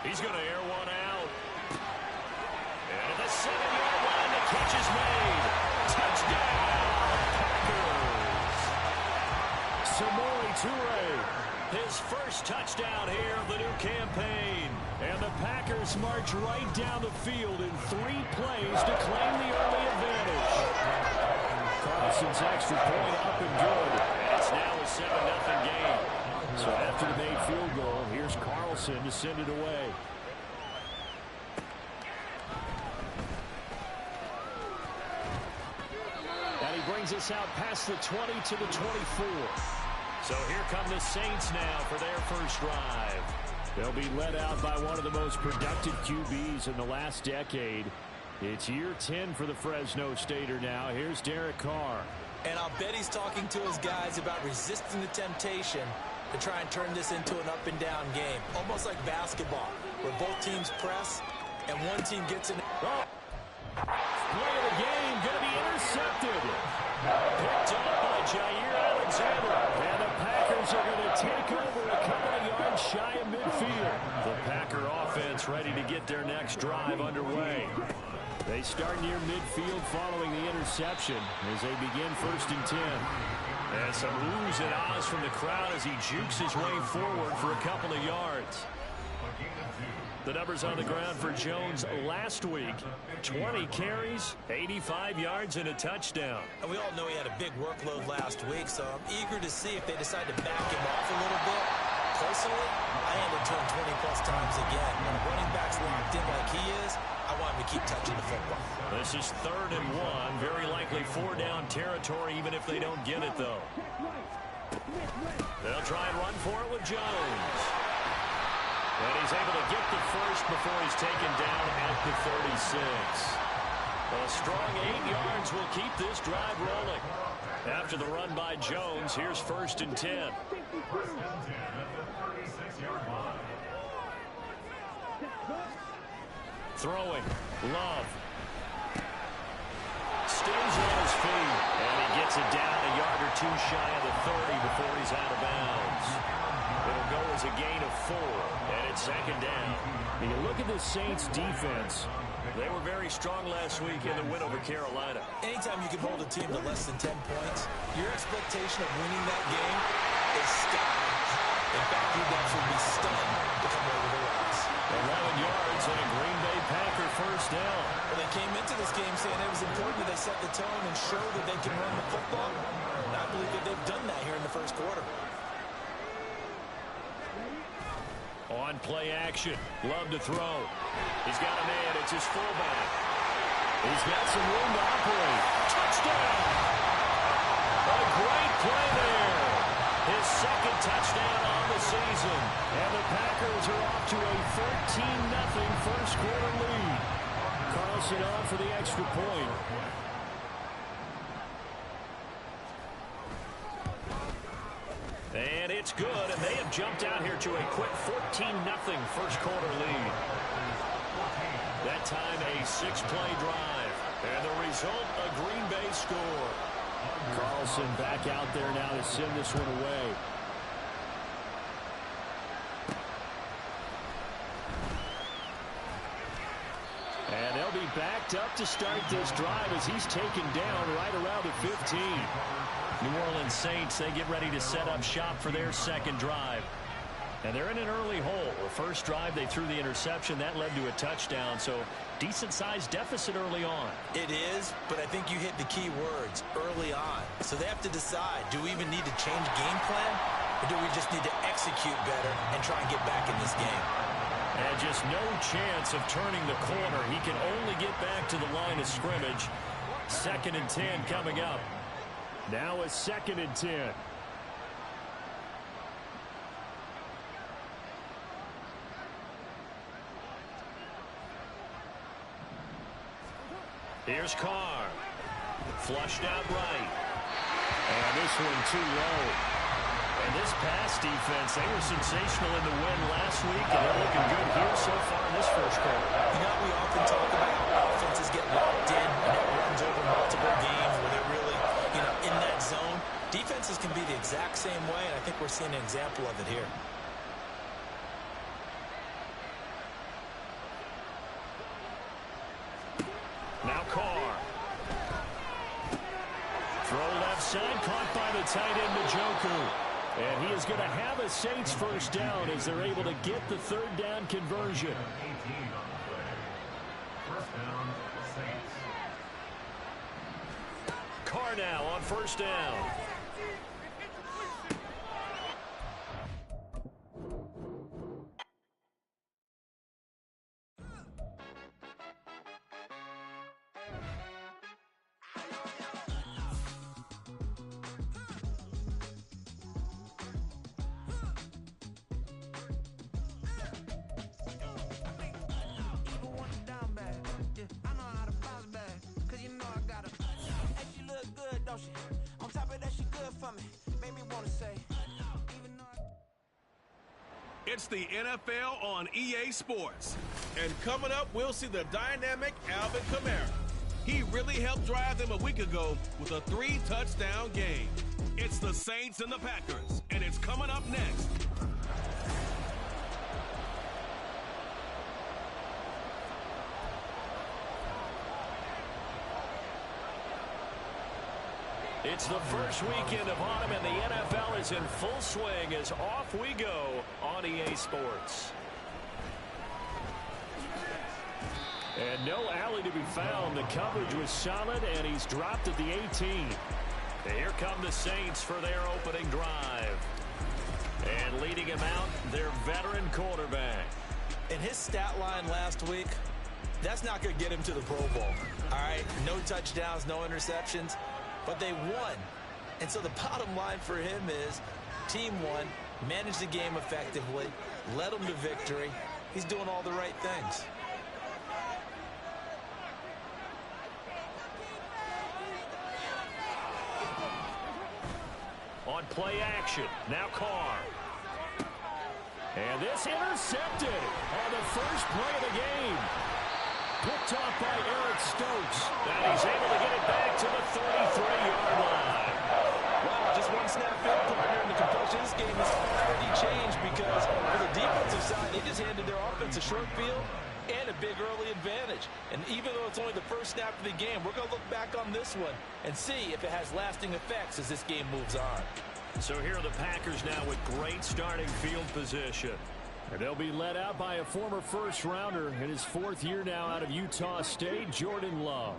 He's going to air one out. And at the 7-yard line, the catch is made. Touchdown, Packers. Samori Toure. His first touchdown here of the new campaign. And the Packers march right down the field in 3 plays to claim the early advantage. Carlson's extra point up and good. And it's now a 7-0 game. So after the made field goal, here's Carlson to send it away. And he brings us out past the 20 to the 24. So here come the Saints now for their first drive. They'll be led out by one of the most productive QBs in the last decade. It's year 10 for the Fresno Stater now. Here's Derek Carr. And I'll bet he's talking to his guys about resisting the temptation to try and turn this into an up-and-down game. Almost like basketball, where both teams press and one team gets in. Oh. Play of the game going to be intercepted. Picked up by Jair Alexander. And the Packers are going to take over a couple of yards shy of midfield. The Packer offense ready to get their next drive underway. They start near midfield following the interception as they begin 1st and 10. And some oohs and ahs from the crowd as he jukes his way forward for a couple of yards. The numbers on the ground for Jones last week. 20 carries, 85 yards, and a touchdown. And we all know he had a big workload last week, so I'm eager to see if they decide to back him off a little bit. Personally, I hand it to him 20-plus times again. When a running back's locked in like he is, I want him to keep touching the football. This is 3rd and 1. Very likely 4-down territory, even if they don't get it, though. They'll try and run for it with Jones. And he's able to get the first before he's taken down at the 36. A strong 8 yards will keep this drive rolling. After the run by Jones, here's 1st and 10. Throwing. Love. Stays on his feet. And he gets it down a yard or 2 shy of the 30 before he's out of bounds. It'll go as a gain of 4. And it's 2nd down. When you look at the Saints defense, they were very strong last week in the win over Carolina. Anytime you can hold a team to less than 10 points, your expectation of winning that game is sky high. In fact, you'd actually be stunned to come over the rocks. 11 yards and a Green Bay Packer first down. Well, they came into this game saying it was important that they set the tone and show that they can run the football. And I believe that they've done that here in the first quarter. On play action. Love to throw. He's got a man. It's his fullback. He's got some room to operate. Touchdown! A great play there. His 2nd touchdown on the season. And the Packers are off to a 13-0 first quarter lead. Carlson on for the extra point. And it's good, and they have jumped out here to a quick 14-0 first quarter lead. That time a 6-play drive. And the result, a Green Bay score. Carlson back out there now to send this one away. And they'll be backed up to start this drive as he's taken down right around the 15. New Orleans Saints, they get ready to set up shop for their second drive. And they're in an early hole. The first drive, they threw the interception. That led to a touchdown, so decent-sized deficit early on. It is, but I think you hit the key words, early on. So they have to decide, do we even need to change game plan, or do we just need to execute better and try and get back in this game? And just no chance of turning the corner. He can only get back to the line of scrimmage. 2nd and 10 coming up. Now a 2nd and 10. Here's Carr. Flushed out right. And this one too low. And this pass defense, they were sensational in the win last week, and they're looking good here so far in this first quarter. You know, we often talk about offenses get locked in and it runs over multiple games where they're really, in that zone. Defenses can be the exact same way, and I think we're seeing an example of it here. Now Carr. Throw left side, caught by the tight end, Njoku. And he is going to have a Saints first down as they're able to get the 3rd down conversion. 18 on the play. First down, Saints. Carr now on first down. It's the NFL on EA Sports. And coming up, we'll see the dynamic Alvin Kamara. He really helped drive them a week ago with a 3-touchdown game. It's the Saints and the Packers, and it's coming up next. It's the first weekend of autumn, and the NFL is in full swing as off we go on EA Sports. And no alley to be found. The coverage was solid, and he's dropped at the 18. And here come the Saints for their opening drive. And leading him out, their veteran quarterback. In his stat line last week, that's not going to get him to the Pro Bowl. All right, no touchdowns, no interceptions. But they won. And so the bottom line for him is team won, managed the game effectively, led them to victory. He's doing all the right things. On play action, now Carr. And this intercepted on the first play of the game. Picked off by Eric Stokes. And he's able to get it back to the 33-yard line. Wow, just one snap in, partner, and the complexion of this game has already changed because for the defensive side, they just handed their offense a short field and a big early advantage. And even though it's only the first snap of the game, we're going to look back on this one and see if it has lasting effects as this game moves on. So here are the Packers now with great starting field position. And they'll be led out by a former first-rounder in his 4th year now out of Utah State, Jordan Love.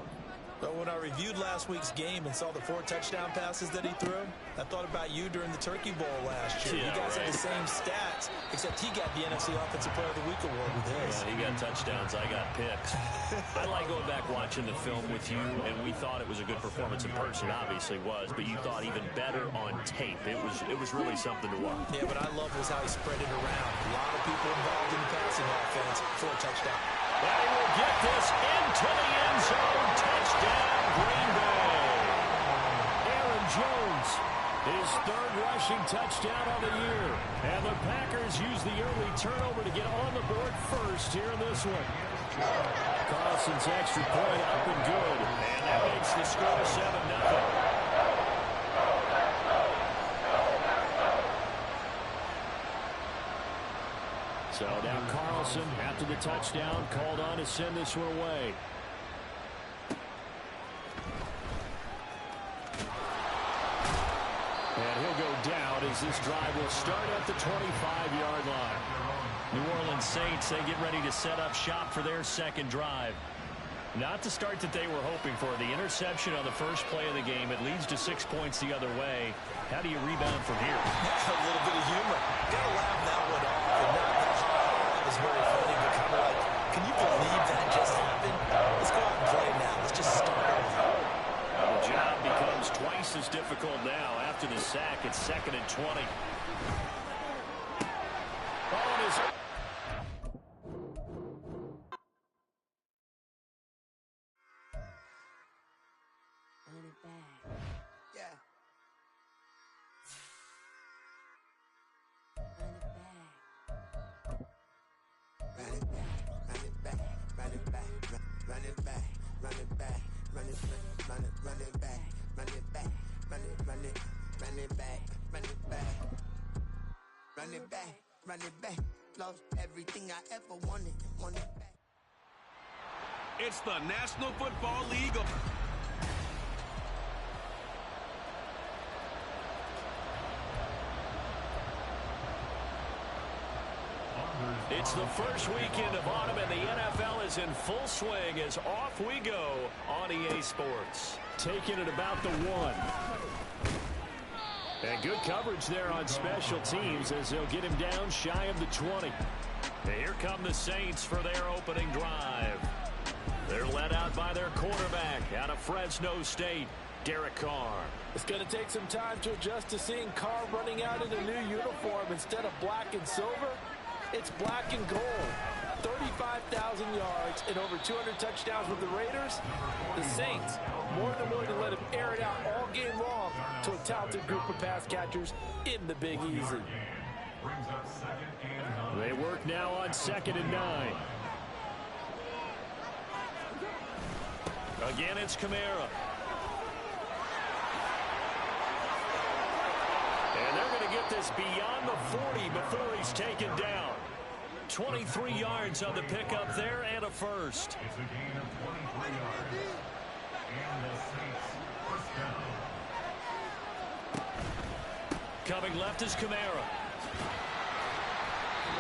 But when I reviewed last week's game and saw the 4 touchdown passes that he threw, I thought about you during the Turkey Bowl last year. Yeah, you guys right. had the same stats, except he got the NFC Offensive Player of the Week award with his. Yeah, he got touchdowns, I got picks. I like going back watching the film with you, and we thought it was a good performance in person. Obviously was, but you thought even better on tape. It was really something to watch. Yeah, but I love was how he spread it around. A lot of people involved in the passing offense. 4 touchdowns. And he will get this into the end zone. Touchdown, Green Bay. Aaron Jones, his 3rd rushing touchdown on the year. And the Packers use the early turnover to get on the board first here in this one. Carlson's extra point up and good. And that makes the score 7-0. So now Carlson, after the touchdown, called on to send this one away. And he'll go down as this drive will start at the 25-yard line. New Orleans Saints, they get ready to set up shop for their second drive. Not the start that they were hoping for. The interception on the first play of the game, it leads to 6 points the other way. How do you rebound from here? A little bit of humor. Got to laugh that one off. And that was very funny, but kind of like, can you believe that just happened? Let's go out and play now. Let's just start over. The job becomes twice as difficult now after the sack. It's 2nd and 20. Ball is up. Run it back, lost everything I ever wanted back. It's the National Football League of... It's the first weekend of autumn, and the NFL is in full swing as off we go on EA Sports. Taking it about the 1. And good coverage there on special teams as they'll get him down shy of the 20. And here come the Saints for their opening drive. They're led out by their quarterback out of Fresno State, Derek Carr. It's going to take some time to adjust to seeing Carr running out in a new uniform instead of black and silver. It's black and gold. 35,000 yards and over 200 touchdowns with the Raiders. The Saints more than willing to let him air it out all game long to a talented group of pass catchers in the Big Easy. They work now on 2nd and 9. Again, it's Kamara. And they're going to get this beyond the 40 before he's taken down. 23 yards on the pickup there and a first. It's a gain of 23 yards. And the Saints first down. Coming left is Kamara.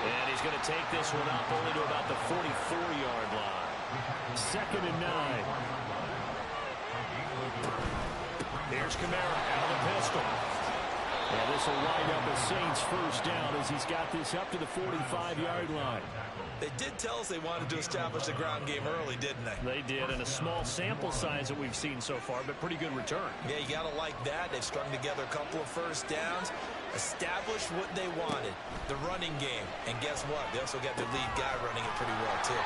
And he's going to take this one up only to about the 44-yard line. 2nd and 9. Here's Kamara out of the pistol. And this will wind up a Saints first down as he's got this up to the 45-yard line. They did tell us they wanted to establish the ground game early, didn't they? They did, and a small sample size that we've seen so far, but pretty good return. Yeah, you got to like that. They've strung together a couple of first downs, established what they wanted, the running game. And guess what? They also got their lead guy running it pretty well, too.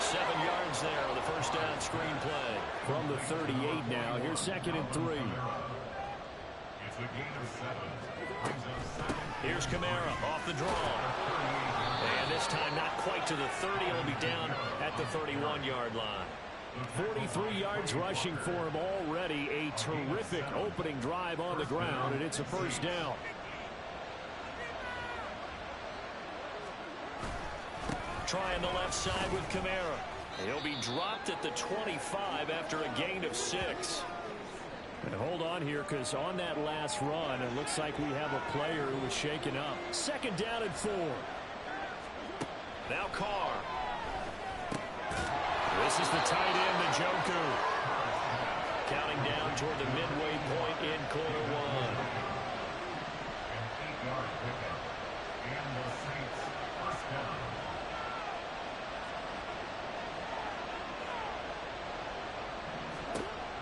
7 yards there on the first down screen play. From the 38 now, here's 2nd and 3. It's a gain of 7. Here's Kamara off the draw. And this time not quite to the 30. It'll be down at the 31-yard line. 43 yards rushing for him already. A terrific opening drive on the ground, and it's a first down. Trying the left side with Kamara. He'll be dropped at the 25 after a gain of 6. And hold on here, because on that last run, it looks like we have a player who was shaken up. 2nd down and 4. Now Carr. This is the tight end, Njoku. Counting down toward the midway point in quarter 1. An 8-yard pickup. And the Saints first down.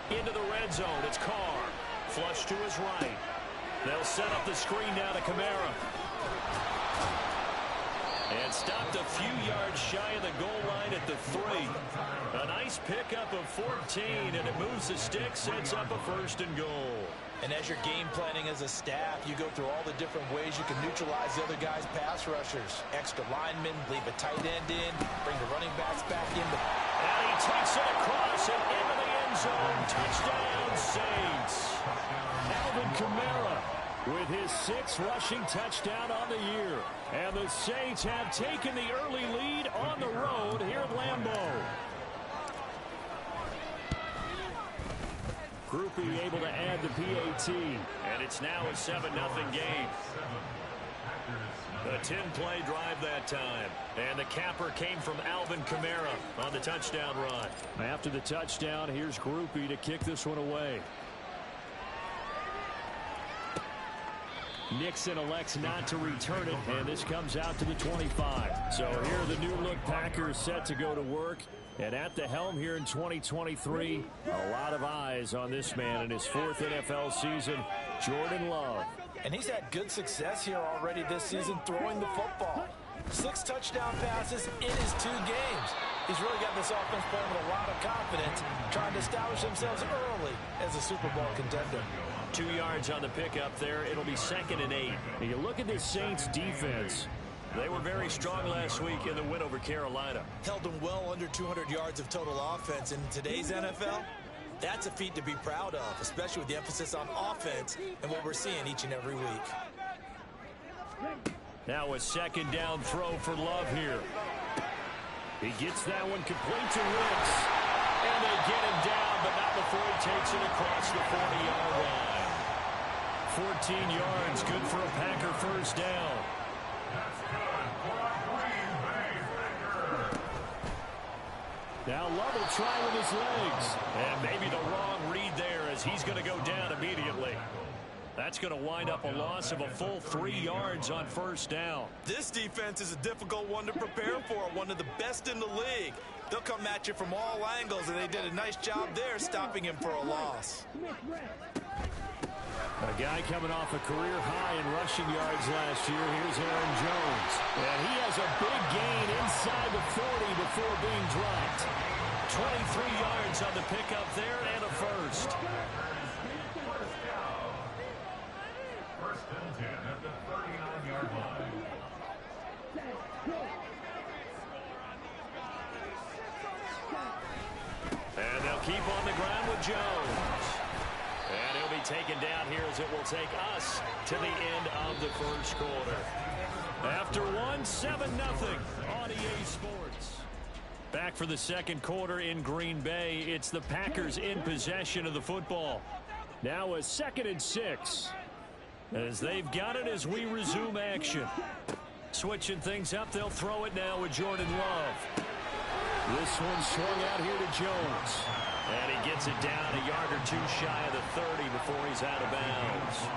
Into the red zone, it's Carr. Flush to his right. They'll set up the screen now to Kamara. And stopped a few yards shy of the goal line at the 3. A nice pickup of 14, and it moves the stick, sets up a 1st and goal. And as you're game planning as a staff, you go through all the different ways you can neutralize the other guy's pass rushers. Extra linemen, leave a tight end in, bring the running backs back in. And he takes it across and into the end zone. Touchdown, Saints. Alvin Kamara with his 6th rushing touchdown on the year. And the Saints have taken the early lead on the road here at Lambeau. Grupe able to add the PAT. And it's now a 7-0 game. A 10-play drive that time. And the capper came from Alvin Kamara on the touchdown run. After the touchdown, here's Grupe to kick this one away. Nixon elects not to return it, and this comes out to the 25. So here are the new-look Packers set to go to work. And at the helm here in 2023, a lot of eyes on this man in his 4th NFL season, Jordan Love. And he's had good success here already this season throwing the football. 6 touchdown passes in his 2 games. He's really got this offense playing with a lot of confidence, trying to establish themselves early as a Super Bowl contender. 2 yards on the pickup there. It'll be 2nd and 8. And you look at this Saints defense. They were very strong last week in the win over Carolina. Held them well under 200 yards of total offense. In today's NFL, that's a feat to be proud of, especially with the emphasis on offense and what we're seeing each and every week. Now a 2nd down throw for Love here. He gets that one complete to Wicks. And they get him down, but not before he takes it across the 40-yard line. 14 yards, good for a Packer first down. Now Love will try with his legs. And maybe the wrong read there as he's going to go down immediately. That's going to wind up a loss of a full 3 yards on first down. This defense is a difficult one to prepare for, one of the best in the league. They'll come at you from all angles, and they did a nice job there stopping him for a loss. A guy coming off a career high in rushing yards last year. Here's Aaron Jones. And he has a big gain inside the 40 before being dropped. 23 yards on the pickup there and a first. First and 10 at the 39-yard line. And they'll keep on the ground with Jones. And he'll be taken down here as it will take us to the end of the first quarter. After 7-0 on EA Sports. Back for the second quarter in Green Bay. It's the Packers in possession of the football. Now a 2nd and 6. As they've got it as we resume action. Switching things up, they'll throw it now with Jordan Love. This one swung out here to Jones. And he gets it down a yard or 2 shy of the 30 before he's out of bounds.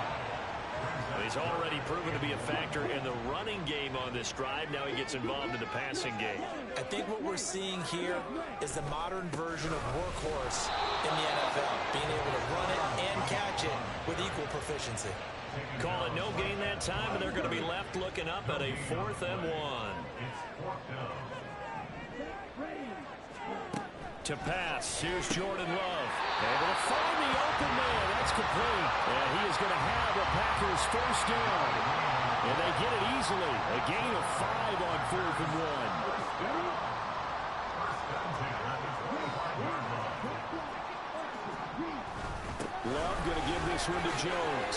He's already proven to be a factor in the running game on this drive. Now he gets involved in the passing game. I think what we're seeing here is the modern version of workhorse in the NFL, being able to run it and catch it with equal proficiency. Call it no gain that time, and they're going to be left looking up at a 4th and 1. To pass, here's Jordan Love. Able to find the open man. That's complete. And he is going to have the Packers first down. And they get it easily. A gain of 5 on 4th and 1. Love going to give this one to Jones.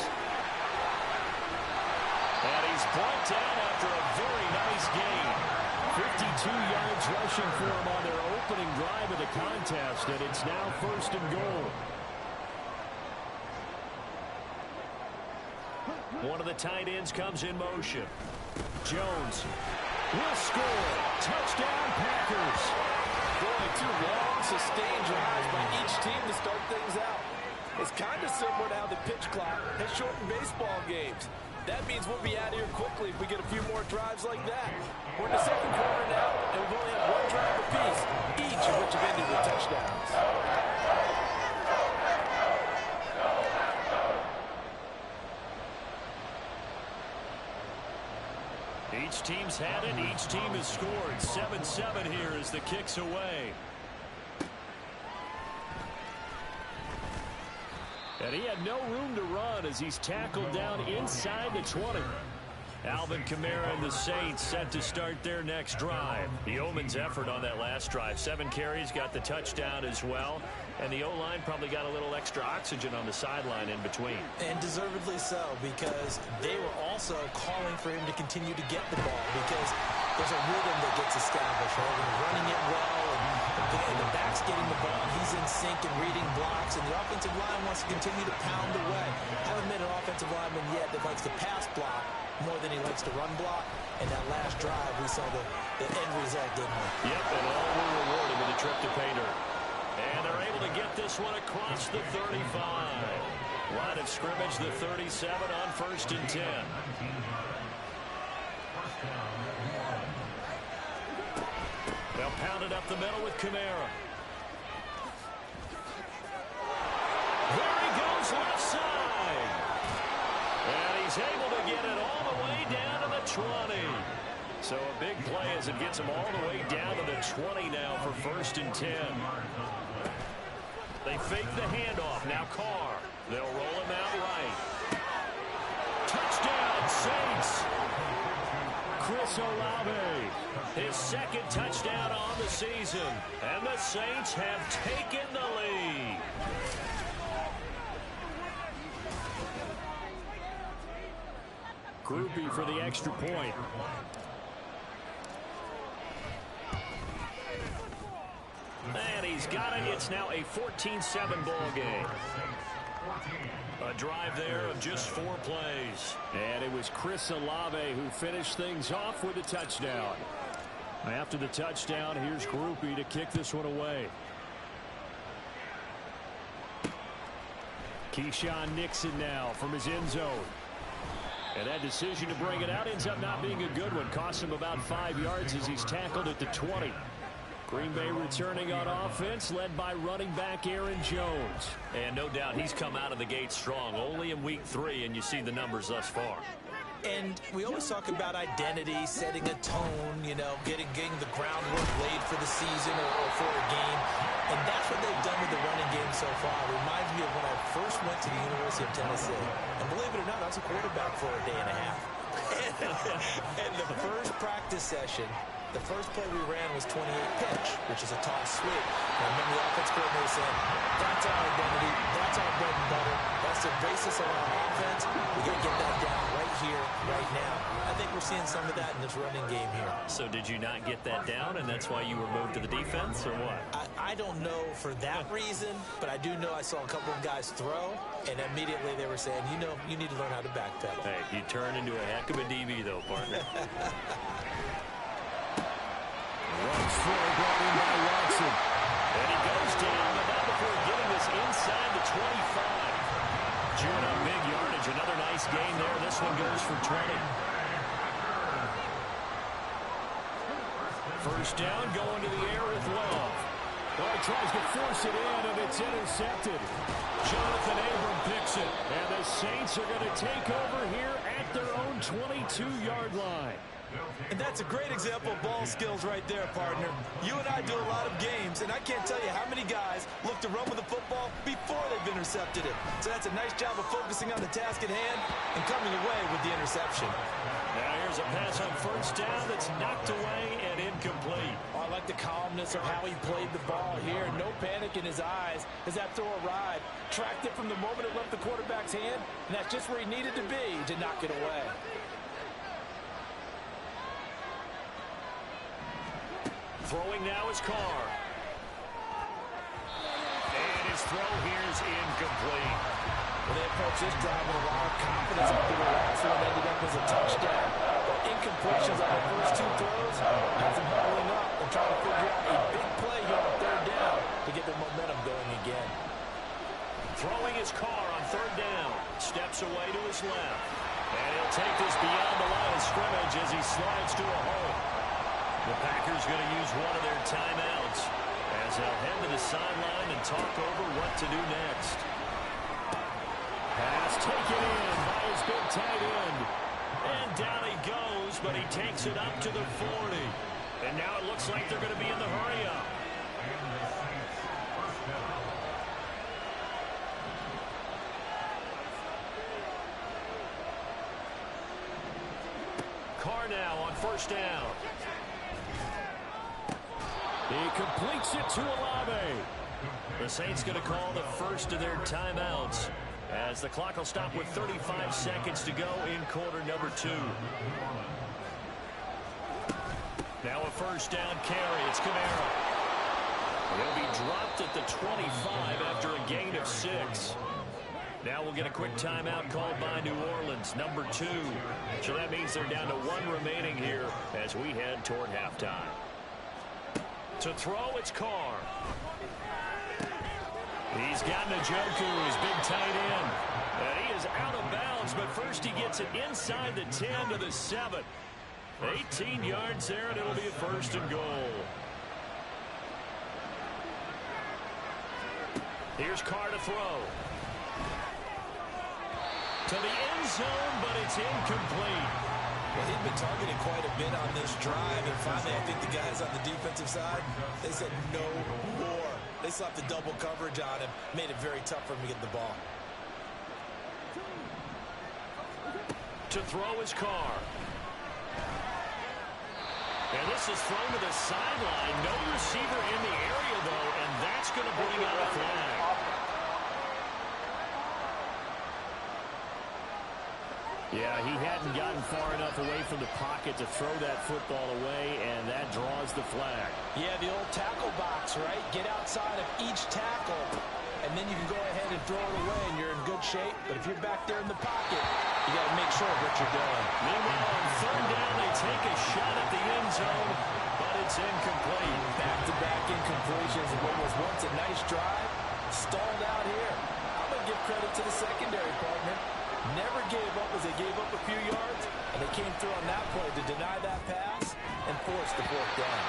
And he's brought down after a very nice gain. 52 yards rushing for him on their opening drive of the contest, and it's now 1st and goal. One of the tight ends comes in motion. Jones will score. Touchdown, Packers. Boy, 2 long, sustained drives by each team to start things out. It's kind of similar to how the pitch clock has shortened baseball games. That means we'll be out of here quickly if we get a few more drives like that. We're in the second quarter now, and we've only had 1 drive apiece, each of which have ended with touchdowns. Each team's had it. Each team has scored. 7-7 here as the kick's away. And he had no room to run as he's tackled down inside the 20. Alvin Kamara and the Saints set to start their next drive. The Yeoman's effort on that last drive. 7 carries, got the touchdown as well. And the O-line probably got a little extra oxygen on the sideline in between. And deservedly so, because they were also calling for him to continue to get the ball, because there's a rhythm that gets established, right? When you're running it well, and the back's getting the ball, and he's in sync and reading blocks, and the offensive line wants to continue to pound away. Haven't met an offensive lineman yet that likes to pass block more than he likes to run block. And that last drive, we saw the end result, didn't we? Yep, and all were rewarded with a trip to pay dirt. And they're able to get this one across the 35. Line of scrimmage, the 37 on 1st and 10. They'll pound it up the middle with Kamara. Here he goes left side. And he's able to get it all the way down to the 20. So a big play as it gets him all the way down to the 20 now for 1st and 10. They fake the handoff. Now Carr. They'll roll him out right. Touchdown, Saints. Chris Olave. His second touchdown on the season. And the Saints have taken the lead. Groupie for the extra point. And he's got it. It's now a 14-7 ball game. A drive there of just 4 plays. And it was Chris Olave who finished things off with a touchdown. After the touchdown, here's Groupie to kick this one away. Keyshawn Nixon now from his end zone. And that decision to bring it out ends up not being a good one. Costs him about 5 yards as he's tackled at the 20. Green Bay returning on offense, led by running back Aaron Jones. And no doubt he's come out of the gate strong. Only in week 3, and you see the numbers thus far. And we always talk about identity, setting a tone, you know, getting the groundwork laid for the season or for a game. And that's what they've done with the running game so far. It reminds me of when I first went to the University of Tennessee. And believe it or not, I was a quarterback for a day and a half. And the first practice session, the first play we ran was 28 pitch, which is a toss sweep. And I remember the offense coordinator saying, that's our identity, that's our bread and butter, that's the basis of our offense. We got to get that down right here, right now. I think we're seeing some of that in this running game here. So did you not get that down, and that's why you were moved to the defense, or what? I don't know for that reason, but I do know I saw a couple of guys throw, and immediately they were saying, you know, you need to learn how to backpedal. Hey, you turned into a heck of a DB, though, partner. Runs forward, brought in by Watson. And he goes down, but not before getting this inside the 25. Chewing up big yardage. Another nice gain there. This one goes for 20. First down, going to the air with Love. Oh, he tries to force it in, and it's intercepted. Jonathan Abram picks it. And the Saints are going to take over here at their own 22-yard line. And that's a great example of ball skills right there, partner. You and I do a lot of games, and I can't tell you how many guys look to run with the football before they've intercepted it. So that's a nice job of focusing on the task at hand and coming away with the interception. Now here's a pass on first down that's knocked away and incomplete. Oh, I like the calmness of how he played the ball here. No panic in his eyes as that throw arrived. Tracked it from the moment it left the quarterback's hand, and that's just where he needed to be to knock it away. Throwing now is Carr. And his throw here is incomplete. Well, they approach this drive with a lot of confidence after the last one ended up as a touchdown. But incompletions on the first 2 throws has them huddling up and trying to figure out a big play here on 3rd down to get their momentum going again. Throwing his Carr on 3rd down. Steps away to his left. And he'll take this beyond the line of scrimmage as he slides to a hole. The Packers going to use one of their timeouts as they'll head to the sideline and talk over what to do next. Pass taken in by his big tight end. And down he goes, but he takes it up to the 40. And now it looks like they're going to be in the hurry-up. Carr now on first down. He completes it to Olave. The Saints going to call the first of their timeouts as the clock will stop with 35 seconds to go in quarter number 2. Now a first down carry. It's Kamara. He'll be dropped at the 25 after a gain of 6. Now we'll get a quick timeout called by New Orleans, number 2. So that means they're down to 1 remaining here as we head toward halftime. To throw, it's Carr. He's got Njoku, his big tight end. And he is out of bounds, but first he gets it inside the 10 to the 7. 18 yards there, and it'll be a first and goal. Here's Carr to throw. To the end zone, but it's incomplete. Well, he'd been targeted quite a bit on this drive, and finally I think the guys on the defensive side, they said no more. They slapped the double coverage on him, made it very tough for him to get the ball. To throw is Carr. And this is thrown to the sideline. No receiver in the area, though, and that's going to bring out a flag. Yeah, he hadn't gotten far enough away from the pocket to throw that football away, and that draws the flag. Yeah, the old tackle box, right? Get outside of each tackle, and then you can go ahead and throw it away, and you're in good shape. But if you're back there in the pocket, you got to make sure of what you're doing. Meanwhile, on third down, they take a shot at the end zone, but it's incomplete. Back-to-back incompletions of what was once a nice drive, stalled out here. I'm going to give credit to the secondary partner. Never gave up as they gave up a few yards, and they came through on that play to deny that pass and force the fourth down.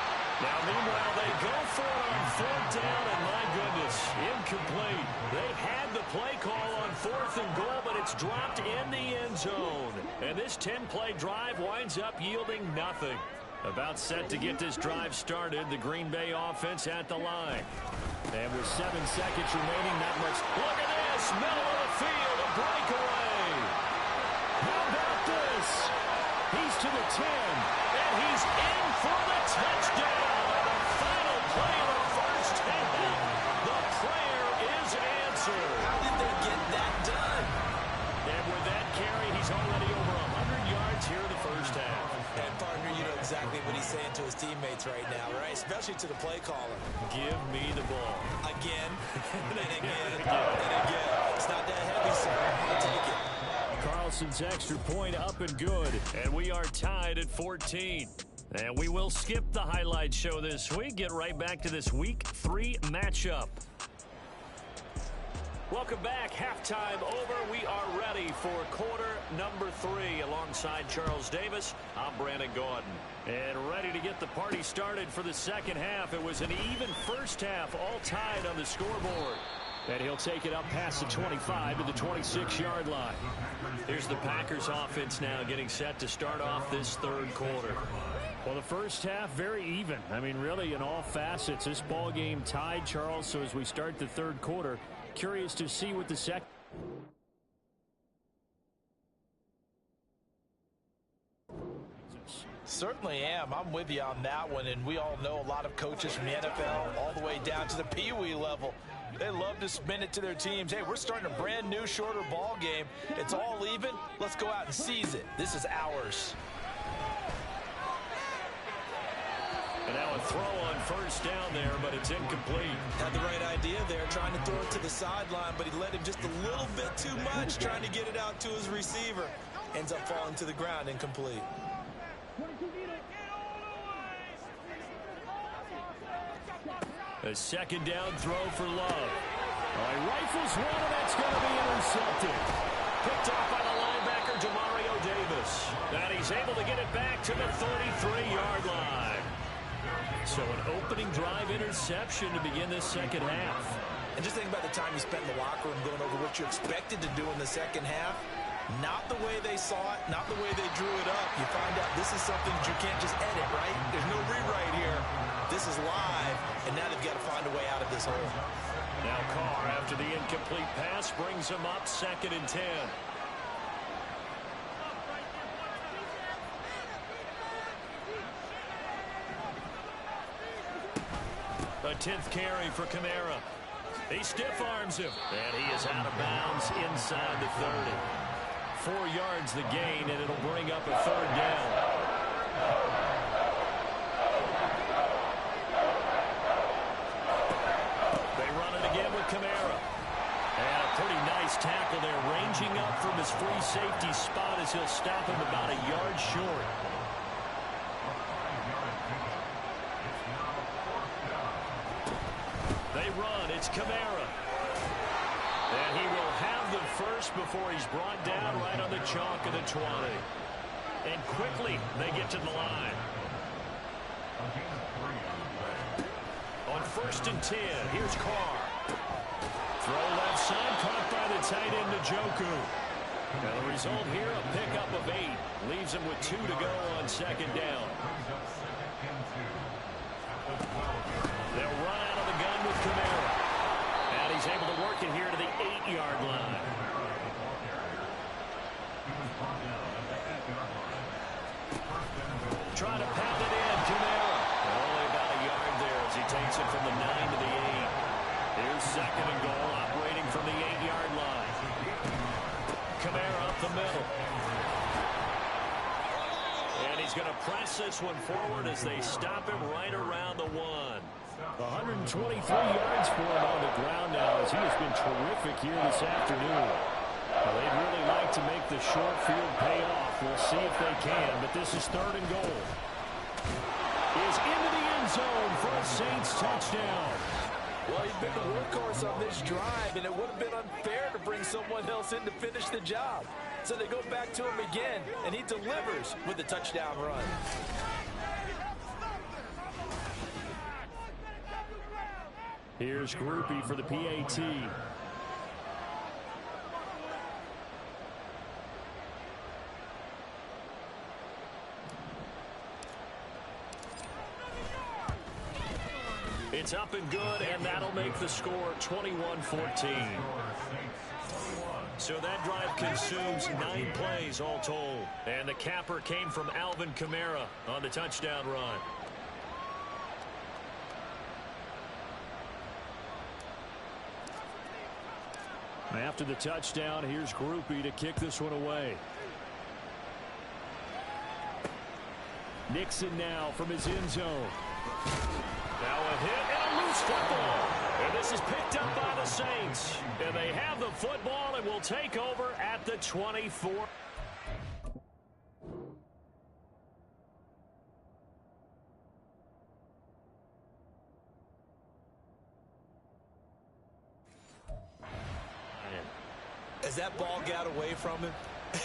Now, meanwhile, they go for it on fourth down, and my goodness, incomplete. They had the play call on fourth and goal, but it's dropped in the end zone. And this 10-play drive winds up yielding nothing. About set to get this drive started, the Green Bay offense at the line. And with 7 seconds remaining, not much. Look at this, middle of the field, a breakaway. How about this? He's to the 10, and he's in for the touchdown. The final play of the first half. The prayer is answered. How did they get that done? And with that carry, he's already over 100 yards here in the first half. And, partner, you know exactly what he's saying to his teammates right now, right? Especially to the play caller. Give me the ball. Again, and again, and again. It's not that heavy, sir. I'll take it. Carlson's extra point up and good. And we are tied at 14. And we will skip the highlight show this week. Get right back to this Week 3 matchup. Welcome back. Halftime over. We are ready for quarter number 3 alongside Charles Davis. I'm Brandon Gaudin. And ready to get the party started for the second half. It was an even first half, all tied on the scoreboard. And he'll take it up past the 25 to the 26-yard line. Here's the Packers offense now getting set to start off this third quarter. Well, the first half, very even. I mean, really, in all facets, this ball game tied, Charles. So as we start the third quarter, curious to see what the second. Certainly am. I'm with you on that one, and we all know a lot of coaches from the NFL all the way down to the Pee-wee level. They love to spin it to their teams. Hey, we're starting a brand new, shorter ball game. It's all even. Let's go out and seize it. This is ours. And now a throw on first down there, but it's incomplete. Had the right idea there, trying to throw it to the sideline, but he let him just a little bit too much, trying to get it out to his receiver. Ends up falling to the ground, incomplete. A second down throw for Love. He rifles one, and that's going to be intercepted. Picked off by the linebacker, Demario Davis. And he's able to get it back to the 33-yard line. So an opening drive interception to begin this second half. And just think about the time you spent in the locker room going over what you expected to do in the second half. Not the way they saw it, not the way they drew it up. You find out this is something that you can't just edit, right? There's no rewrite here. This is live, and now they've got to find a way out of this hole. Now Carr, after the incomplete pass, brings him up 2nd and 10. A 10th carry for Kamara. He stiff arms him. And he is out of bounds inside the 30. 4 yards the gain, and it'll bring up a third down. They run it again with Kamara. And a pretty nice tackle there, ranging up from his free safety spot as he'll stop him about a yard short. They run. It's Kamara. And he will have the first before he's brought down right on the chalk of the 20. And quickly, they get to the line. On 1st and 10, here's Carr. Throw left side, caught by the tight end, Njoku. And the result here, a pickup of 8. Leaves him with 2 to go on 2nd down. They'll run out of the gun with Kamara. And he's able to work it here to the 8-yard line. Trying to pound it in, Kamara. Only about a yard there as he takes it from the 9 to the 8. Here's 2nd and goal, operating from the 8-yard line. Kamara up the middle. And he's going to press this one forward as they stop him right around the 1. 123 yards for him on the ground now as he has been terrific here this afternoon. Well, they'd really like to make the short field pay off. We'll see if they can, but this is 3rd and goal. Is into the end zone for a Saints touchdown. Well, he's been the workhorse on this drive, and it would have been unfair to bring someone else in to finish the job. So they go back to him again, and he delivers with a touchdown run. Here's Grupe for the PAT. It's up and good, and that'll make the score 21-14. So that drive consumes 9 plays all told. And the capper came from Alvin Kamara on the touchdown run. After the touchdown, here's Grupe to kick this one away. Nixon now from his end zone. Now a hit and a loose football. And this is picked up by the Saints. And they have the football and will take over at the 24. As that ball got away from him,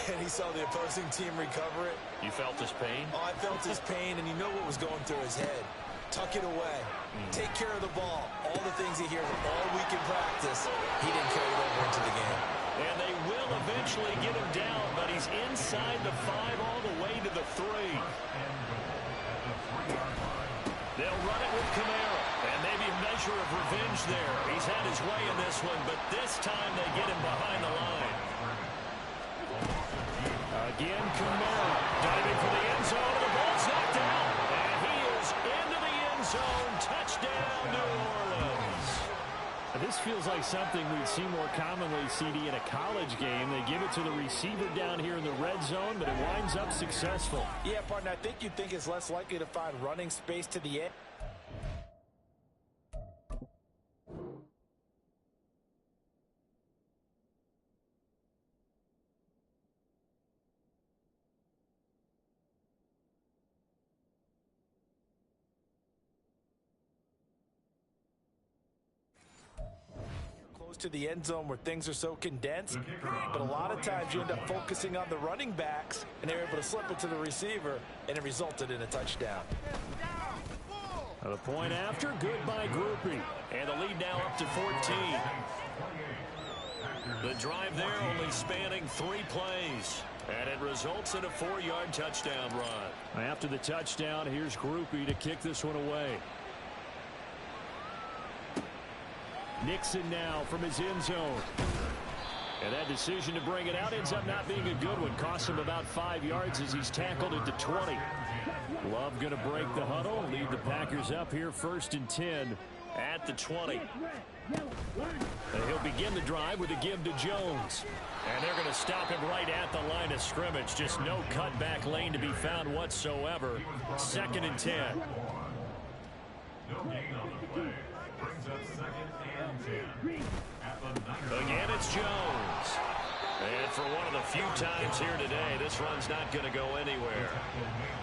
and he saw the opposing team recover it. You felt his pain? Oh, I felt his pain, and you know what was going through his head. Tuck it away. Take care of the ball. All the things he hears all week in practice, he didn't carry it over into the game. And they will eventually get him down, but he's inside the 5 all the way to the 3. They'll run it with Kamara. And maybe a measure of revenge there. He's had his way in this one, but this time they get him behind the line. Again, Kamara diving for the end zone, and the ball's knocked out. And he is into the end zone. Touchdown, New Orleans. This feels like something we'd see more commonly, CD, in a college game. They give it to the receiver down here in the red zone, but it winds up successful. Yeah, partner, I think you'd think it's less likely to find running space to the end. To the end zone where things are so condensed, but a lot of times you end up focusing on the running backs, and they're able to slip it to the receiver, and it resulted in a touchdown. The point after, good by Grupe, and the lead now up to 14. The drive there only spanning 3 plays, and it results in a 4-yard touchdown run. After the touchdown, here's Grupe to kick this one away. Nixon now from his end zone. And that decision to bring it out ends up not being a good one. Costs him about 5 yards as he's tackled at the 20. Love going to break the huddle, lead the Packers up here 1st and 10 at the 20. And he'll begin the drive with a give to Jones. And they're going to stop him right at the line of scrimmage. Just no cutback lane to be found whatsoever. 2nd and 10. No gain on the play. Brings up 2nd and 10. Again, it's Jones. And for one of the few times here today, this run's not going to go anywhere.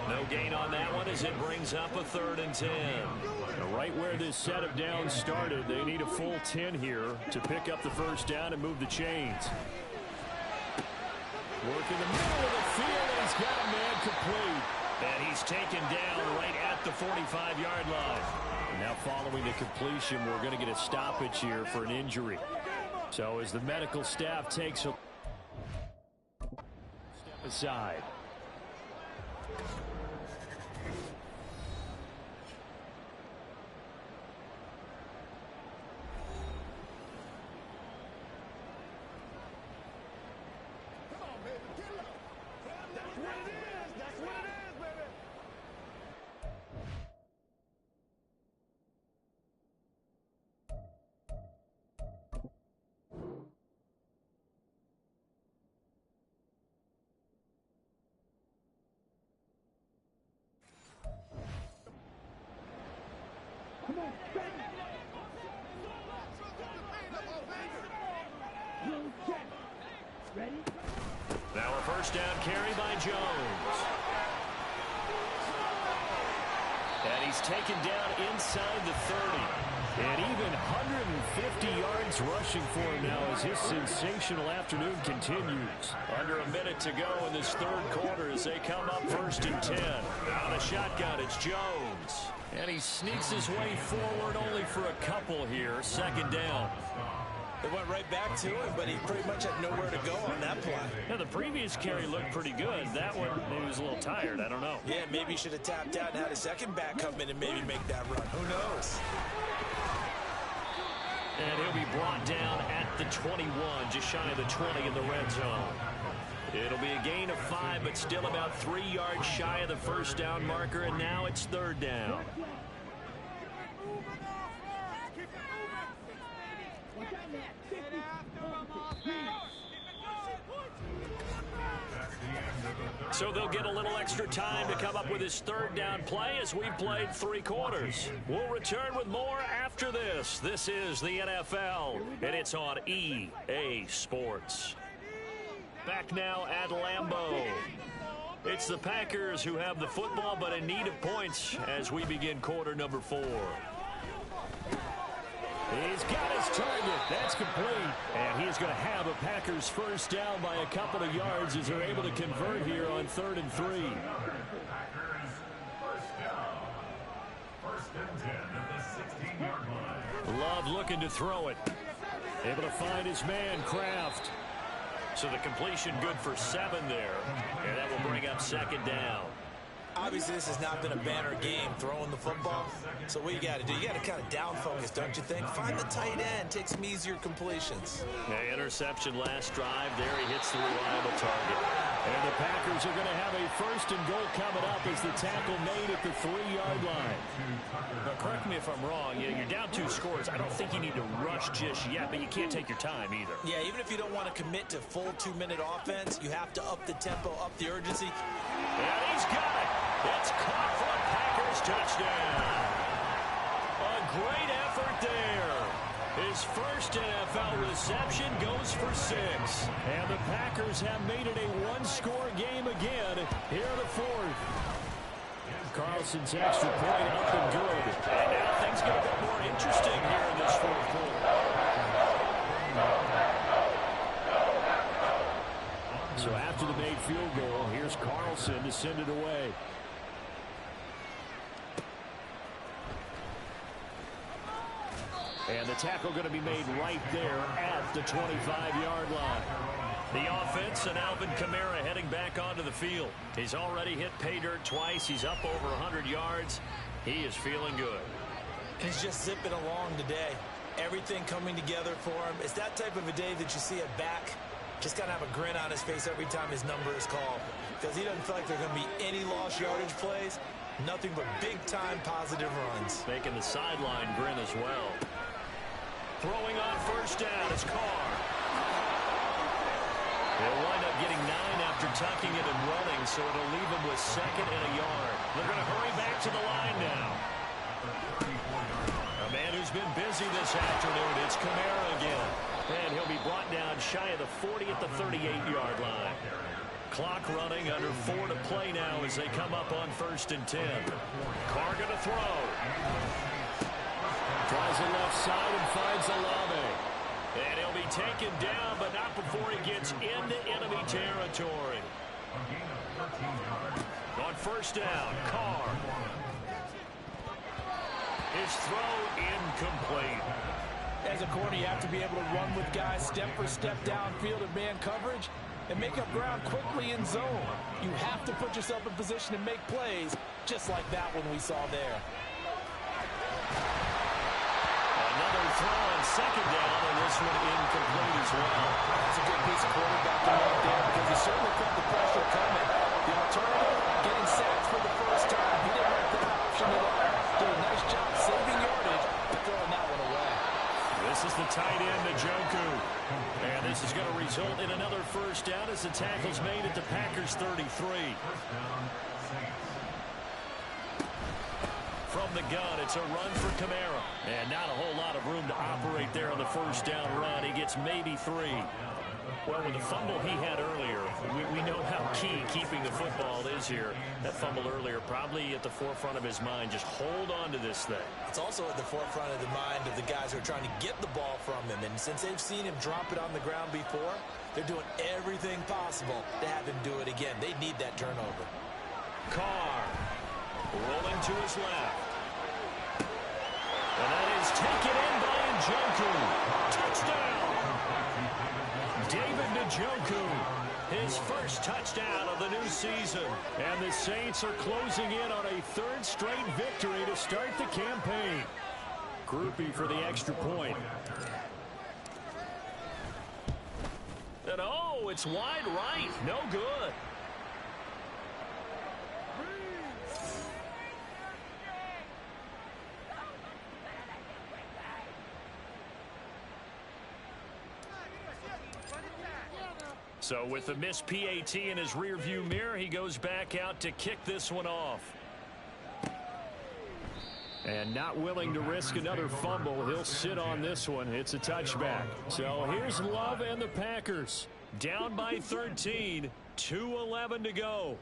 No gain on that one as it brings up a 3rd and 10. Right where this set of downs started, they need a full 10 here to pick up the first down and move the chains. Work in the middle of the field, and he's got a man complete. And he's taken down right at the 45-yard line. And now following the completion, we're going to get a stoppage here for an injury. So as the medical staff takes a step aside. Now a first down carry by Jones. And he's taken down inside the 30. And even 150 yards rushing for him now as his sensational afternoon continues. Under a minute to go in this 3rd quarter as they come up 1st and 10. Out of the shotgun, it's Jones. And he sneaks his way forward only for a couple here. 2nd down. They went right back to him, but he pretty much had nowhere to go on that play. Yeah, the previous carry looked pretty good. That one, maybe was a little tired. I don't know. Yeah, maybe he should have tapped out and had a second back come in and maybe make that run. Who knows? And he'll be brought down at the 21, just shy of the 20 in the red zone. It'll be a gain of 5, but still about 3 yards shy of the first down marker, and now it's 3rd down. So they'll get a little extra time to come up with his 3rd down play as we've played 3 quarters. We'll return with more after this. This is the NFL, and it's on EA Sports. Back now at Lambeau. It's the Packers who have the football, but in need of points as we begin quarter number 4. He's got his target. That's complete. And he's going to have a Packers first down by a couple of yards as they're able to convert here on 3rd and 3. Packers first down. 1st and 10 at the 16-yard line. Love looking to throw it. Able to find his man, Kraft. So the completion good for 7 there. And that will bring up 2nd down. Obviously, this has not been a banner game throwing the football. So what you got to do, you got to kind of down focus, don't you think? Find the tight end, take some easier completions. Yeah, interception last drive. There he hits the reliable target. And the Packers are going to have a 1st and goal coming up as the tackle made at the 3-yard line. Now, correct me if I'm wrong. Yeah, you're down 2 scores. I don't think you need to rush just yet, but you can't take your time either. Yeah, even if you don't want to commit to full 2-minute offense, you have to up the tempo, up the urgency. And he's got it. It's caught for a Packers touchdown. A great effort there. His first NFL reception goes for 6. And the Packers have made it a 1-score game again here in the 4th. Carlson's extra point up and good. And now things get a bit more interesting here in this 4th quarter. So after the made field goal, here's Carlson to send it away. And the tackle going to be made right there at the 25-yard line. The offense and Alvin Kamara heading back onto the field. He's already hit pay dirt twice. He's up over 100 yards. He is feeling good. He's just zipping along today. Everything coming together for him. It's that type of a day that you see a back just got to have a grin on his face every time his number is called. because he doesn't feel like there are going to be any lost yardage plays. Nothing but big-time positive runs. Making the sideline grin as well. Throwing on first down is Carr. They'll wind up getting 9 after tucking it and running, so it'll leave him with 2nd and a yard. They're going to hurry back to the line now. A man who's been busy this afternoon, it's Kamara again. And he'll be brought down shy of the 40 at the 38-yard line. Clock running, under 4 to play now as they come up on 1st and 10. Carr going to throw. Tries the left side and finds Olave. And he'll be taken down, but not before he gets into enemy territory. On 1st down, Carr. His throw incomplete. As a corner, you have to be able to run with guys step for step downfield in man coverage and make up ground quickly in zone. You have to put yourself in position to make plays, just like that one we saw there. Another throw on 2nd down, and this one incomplete as well. That's a good piece of quarterbacking right there because he certainly felt the pressure coming. The alternative, getting sacked for the first time. He didn't like that option at all. Did a nice job saving yardage, but throwing that one away. This is the tight end, Njoku. And this is going to result in another first down as the tackle's made at the Packers 33. From the gun, it's a run for Kamara. And not a whole lot of room to operate there on the first down run. He gets maybe 3. Well, with the fumble he had earlier, we know how key keeping the football is here. That fumble earlier probably at the forefront of his mind. Just hold on to this thing. It's also at the forefront of the mind of the guys who are trying to get the ball from him. And since they've seen him drop it on the ground before, they're doing everything possible to have him do it again. They need that turnover. Carr rolling to his left. And that is taken in by Njoku. Touchdown! David Njoku, his first touchdown of the new season. And the Saints are closing in on a 3rd straight victory to start the campaign. Groupie for the extra point. And oh, it's wide right. No good. So with the missed PAT in his rearview mirror, he goes back out to kick this one off. And not willing to risk another fumble, he'll sit on this one. It's a touchback. So here's Love and the Packers. Down by 13, 2:11 to go.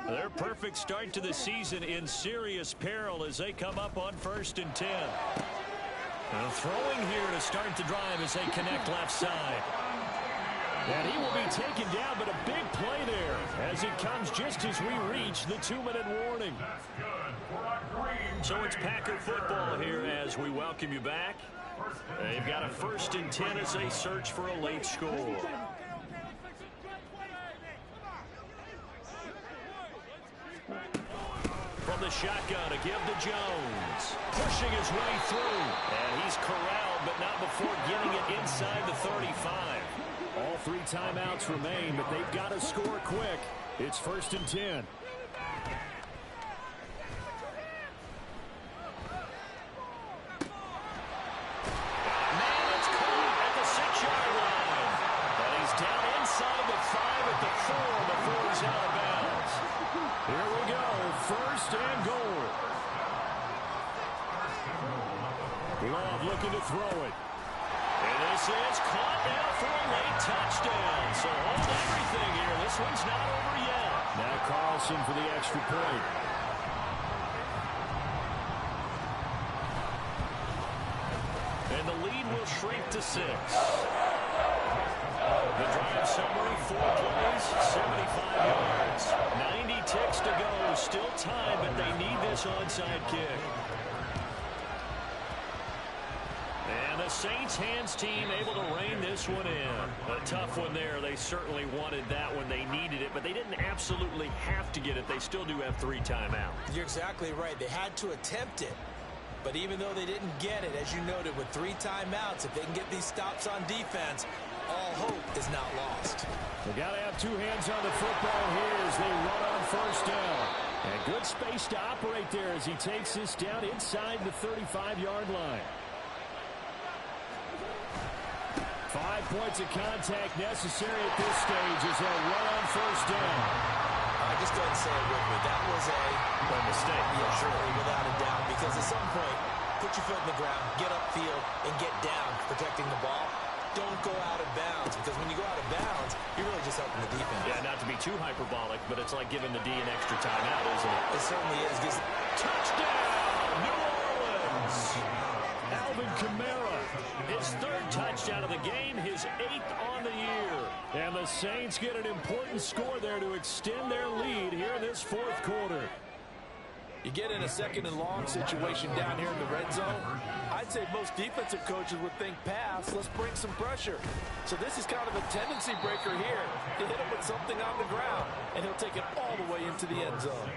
Their perfect start to the season in serious peril as they come up on 1st and 10. And throwing here to start the drive as they connect left side. And he will be taken down, but a big play there as it comes just as we reach the 2-minute warning. So it's Packer football here as we welcome you back. They've got a 1st and 10 as they search for a late score. From the shotgun, a give to Jones. Pushing his way through. And he's corralled, but not before getting it inside the 35. All 3 timeouts remain, but they've got to score quick. It's 1st and 10. Man, it's caught at the 6-yard line. And he's down inside the 5 at the 4 before he's out of bounds. Here we go, 1st and goal. Love looking to throw it. And this is caught now for a late touchdown. So hold everything here. This one's not over yet. Now Carlson for the extra point. And the lead will shrink to 6. The drive summary, 4 plays, 75 yards. 90 ticks to go. Still time, but they need this onside kick. And the Saints hands team able to rein this one in. A tough one there. They certainly wanted that when they needed it, but they didn't absolutely have to get it. They still do have 3 timeouts. You're exactly right. They had to attempt it. But even though they didn't get it, as you noted, with 3 timeouts, if they can get these stops on defense, all hope is not lost. They got to have two hands on the football here as they run on first down. And good space to operate there as he takes this down inside the 35-yard line. 5 points of contact necessary at this stage as they'll run on first down. Just go ahead and say it with me. That was a mistake. Yeah, sure, without a doubt. Because at some point, put your foot in the ground, get upfield, and get down protecting the ball. Don't go out of bounds, because when you go out of bounds, you're really just helping the defense. Yeah, not to be too hyperbolic, but it's like giving the D an extra timeout, isn't it? It certainly is. Touchdown, New Orleans! Alvin Kamara, his third touchdown of the game, his 8th on the year. And the Saints get an important score there to extend their lead here in this fourth quarter. You get in a second and long situation down here in the red zone. I'd say most defensive coaches would think pass, let's bring some pressure. So this is kind of a tendency breaker here. You hit him with something on the ground, and he'll take it all the way into the end zone.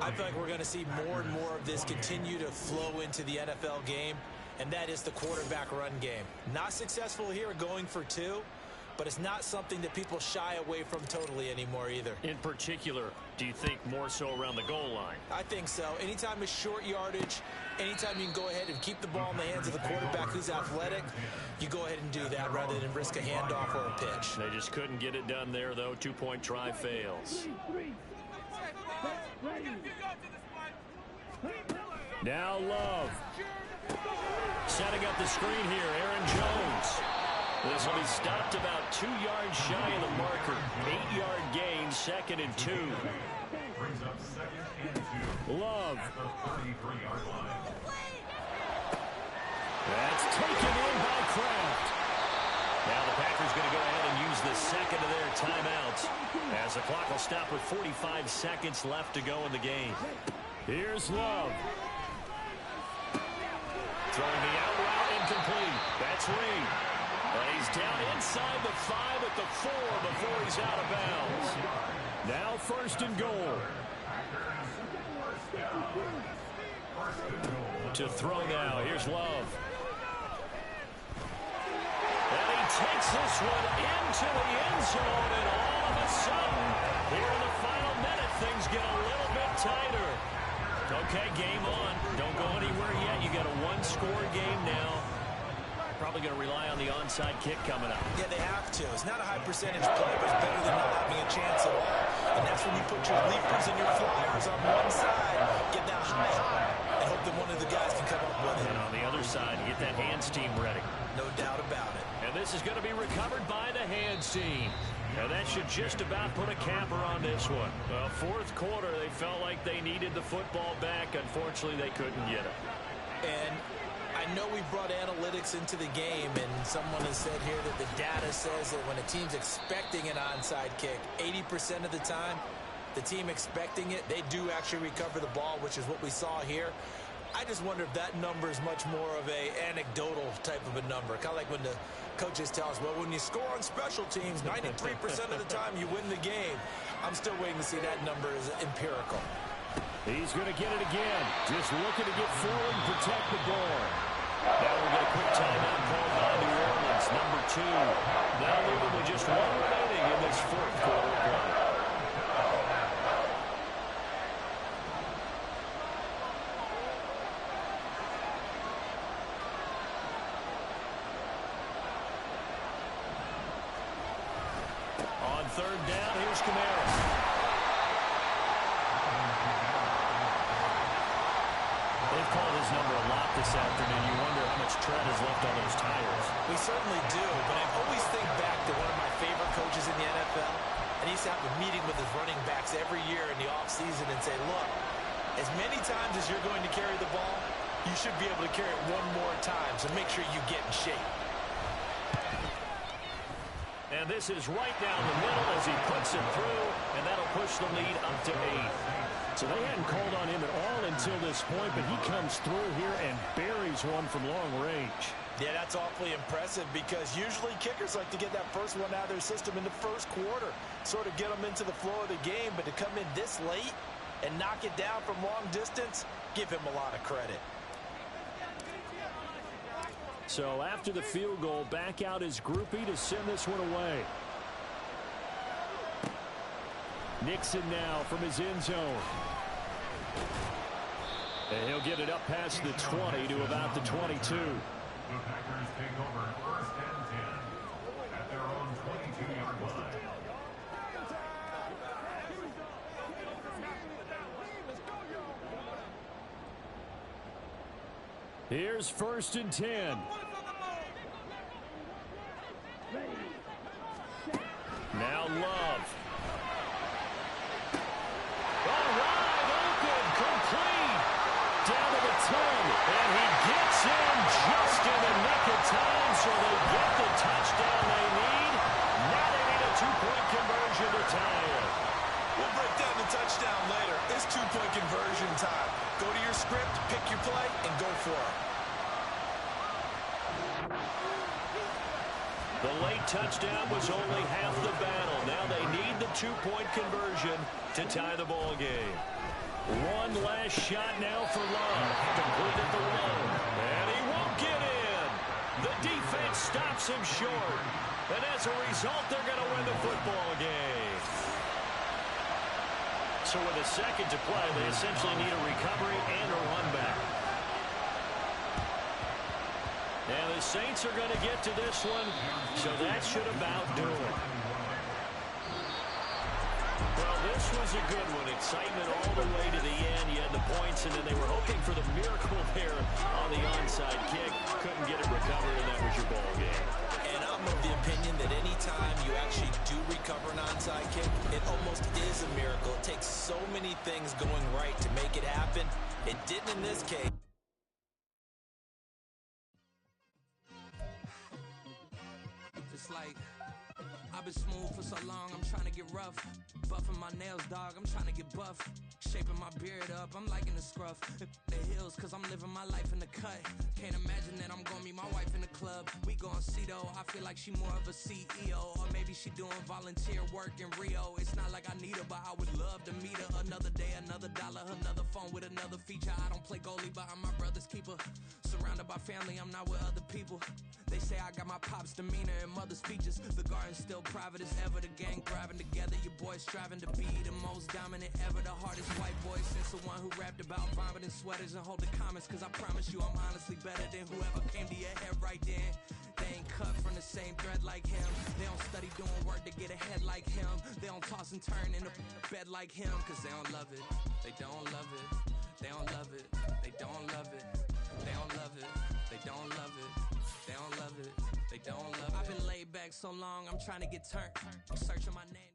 I feel like we're going to see more and more of this continue to flow into the NFL game, and that is the quarterback run game. Not successful here going for 2, but it's not something that people shy away from totally anymore either. In particular, do you think more so around the goal line? I think so. Anytime it's short yardage, anytime you can go ahead and keep the ball in the hands of the quarterback who's athletic, you go ahead and do that rather than risk a handoff or a pitch. They just couldn't get it done there, though. 2-point try fails. Now Love. Setting up the screen here, Aaron Jones. This will be stopped about 2 yards shy of the marker. 8-yard gain, 2nd and 2. Brings up 2nd and 2. Love. At the 33-yard line. That's taken in by Kraft. Now the Packers going to go ahead and use the second of their timeouts as the clock will stop with 45 seconds left to go in the game. Here's Love. Throwing the out route incomplete. That's Reed. And he's down inside the 5 at the 4 before he's out of bounds. Now 1st and goal. To throw now. Here's Love. And he takes this one into the end zone, and all of a sudden, here in the final minute, things get a little bit tighter. Okay, game on. Don't go anywhere yet. You got a 1-score game now. Probably going to rely on the onside kick coming up. Yeah, they have to. It's not a high percentage play, but it's better than not having a chance at all. And that's when you put your leapers and your flyers on one side, get that high, and hope that one of the guys can come up with it. And on the other side, get that hands team ready. No doubt about it. And this is going to be recovered by the hands team. And that should just about put a capper on this one. Well, fourth quarter, they felt like they needed the football back. Unfortunately, they couldn't get it. And I know we brought analytics into the game, and someone has said here that the data says that when a team's expecting an onside kick, 80% of the time, the team expecting it, they do actually recover the ball, which is what we saw here. I just wonder if that number is much more of a anecdotal type of a number. Kind of like when the coaches tell us, well, when you score on special teams, 93% of the time you win the game. I'm still waiting to see that number is empirical. He's going to get it again. Just looking to get forward and protect the ball. Now we'll get a quick timeout called by New Orleans, number 2. Now leaving with just 1 remaining in this fourth quarter play. On third down, here's Kamara. They've called his number a lot this afternoon. You wonder how much tread is left on those tires. We certainly do, but I always think back to one of my favorite coaches in the NFL, and he used to have a meeting with his running backs every year in the offseason and say, look, as many times as you're going to carry the ball, you should be able to carry it one more time, so make sure you get in shape. And this is right down the middle as he puts it through, and that'll push the lead up to 8. So they hadn't called on him at all until this point, but he comes through here and buries one from long range. Yeah, that's awfully impressive because usually kickers like to get that first one out of their system in the first quarter, sort of get them into the flow of the game, but to come in this late and knock it down from long distance, give him a lot of credit. So after the field goal, back out his groupie to send this one away. Nixon now from his end zone. And he'll get it up past the 20 to about the 22. The Packers take over 1st and 10 at their own 22-yard line. Here's 1st and 10. Now Love. All right, open, complete. Down to the 10, and he gets in just in the nick of time, so they get the touchdown they need. Now they need a two-point conversion to tie it. We'll break down the touchdown later. It's two-point conversion time. Go to your script, pick your play, and go for it. The late touchdown was only half the battle. Now they need the two-point conversion to tie the ball game. One last shot now for Love. Complete at the low. And he won't get in. The defense stops him short. And as a result, they're going to win the football game. So with a second to play, they essentially need a recovery and a run back. And the Saints are going to get to this one, so that should about do it. Well, this was a good one. Excitement all the way to the end. You had the points, and then they were hoping for the miracle there on the onside kick. Couldn't get it recovered, and that was your ball game. And I'm of the opinion that any time you actually do recover an onside kick, it almost is a miracle. It takes so many things going right to make it happen. It didn't in this case. It's like I've been smooth for so long, I'm trying to get rough. Buffing my nails, dog, I'm trying to get buff. Shaping my beard up, I'm liking the scruff. The heels, cause I'm living my life in the cut. Can't imagine that I'm gonna meet my wife in the club. We gon' see though, I feel like she more of a CEO. Or maybe she doing volunteer work in Rio. It's not like I need her, but I would love to meet her. Another day, another dollar, another phone with another feature. I don't play goalie, but I'm my brother's keeper. Surrounded by family, I'm not with other people. They say I got my pop's demeanor and mother's features. The garden's still private as ever. The gang thriving together. Your boys striving to be the most dominant ever. The hardest white boy since the one who rapped about vomiting sweaters and holding comments. Cause I promise you I'm honestly better than whoever came to your head right then. They ain't cut from the same thread like him. They don't study doing work to get ahead like him. They don't toss and turn in the bed like him. Cause they don't love it. They don't love it. They don't love it. They don't love it. They don't love it. They don't love it. They don't love it. They don't love it. I've been laid back so long, I'm trying to get turned. I'm searching my name.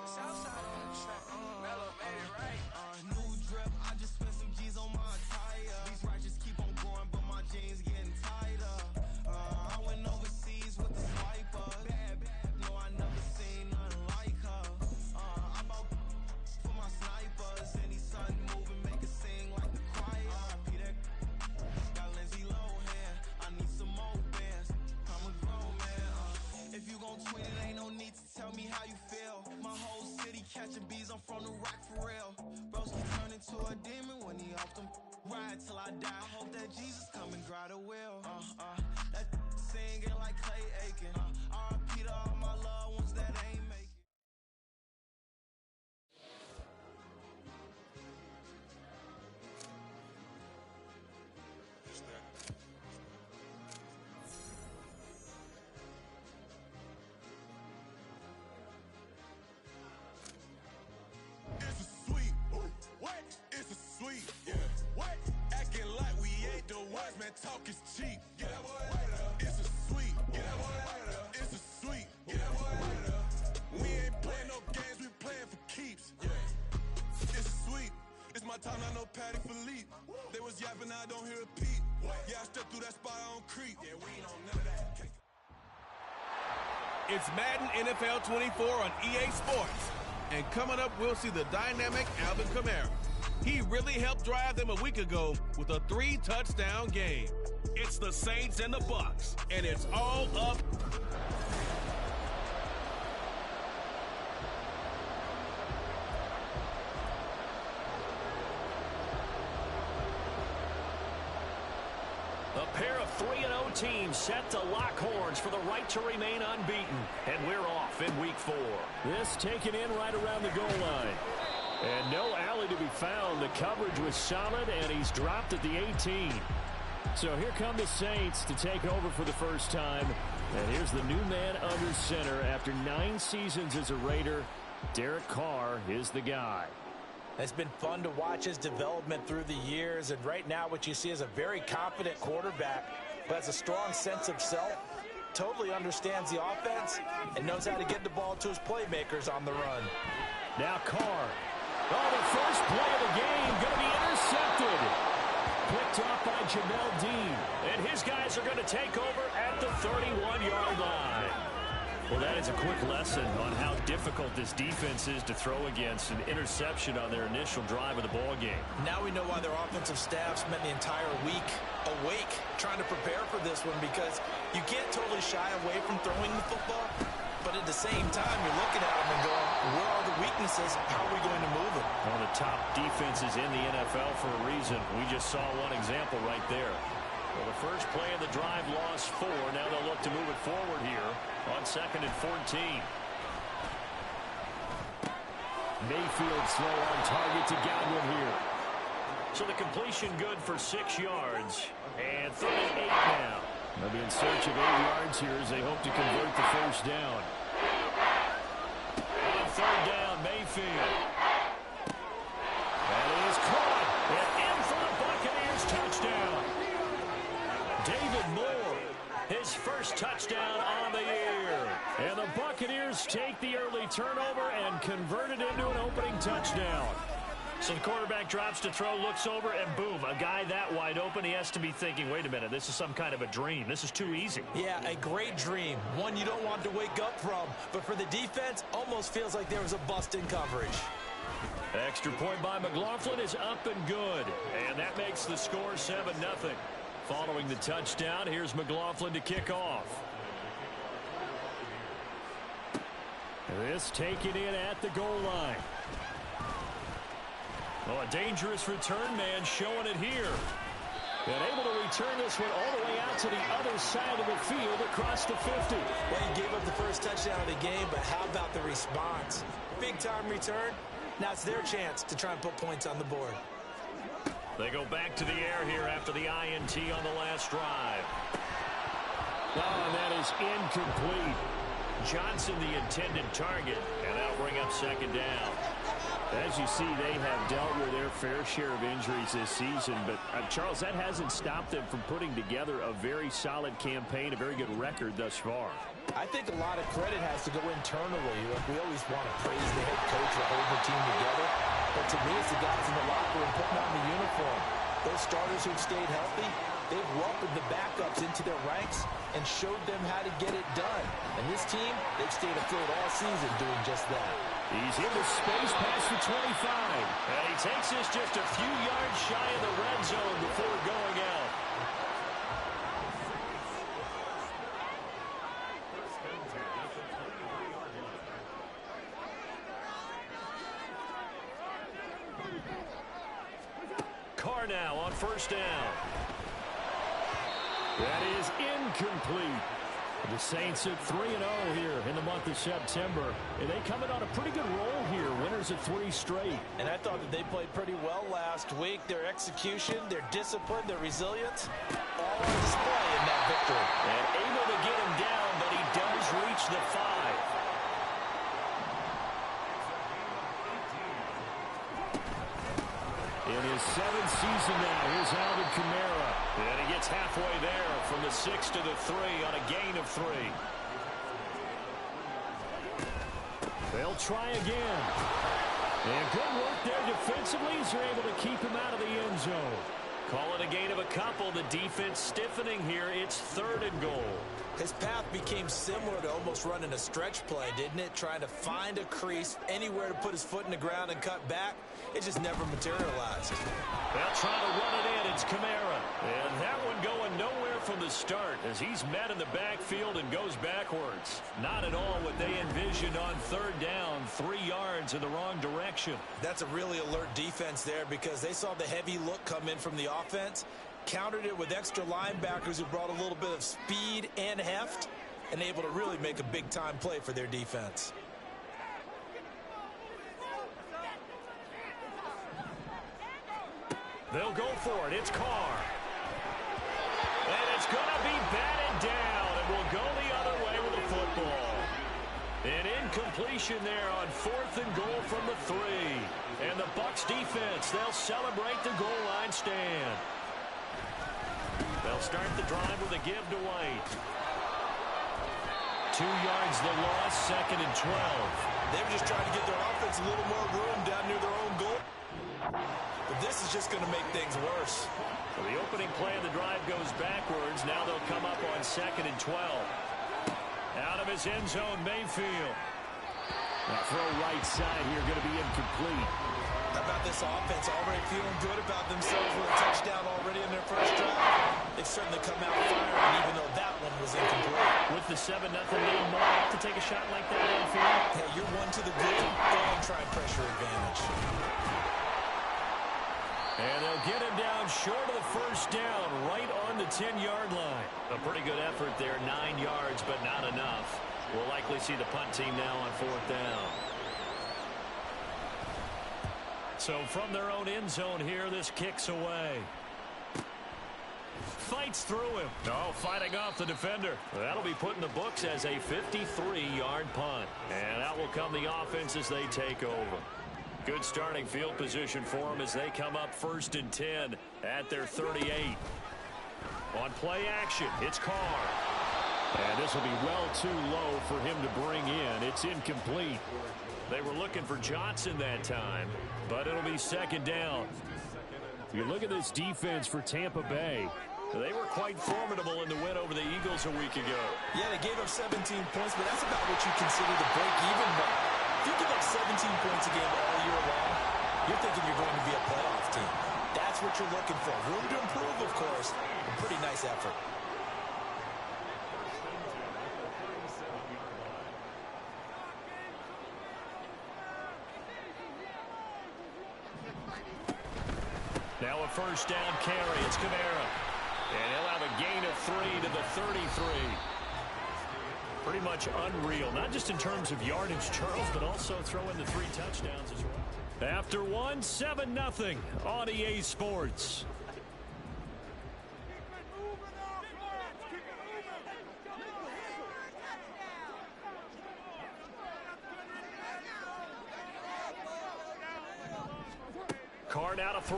Southside on the track. Mellow made it right. New drip, I just spent some G's on my attire. These righteous keep on going, but my jeans getting tighter. I went overseas with the swiper. Bad, no, I never seen nothing like her. I bought for my snipers. Any sun moving, make it sing like the choir. Peter got Lindsay Lohan. I need some more bands. I'm a grown man. If you gon' tweet it, ain't no need to tell me how you feel. My whole city catching bees, I'm from the rock for real. Broski turned into a demon when he off them. Ride till I die. I hope that Jesus come and grind a wheel. That singing like Clay Aiken. R.I.P. to all my loved ones that ain't make it. It's a sweet, what? It's a sweet, yeah. What? Acting like we ain't the ones, man. Talk is cheap. Get that boy right up. It's a sweet, get that boy right up. It's a sweet, get that boy right up. We ain't playing no games, we playing for keeps. Yeah. It's sweet. It's my time, I know Patty Philippe. They was yapping, I don't hear a peep. Yeah, I stepped through that spot, I don't creep. Yeah, we ain't on none of that. It's Madden NFL 24 on EA Sports. And coming up, we'll see the dynamic Alvin Kamara. He really helped drive them a week ago with a 3-touchdown game. It's the Saints and the Bucs, and it's all up. teams set to lock horns for the right to remain unbeaten. And we're off in week 4. This taken in right around the goal line. And no alley to be found. The coverage was solid, and he's dropped at the 18. So here come the Saints to take over for the first time. And here's the new man under center. After 9 seasons as a Raider, Derek Carr is the guy. It's been fun to watch his development through the years, and right now what you see is a very confident quarterback who has a strong sense of self, totally understands the offense, and knows how to get the ball to his playmakers on the run. Now Carr. Oh, the first play of the game going to be intercepted. Picked off by Jamel Dean. And his guys are going to take over at the 31-yard line. Well, that is a quick lesson on how difficult this defense is to throw against. An interception on their initial drive of the ball game. Now we know why their offensive staff spent the entire week awake trying to prepare for this one, because you can't totally shy away from throwing the football, but at the same time you're looking at them and going, where are the weaknesses? How are we going to move them? One of the top defenses in the NFL for a reason. We just saw one example right there. Well, the first play of the drive lost 4. Now they'll look to move it forward here on 2nd and 14. Mayfield slow on target to Godwin here. So the completion good for 6 yards. And 38 now. They'll be in search of 8 yards here as they hope to convert the first down. On 3rd down, Mayfield. That is caught. And in for the Buccaneers touchdown. David Moore, his first touchdown on the year. And the Buccaneers take the early turnover and convert it into an opening touchdown. So the quarterback drops to throw, looks over, and boom, a guy that wide open, he has to be thinking, wait a minute, this is some kind of a dream. This is too easy. Yeah, a great dream. One you don't want to wake up from. But for the defense, almost feels like there was a bust in coverage. Extra point by McLaughlin is up and good. And that makes the score 7-0. Following the touchdown, here's McLaughlin to kick off. This taken in at the goal line. Oh, a dangerous return man showing it here. And able to return this one all the way out to the other side of the field across the 50. Well, he gave up the first touchdown of the game, but how about the response? Big-time return. Now it's their chance to try and put points on the board. They go back to the air here after the INT on the last drive. Oh, and that is incomplete. Johnson the intended target, and that'll bring up 2nd down. As you see, they have dealt with their fair share of injuries this season, but Charles, that hasn't stopped them from putting together a very solid campaign, a very good record thus far. I think a lot of credit has to go internally. We always want to praise the head coach for holding the team together, but to me, it's the guys in the locker room putting on the uniform. Those starters who've stayed healthy, they've welcomed the backups into their ranks and showed them how to get it done. And this team, they've stayed afloat all season doing just that. He's into space past the 25. And he takes this just a few yards shy of the red zone before going out. Carr now on 1st down. That is incomplete. The Saints at 3-0 here in the month of September. And they come in on a pretty good roll here. Winners of 3 straight. And I thought that they played pretty well last week. Their execution, their discipline, their resilience, all on display in that victory. And able to get him down, but he does reach the 5. In his 7th season now, here's Alvin Kamara. And he gets halfway there from the 6 to the 3 on a gain of 3. They'll try again. And good work there defensively as they're able to keep him out of the end zone. Call it a gain of a couple. The defense stiffening here. It's 3rd and goal. His path became similar to almost running a stretch play, didn't it? Trying to find a crease, anywhere to put his foot in the ground and cut back. It just never materialized. They'll try to run it in. It's Kamara. And that one going nowhere from the start as he's met in the backfield and goes backwards. Not at all what they envisioned on 3rd down. 3 yards in the wrong direction. That's a really alert defense there because they saw the heavy look come in from the offense. countered it with extra linebackers who brought a little bit of speed and heft and able to really make a big-time play for their defense. They'll go for it. It's Carr. And it's going to be batted down, and will go the other way with the football. An incompletion there on 4th and goal from the 3. And the Bucs defense, they'll celebrate the goal line stand. They'll start the drive with a give to White. 2 yards the loss, 2nd and 12. They were just trying to get their offense a little more room down near their own goal. But this is just going to make things worse. So the opening play of the drive goes backwards. Now they'll come up on 2nd and 12. Out of his end zone, Mayfield. That throw right side here going to be incomplete. How about this offense already feeling good about themselves with a touchdown already in their first drive? They've certainly come out firing, even though that one was incomplete. With the 7-0 lead, more have to take a shot like that downfield. Hey, you're one to the good. Go ahead and try and pressure advantage. And they'll get him down short of the first down, right on the 10-yard line. A pretty good effort there, 9 yards, but not enough. We'll likely see the punt team now on 4th down. So from their own end zone here, this kicks away. Fights through him. Oh, fighting off the defender. That'll be put in the books as a 53-yard punt. And out will come the offense as they take over. Good starting field position for them as they come up 1st and 10 at their 38. On play action, it's Carr. And this will be well too low for him to bring in. It's incomplete. They were looking for Johnson that time, but it'll be 2nd down. You look at this defense for Tampa Bay. They were quite formidable in the win over the Eagles a week ago. Yeah, they gave up 17 points, but that's about what you consider the break-even mark. If you give up 17 points a game all year long, you're thinking you're going to be a playoff team. That's what you're looking for. Room to improve, of course. A pretty nice effort. Now a first down carry. It's Kamara. And he'll have a gain of 3 to the 33. Pretty much unreal, not just in terms of yardage, Charles, but also throw in the 3 touchdowns as well. After one, 7-0 on EA Sports. Carr now to throw.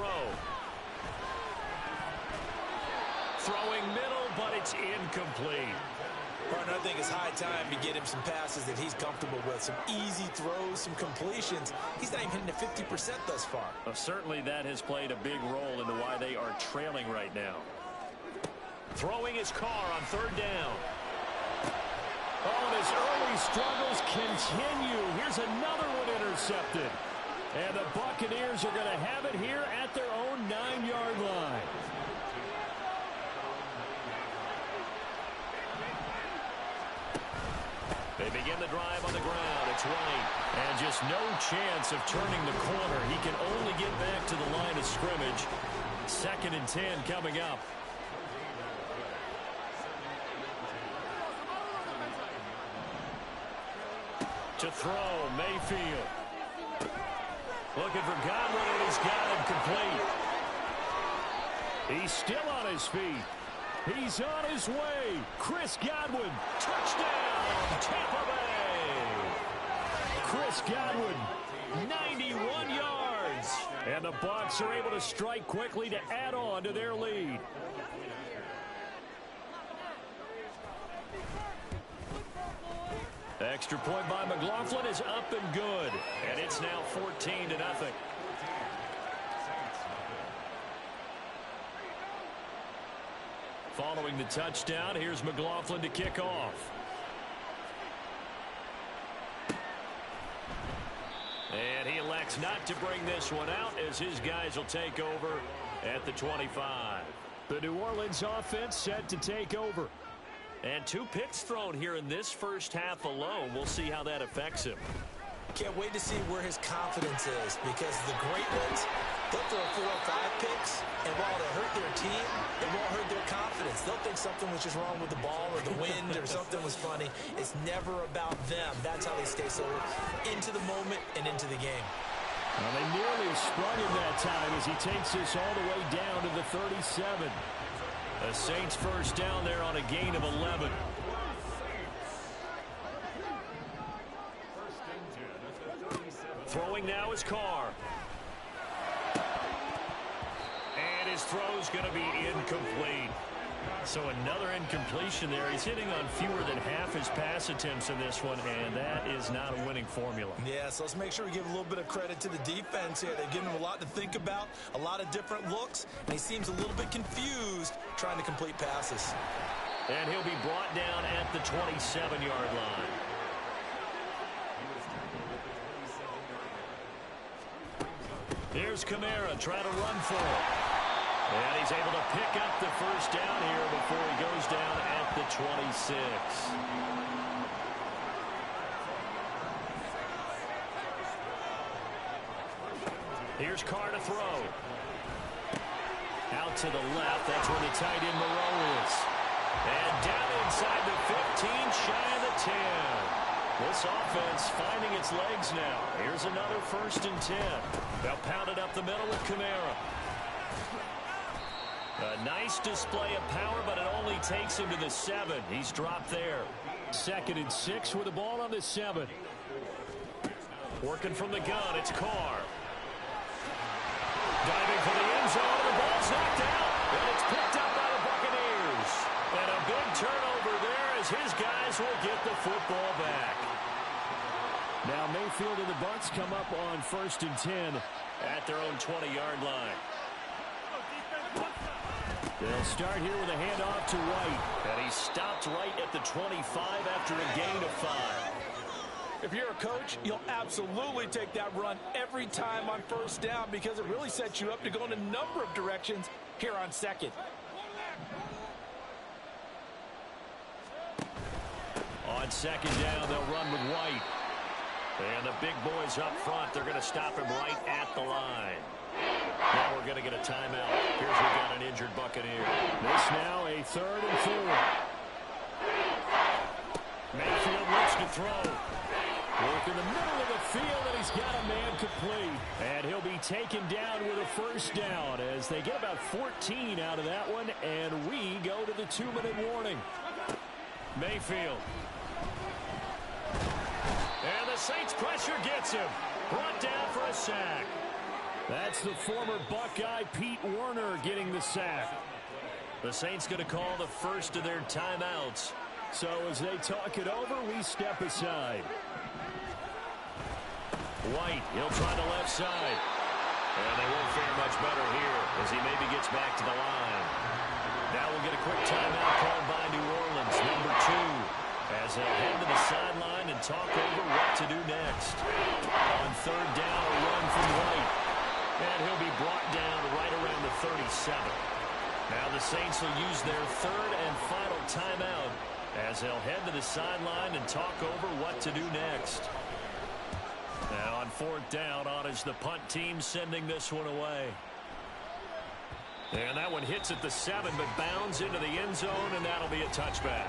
Throwing middle, but it's incomplete. Partner, I think it's high time to get him some passes that he's comfortable with. Some easy throws, some completions. He's not even hitting the 50% thus far. Well, certainly that has played a big role into why they are trailing right now. Throwing his Carr on 3rd down. Oh, and his early struggles continue. Here's another one intercepted. And the Buccaneers are going to have it here at their own 9-yard line. They begin the drive on the ground. It's White. And just no chance of turning the corner. He can only get back to the line of scrimmage. 2nd and 10 coming up. To throw, Mayfield. Looking for Godwin, and he's got him complete. He's still on his feet. He's on his way. Chris Godwin, touchdown, Tampa Bay. Chris Godwin, 91 yards. And the Bucs are able to strike quickly to add on to their lead. Extra point by McLaughlin is up and good. And it's now 14-0. Following the touchdown, here's McLaughlin to kick off. And he elects not to bring this one out as his guys will take over at the 25. The New Orleans offense set to take over. And 2 picks thrown here in this first half alone. We'll see how that affects him. Can't wait to see where his confidence is, because the great ones, they'll throw 4 or 5 picks, and while they hurt their team, it won't hurt their confidence. They'll think something was just wrong with the ball or the wind or something was funny. It's never about them. That's how they stay so into the moment and into the game. Well, they nearly sprung him that time as he takes this all the way down to the 37. The Saints first down there on a gain of 11. Throwing now is Carr. And his throw's going to be incomplete. So another incompletion there. He's hitting on fewer than half his pass attempts in this one, and that is not a winning formula. Yeah, so let's make sure we give a little bit of credit to the defense here. They've given him a lot to think about, a lot of different looks, and he seems a little bit confused trying to complete passes. And he'll be brought down at the 27-yard line. Here's Kamara trying to run for it. And he's able to pick up the first down here before he goes down at the 26. Here's Carr to throw. Out to the left. That's where the tight end Moreau is. And down inside the 15, shy of the 10. This offense finding its legs now. Here's another 1st and 10. They'll pound it up the middle with Kamara. A nice display of power, but it only takes him to the 7. He's dropped there. 2nd and 6 with the ball on the 7. Working from the gun, it's Carr. Diving for the end zone, the ball's knocked out, and it's picked up by the Buccaneers. And a big turnover there as his guys will get the football back. Now Mayfield and the Bucs come up on 1st and 10 at their own 20-yard line. They'll start here with a handoff to White. And he stopped right at the 25 after a gain of 5. If you're a coach, you'll absolutely take that run every time on 1st down, because it really sets you up to go in a number of directions here on 2nd. On 2nd down, they'll run with White. And the big boys up front, they're going to stop him right at the line. Now we're going to get a timeout. Here's we got an injured Buccaneer. This now a 3rd and 4. Mayfield looks to throw. Work in the middle of the field, and he's got a man complete. And he'll be taken down with a 1st down as they get about 14 out of that one, and we go to the 2-minute warning. Mayfield. And the Saints pressure gets him. Brought down for a sack. That's the former Buckeye Pete Werner getting the sack. The Saints going to call the first of their timeouts. So as they talk it over, we step aside. White, he'll try the left side. And they won't fare much better here as he maybe gets back to the line. Now we'll get a quick timeout called by New Orleans, number 2. As they'll head to the sideline and talk over what to do next. On 3rd down, a run from White. And he'll be brought down right around the 37. Now the Saints will use their 3rd and final timeout as they'll head to the sideline and talk over what to do next. Now on 4th down, on is the punt team sending this one away. And that one hits at the 7, but bounds into the end zone, and that'll be a touchback.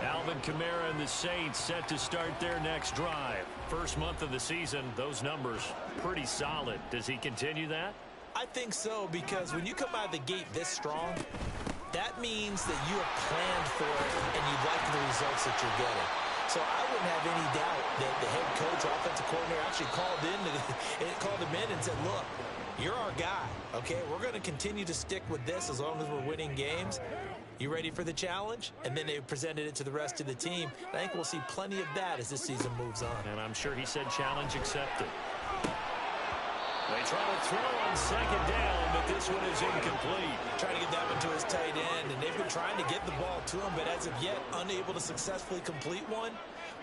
Alvin Kamara and the Saints set to start their next drive. First month of the season, those numbers pretty solid. Does he continue that? I think so, because when you come out of the gate this strong, that means that you have planned for it and you like the results that you're getting. So I wouldn't have any doubt that the head coach, offensive coordinator, actually called him in and said, look, you're our guy, okay? We're going to continue to stick with this as long as we're winning games. You ready for the challenge? And then they presented it to the rest of the team. I think we'll see plenty of that as this season moves on. And I'm sure he said challenge accepted. They try to throw on 2nd down, but this one is incomplete. Trying to get that one to his tight end, and they've been trying to get the ball to him, but as of yet, unable to successfully complete one.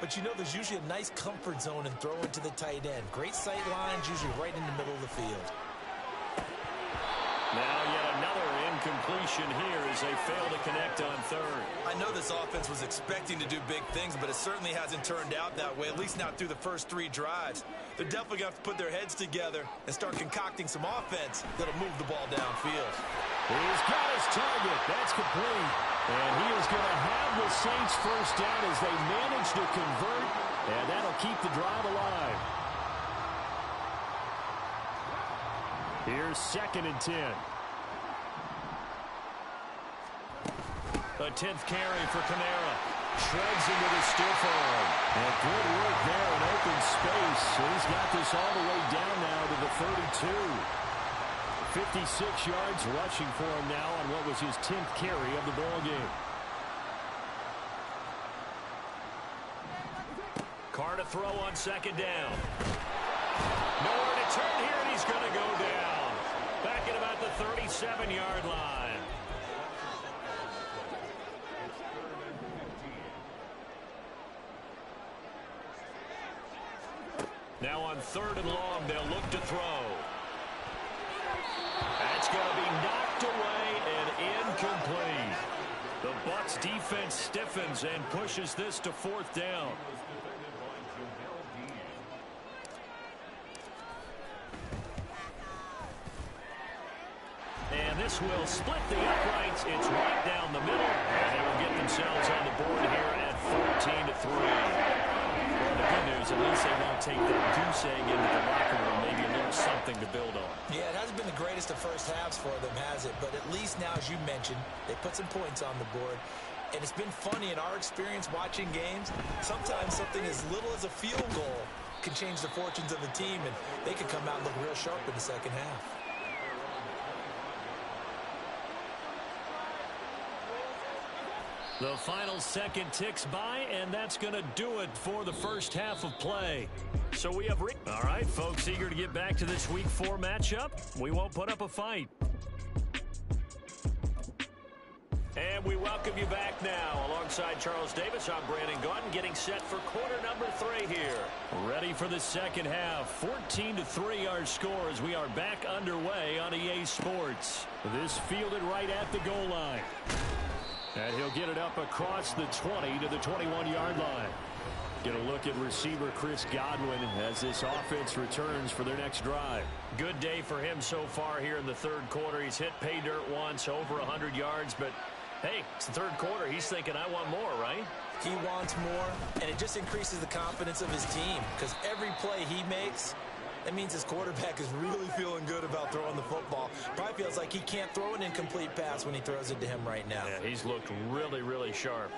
But you know there's usually a nice comfort zone in throwing to the tight end. Great sight lines, usually right in the middle of the field. Now yet another incomplete situation here as they fail to connect on third. I know this offense was expecting to do big things, but it certainly hasn't turned out that way, at least not through the first 3 drives. They're definitely going to have to put their heads together and start concocting some offense that'll move the ball downfield. He's got his target. That's complete. And he is going to have the Saints first down as they manage to convert, and that'll keep the drive alive. Here's 2nd and 10. A 10th carry for Kamara. Shreds into the stiff arm. And good work there in open space. He's got this all the way down now to the 32. 56 yards rushing for him now on what was his 10th carry of the ball game. Carr to throw on 2nd down. Nowhere to turn here, and he's going to go down. Back at about the 37-yard line. Now on 3rd and long, they'll look to throw. That's going to be knocked away and incomplete. The Bucs defense stiffens and pushes this to 4th down. And this will split the uprights. It's right down the middle. And they will get themselves on the board here at 14-3. Well, the good news, at least they won't take that goose egg into the locker room. Maybe a little something to build on. Yeah, it hasn't been the greatest of first halves for them, has it? But at least now, as you mentioned, they put some points on the board. And it's been funny in our experience watching games. Sometimes something as little as a field goal can change the fortunes of the team, and they can come out and look real sharp in the second half. The final second ticks by, and that's going to do it for the first half of play. So we have... All right, folks, eager to get back to this Week 4 matchup. We won't put up a fight. And we welcome you back now. Alongside Charles Davis, I'm Brandon Gaudin, getting set for quarter number 3 here. Ready for the second half. 14-3 our score as we are back underway on EA Sports. This fielded right at the goal line. And he'll get it up across the 20 to the 21-yard line. Get a look at receiver Chris Godwin as this offense returns for their next drive. Good day for him so far here in the 3rd quarter. He's hit pay dirt once, over 100 yards, but hey, it's the 3rd quarter. He's thinking, I want more, right? He wants more, and it just increases the confidence of his team because every play he makes, that means his quarterback is really feeling good about throwing the football. Probably feels like he can't throw an incomplete pass when he throws it to him right now. Yeah, he's looked really, really sharp.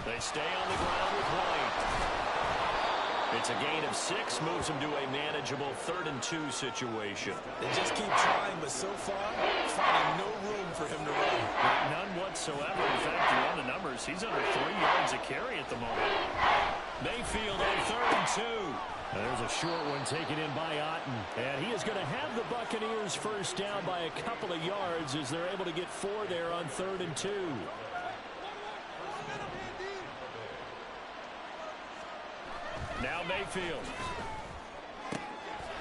They stay on the ground with White. It's a gain of 6, moves him to a manageable 3rd and 2 situation. They just keep trying, but so far, finding no room for him to run. None whatsoever. In fact, you run the numbers, he's under 3 yards a carry at the moment. Mayfield on 3rd and 2. There's a short one taken in by Otten. And he is going to have the Buccaneers first down by a couple of yards as they're able to get 4 there on 3rd and 2. Now Mayfield.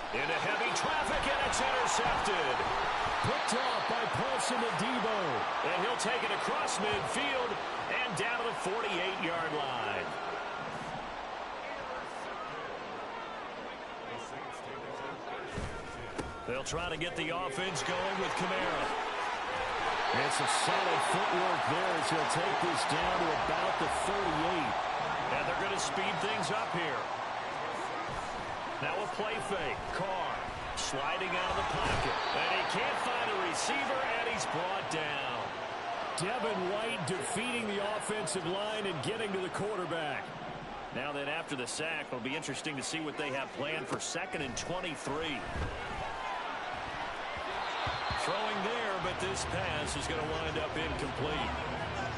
Into heavy traffic, and it's intercepted. Picked off by Paulson Adebo. And he'll take it across midfield and down to the 48-yard line. They'll try to get the offense going with Kamara. It's a solid footwork there as he'll take this down to about the 38. And they're going to speed things up here. Now a play fake. Carr sliding out of the pocket. And he can't find a receiver, and he's brought down. Devin White defeating the offensive line and getting to the quarterback. Now then, after the sack, it'll be interesting to see what they have planned for 2nd and 23. Throwing there, but this pass is going to wind up incomplete.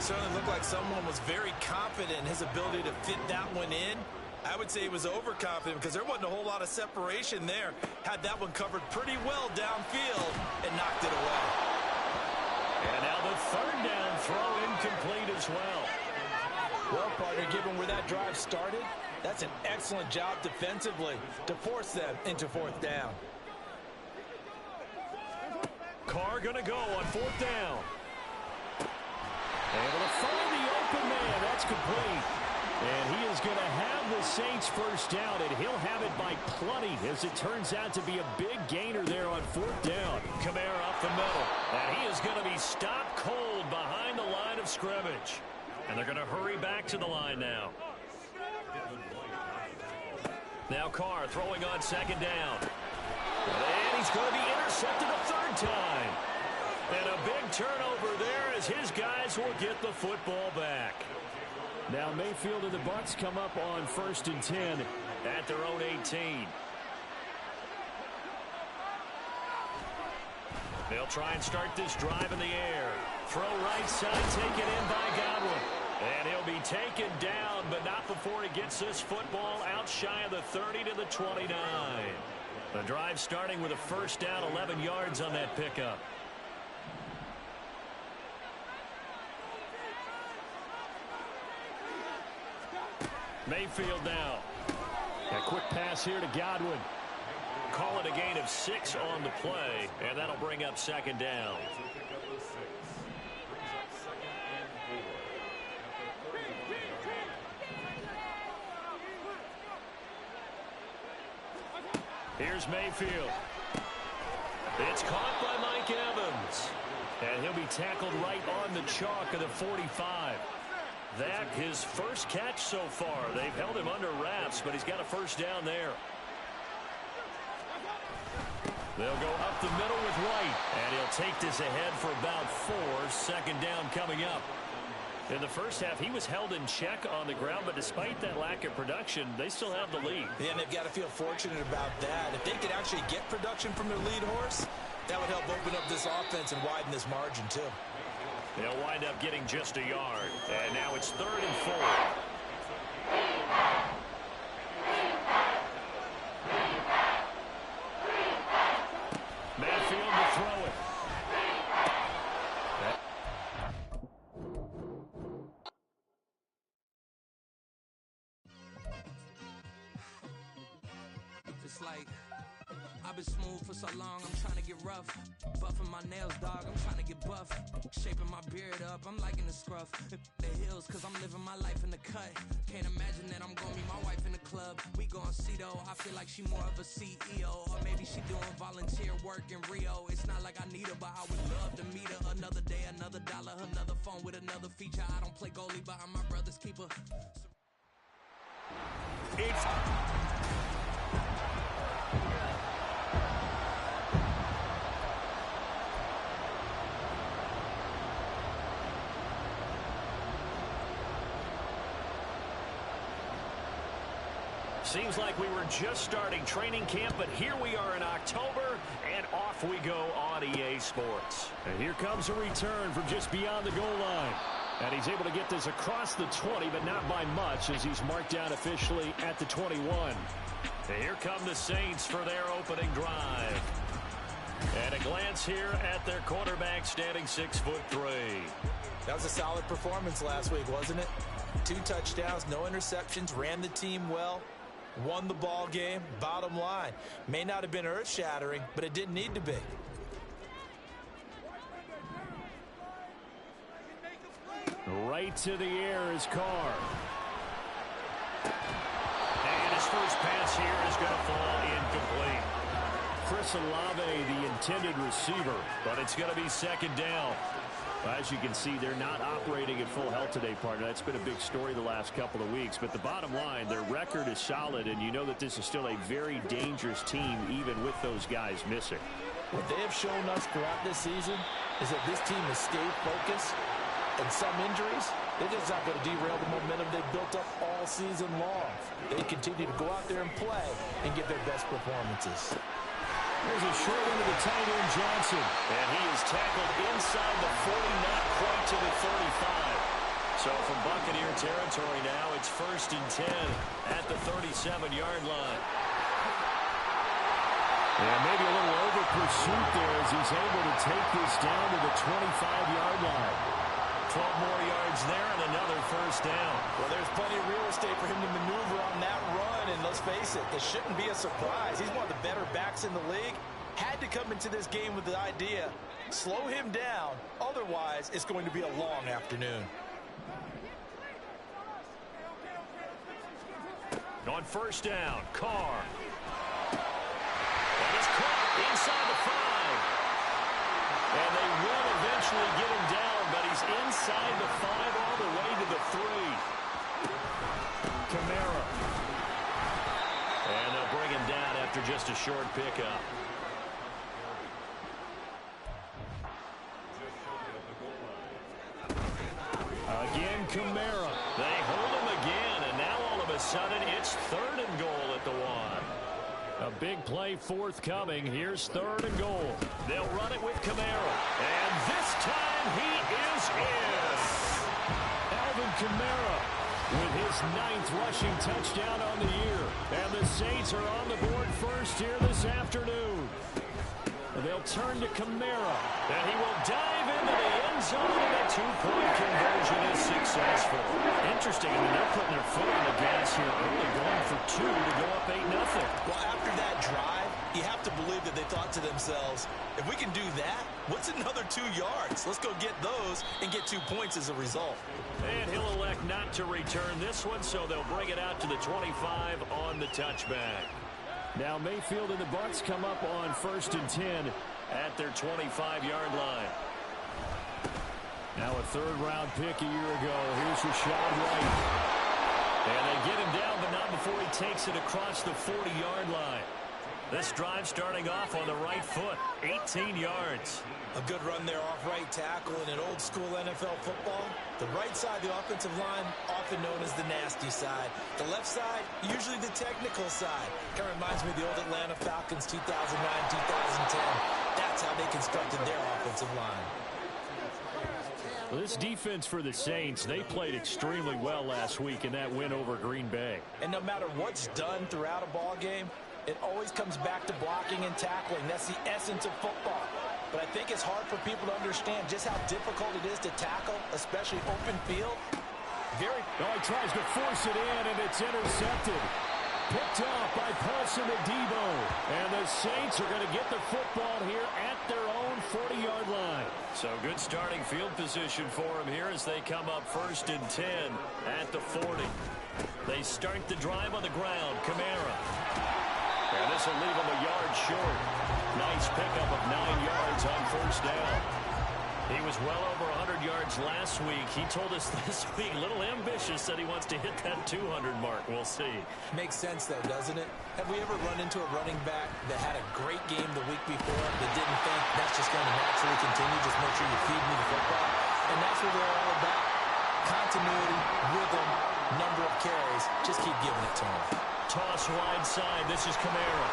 Certainly looked like someone was very confident in his ability to fit that one in. I would say he was overconfident because there wasn't a whole lot of separation there. Had that one covered pretty well downfield and knocked it away. And now the 3rd down throw incomplete as well. Well, partner, given where that drive started, that's an excellent job defensively to force them into 4th down. Carr going to go on 4th down. Able to find the open man. That's complete. And he is going to have the Saints first down, and he'll have it by plenty, as it turns out to be a big gainer there on 4th down. Kamara up the middle, and he is going to be stopped cold behind the line of scrimmage. And they're going to hurry back to the line now. Now Carr throwing on 2nd down. And he's going to be intercepted a 3rd time. And a big turnover there as his guys will get the football back. Now Mayfield and the Bucs come up on 1st and 10 at their own 18. They'll try and start this drive in the air. Throw right side, taken in by Godwin. And he'll be taken down, but not before he gets this football out shy of the 30 to the 29. The drive starting with a first down, 11 yards on that pickup. Mayfield now. A quick pass here to Godwin. Call it a gain of 6 on the play, and that'll bring up 2nd down. Here's Mayfield. It's caught by Mike Evans. And he'll be tackled right on the chalk of the 45. That his first catch so far. They've held him under wraps, but he's got a first down there. They'll go up the middle with White, and he'll take this ahead for about 4. 2nd down coming up. In the first half, he was held in check on the ground, but despite that lack of production, they still have the lead. Yeah, and they've got to feel fortunate about that. If they could actually get production from their lead horse, that would help open up this offense and widen this margin, too. They'll wind up getting just a yard. And now it's 3rd and 4. Mayfield to throw it. It's like I've been smooth for so long, I'm trying to get rough. Buffing my nails, dog, I'm trying to get buff. Shaping my beard up, I'm liking the scruff. The hills, cause I'm living my life in the cut. Can't imagine that I'm gonna meet my wife in the club. We gon' see though, I feel like she more of a CEO. Or maybe she doing volunteer work in Rio. It's not like I need her, but I would love to meet her. Another day, another dollar, another phone with another feature. I don't play goalie, but I'm my brother's keeper. It's... Seems like we were just starting training camp, but here we are in October, and off we go on EA Sports. And here comes a return from just beyond the goal line. And he's able to get this across the 20, but not by much, as he's marked down officially at the 21. And here come the Saints for their opening drive. And a glance here at their quarterback, standing 6'3". That was a solid performance last week, wasn't it? 2 touchdowns, no interceptions, ran the team well. Won the ball game. Bottom line, may not have been earth-shattering, but it didn't need to be. Right to the air is Carr. And his first pass here is going to fall incomplete. Chris Olave, the intended receiver, but it's going to be 2nd down. As you can see, they're not operating at full health today, partner. That's been a big story the last couple of weeks. But the bottom line, their record is solid, and you know that this is still a very dangerous team, even with those guys missing. What they have shown us throughout this season is that this team has stayed focused, and some injuries, they're just not going to derail the momentum they've built up all season long. They continue to go out there and play and give their best performances. There's a short one to the tight end, Johnson. And he is tackled inside the 40, not quite to the 35. So from Buccaneer territory now, it's 1st and 10 at the 37-yard line. And maybe a little over pursuit there as he's able to take this down to the 25-yard line. 12 more yards there and another first down. Well, there's plenty of real estate for him to maneuver on that run, and let's face it, this shouldn't be a surprise. He's one of the better backs in the league. had to come into this game with the idea, slow him down, otherwise it's going to be a long afternoon. On first down, Carr. And he's caught inside the 5. And they will eventually get him down, but he's inside the 5 all the way to the 3. Kamara. And they'll bring him down after just a short pickup. Again, Kamara. They hold him again, and now all of a sudden it's 3rd and goal at the 1. A big play forthcoming. Here's 3rd and goal. They'll run it with Kamara. And this time he is in. Alvin Kamara with his 9th rushing touchdown on the year. And the Saints are on the board first here this afternoon. And they'll turn to Kamara. And he will dive into the end zone, and a 2-point conversion is successful. Interesting. I mean, they're putting their foot on the gas here early, going for 2 to go up 8-0. Well, after that drive, you have to believe that they thought to themselves, if we can do that, what's another 2 yards? Let's go get those and get 2 points as a result. And he'll elect not to return this one, so they'll bring it out to the 25 on the touchback. Now Mayfield and the Bucs come up on 1st and 10 at their 25-yard line. Now a 3rd-round pick a year ago. Here's Rashad White. And they get him down, but not before he takes it across the 40-yard line. This drive starting off on the right foot, 18 yards. A good run there off right tackle in an old-school NFL football. The right side, the offensive line, often known as the nasty side. The left side, usually the technical side. Kind of reminds me of the old Atlanta Falcons 2009, 2010. That's how they constructed their offensive line. Well, this defense for the Saints, they played extremely well last week in that win over Green Bay. And no matter what's done throughout a ball game, it always comes back to blocking and tackling. That's the essence of football. But I think it's hard for people to understand just how difficult it is to tackle, especially open field. He tries to force it in, and it's intercepted. Picked off by Paulson Adebo. And the Saints are going to get the football here at their own 40-yard line. So good starting field position for him here as they come up 1st and 10 at the 40. They start the drive on the ground. Kamara. And this will leave him a yard short. Nice pickup of 9 yards on 1st down. He was well over 100 yards last week. He told us this week, a little ambitious, said he wants to hit that 200 mark. We'll see. Makes sense, though, doesn't it? Have we ever run into a running back that had a great game the week before that didn't think that's just going to naturally continue? Just make sure you feed me the football. And that's what they're all about. Continuity, rhythm, number of carries. Just keep giving it to him. Toss wide side. This is Kamara.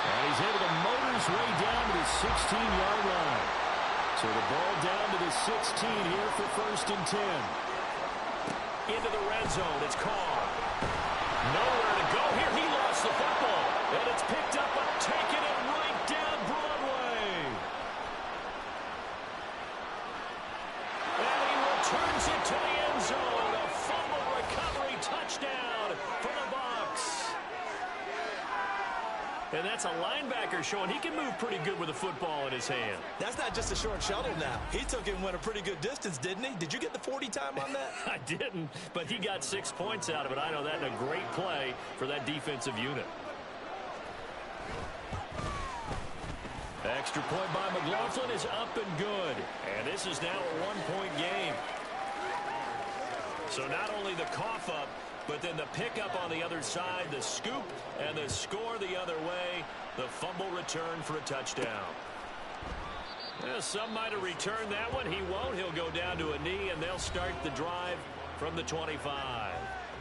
And he's able to motor his way down to the 16-yard line. So the ball down to the 16 here for 1st and 10. Into the red zone. It's Carr. Nowhere to go here. He lost the football. And it's picked up, but taking it right down Broadway. And he returns it to the end zone. A fumble recovery touchdown for the Bucs. And that's a linebacker showing he can move pretty good with a football in his hand. That's not just a short shuttle now. He took it and went a pretty good distance, didn't he? Did you get the 40 time on that? I didn't, but he got 6 points out of it. I know that, and a great play for that defensive unit. Extra point by McLaughlin is up and good. And this is now a 1-point game. So not only the cough up, but then the pickup on the other side, the scoop, and the score the other way. The fumble return for a touchdown. Some might have returned that one. He won't. He'll go down to a knee, and they'll start the drive from the 25.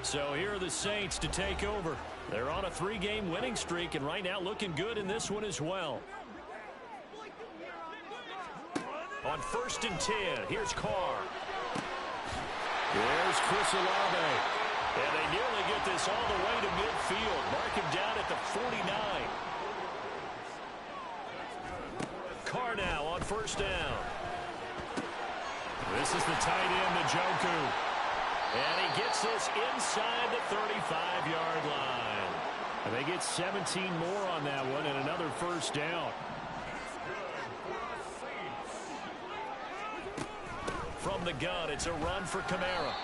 So here are the Saints to take over. They're on a 3-game winning streak, and right now looking good in this one as well. On 1st and 10, here's Carr. There's Chris Olave. And they nearly get this all the way to midfield. Mark him down at the 49. Carr now on 1st down. This is the tight end, Njoku. And he gets this inside the 35-yard line. And they get 17 more on that one and another first down. From the gun, it's a run for Kamara.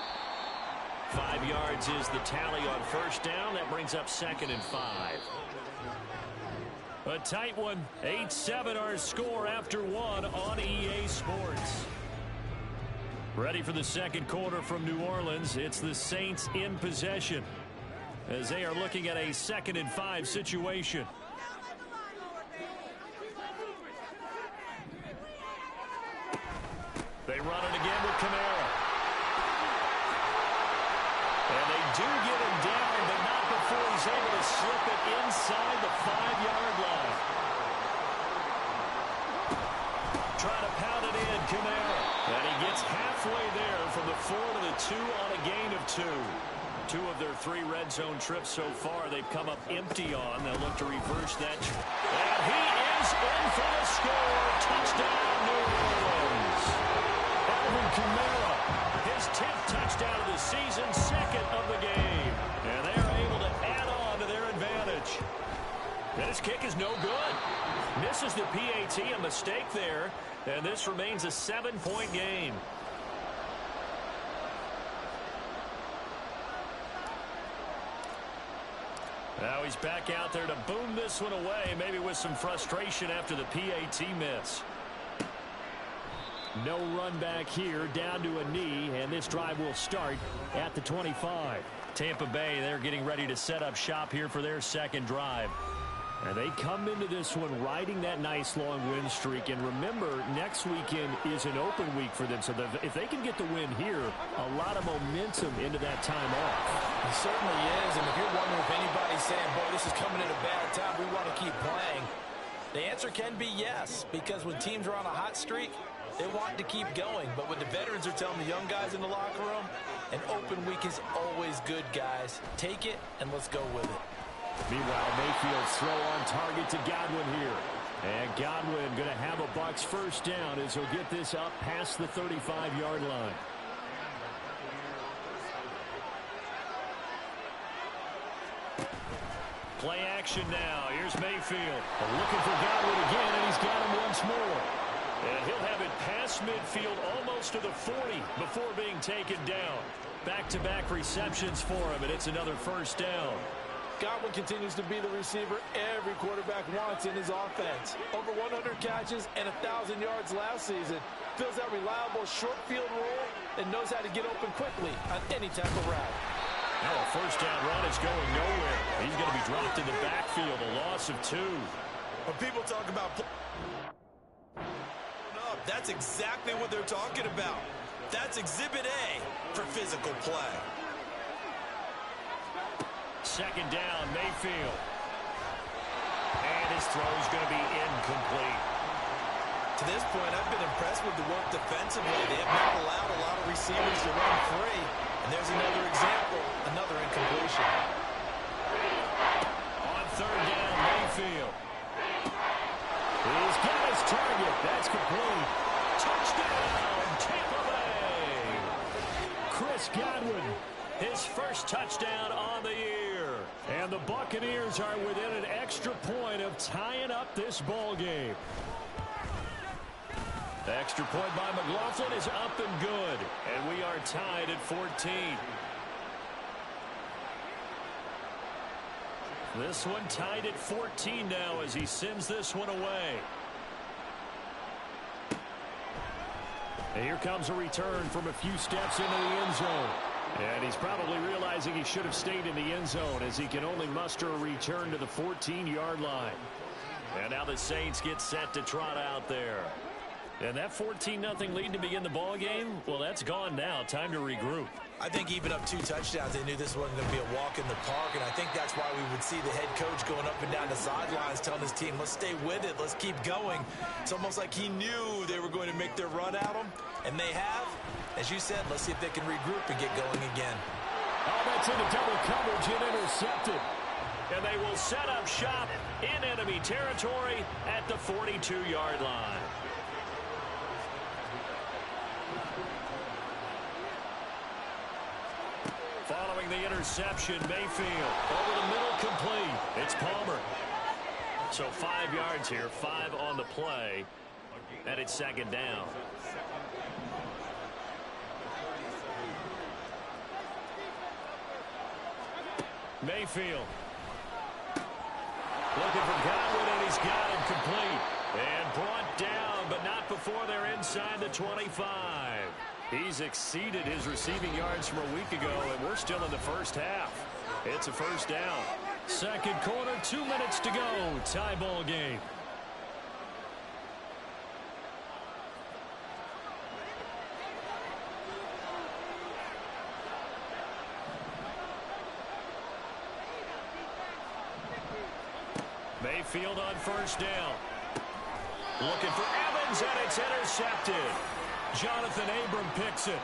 5 yards is the tally on first down. That brings up 2nd and 5. A tight one. 8-7 our score after one on EA Sports. Ready for the second quarter from New Orleans. It's the Saints in possession as they are looking at a 2nd and 5 situation. They run it again with Kamara. And they do get him down, but not before he's able to slip it inside the 5-yard line. Trying to pound it in, Kamara. And he gets halfway there from the 4 to the 2 on a gain of 2. 2 of their 3 red zone trips so far they've come up empty on. They'll look to reverse that. And he is in for the score. Touchdown, New Orleans. Alvin Kamara, his 10th touchdown of the season, 2nd of the game. And they are able to add on to their advantage. And his kick is no good. Misses the PAT, a mistake there. And this remains a 7-point game. Now he's back out there to boom this one away, maybe with some frustration after the PAT miss. No run back here, down to a knee, and this drive will start at the 25. Tampa Bay, they're getting ready to set up shop here for their second drive. And they come into this one riding that nice long win streak. And remember, next weekend is an open week for them. So if they can get the win here, a lot of momentum into that time off. It certainly is. And if you're wondering if anybody's saying, boy, this is coming at a bad time, we want to keep playing, the answer can be yes. Because when teams are on a hot streak, they want to keep going. But what the veterans are telling the young guys in the locker room, an open week is always good, guys. Take it and let's go with it. Meanwhile, Mayfield's throw on target to Godwin here. And Godwin going to have a Bucs first down as he'll get this up past the 35-yard line. Play action now. Here's Mayfield. Looking for Godwin again, and he's got him once more. And he'll have it past midfield almost to the 40 before being taken down. Back-to-back receptions for him, and it's another first down. Godwin continues to be the receiver every quarterback wants in his offense. Over 100 catches and 1,000 yards last season. Fills that reliable short field role and knows how to get open quickly on any type of route. Now a first down run is going nowhere. He's going to be dropped in the backfield, a loss of 2. When people talk about that's exactly what they're talking about. That's Exhibit A for physical play. Second down, Mayfield. And his throw is going to be incomplete. To this point, I've been impressed with the work defensively. They have not allowed a lot of receivers to run free. And there's another example, another incompletion. On third down, Mayfield. He's got his target. That's complete. Touchdown, Tampa Bay. Chris Godwin, his first touchdown on the year. And the Buccaneers are within an extra point of tying up this ball game. The extra point by McLaughlin is up and good. And we are tied at 14. This one tied at 14 now as he sends this one away. And here comes a return from a few steps into the end zone. And he's probably realizing he should have stayed in the end zone as he can only muster a return to the 14-yard line. And now the Saints get set to trot out there. And that 14-0 lead to begin the ball game, well, that's gone now. Time to regroup. I think even up 2 touchdowns, they knew this wasn't going to be a walk in the park, and I think that's why we would see the head coach going up and down the sidelines telling his team, let's stay with it, let's keep going. It's almost like he knew they were going to make their run at him, and they have. As you said, let's see if they can regroup and get going again. Oh, that's into double coverage and intercepted. And they will set up shop in enemy territory at the 42-yard line. Following the interception. Mayfield over the middle, complete. It's Palmer. So 5 yards here, 5 on the play, and it's second down. Mayfield looking for Godwin, and he's got him complete. And brought down, but not before they're inside the 25. He's exceeded his receiving yards from a week ago, and we're still in the first half. It's a first down. Second quarter, 2 minutes to go. Tie ball game. Mayfield on first down. Looking for Evans, and it's intercepted. Jonathan Abram picks it.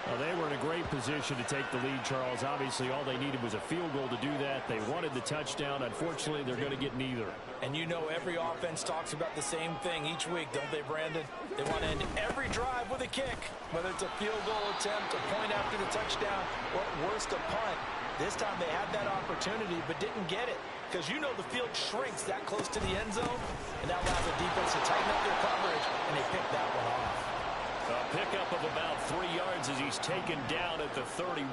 Well, they were in a great position to take the lead, Charles. Obviously, all they needed was a field goal to do that. They wanted the touchdown. Unfortunately, they're going to get neither. And you know every offense talks about the same thing each week, don't they, Brandon? They want to end every drive with a kick, whether it's a field goal attempt, a point after the touchdown, or at worst, a punt. This time they had that opportunity but didn't get it, because you know the field shrinks that close to the end zone, and that allows the defense to tighten up their coverage, and they picked that one off. A pickup of about 3 yards as he's taken down at the 31.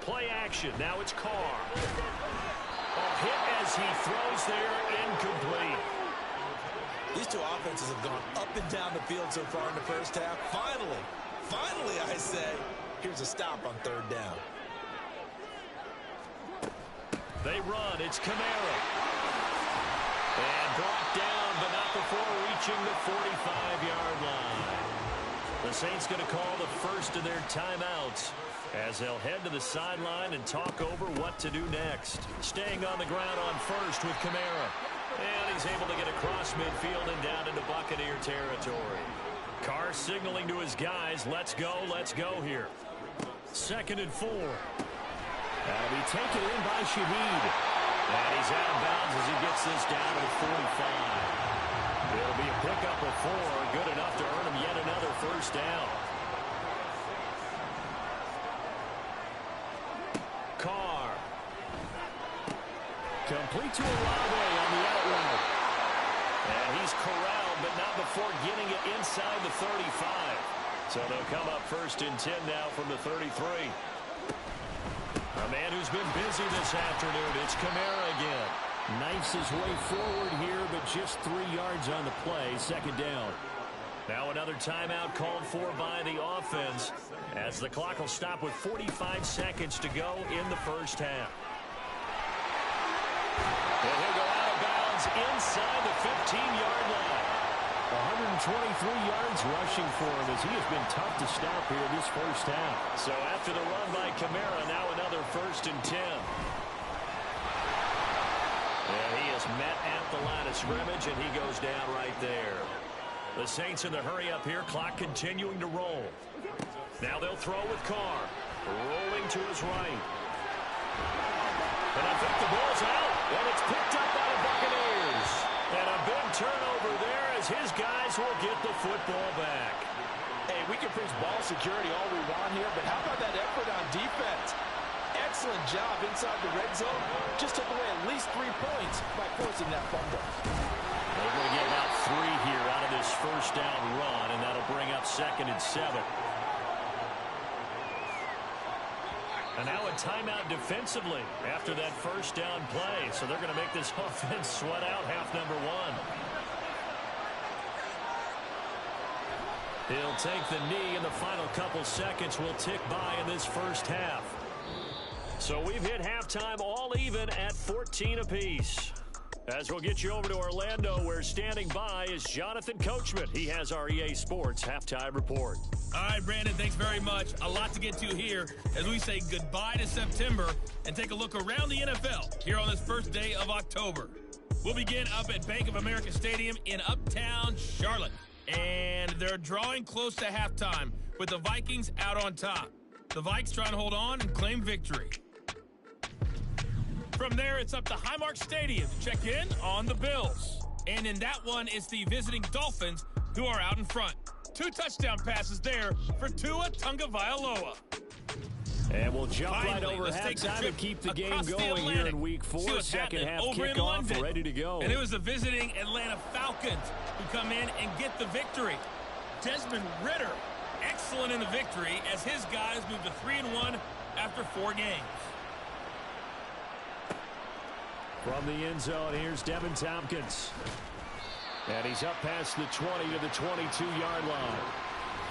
Play action. Now it's Carr. A hit as he throws there, incomplete. These two offenses have gone up and down the field so far in the first half. Finally, I say, here's a stop on third down. They run. It's Kamara. And brought down, but not before reaching the 45-yard line. The Saints going to call the first of their timeouts as they'll head to the sideline and talk over what to do next. Staying on the ground on first with Kamara. And he's able to get across midfield and down into Buccaneer territory. Carr signaling to his guys, let's go here. 2nd and 4. That'll be taken in by Shaheed. And he's out of bounds as he gets this down to the 45. It'll be a pickup of 4, good enough to earn him yet another first down. Carr. Complete to Olave on the out route. And he's corralled, but not before getting it inside the 35. So they'll come up 1st and 10 now from the 33. A man who's been busy this afternoon, it's Kamara again. Knifes his way forward here, but just 3 yards on the play. 2nd down. Now another timeout called for by the offense as the clock will stop with 45 seconds to go in the first half. And he'll go out of bounds inside the 15-yard line. 123 yards rushing for him as he has been tough to stop here this first half. So after the run by Kamara, now another 1st and 10. And he is met at the line of scrimmage, and he goes down right there. The Saints in the hurry up here, clock continuing to roll. Now they'll throw with Carr. Rolling to his right. And I think the ball's out, and it's picked up by the Buccaneers. And a big turnover there as his guys will get the football back. Hey, we can preach ball security all we want here, but how about that effort on defense? Excellent job inside the red zone. Just took away at least 3 points by forcing that fumble. They're going to get about 3 here out of this first down run, and that'll bring up 2nd and 7. And now a timeout defensively after that first down play. So they're going to make this offense sweat out half number 1. He'll take the knee, and the final couple seconds will tick by in this first half. So we've hit halftime all even at 14 apiece. As we'll get you over to Orlando, where standing by is Jonathan Coachman. He has our EA Sports Halftime Report. All right, Brandon, thanks very much. A lot to get to here as we say goodbye to September and take a look around the NFL here on this first day of October. We'll begin up at Bank of America Stadium in Uptown Charlotte. And they're drawing close to halftime with the Vikings out on top. The Vikes trying to hold on and claim victory. From there, it's up to Highmark Stadium to check in on the Bills. And in that one, it's the visiting Dolphins who are out in front. 2 touchdown passes there for Tua Tagovailoa. And we'll jump Finally, right over let's take halftime and keep the game going here in Week 4. Second half kickoff, ready to go. And it was the visiting Atlanta Falcons who come in and get the victory. Desmond Ridder, excellent in the victory as his guys move to 3-1 after 4 games. From the end zone, here's Devin Tompkins. And he's up past the 20 to the 22-yard line.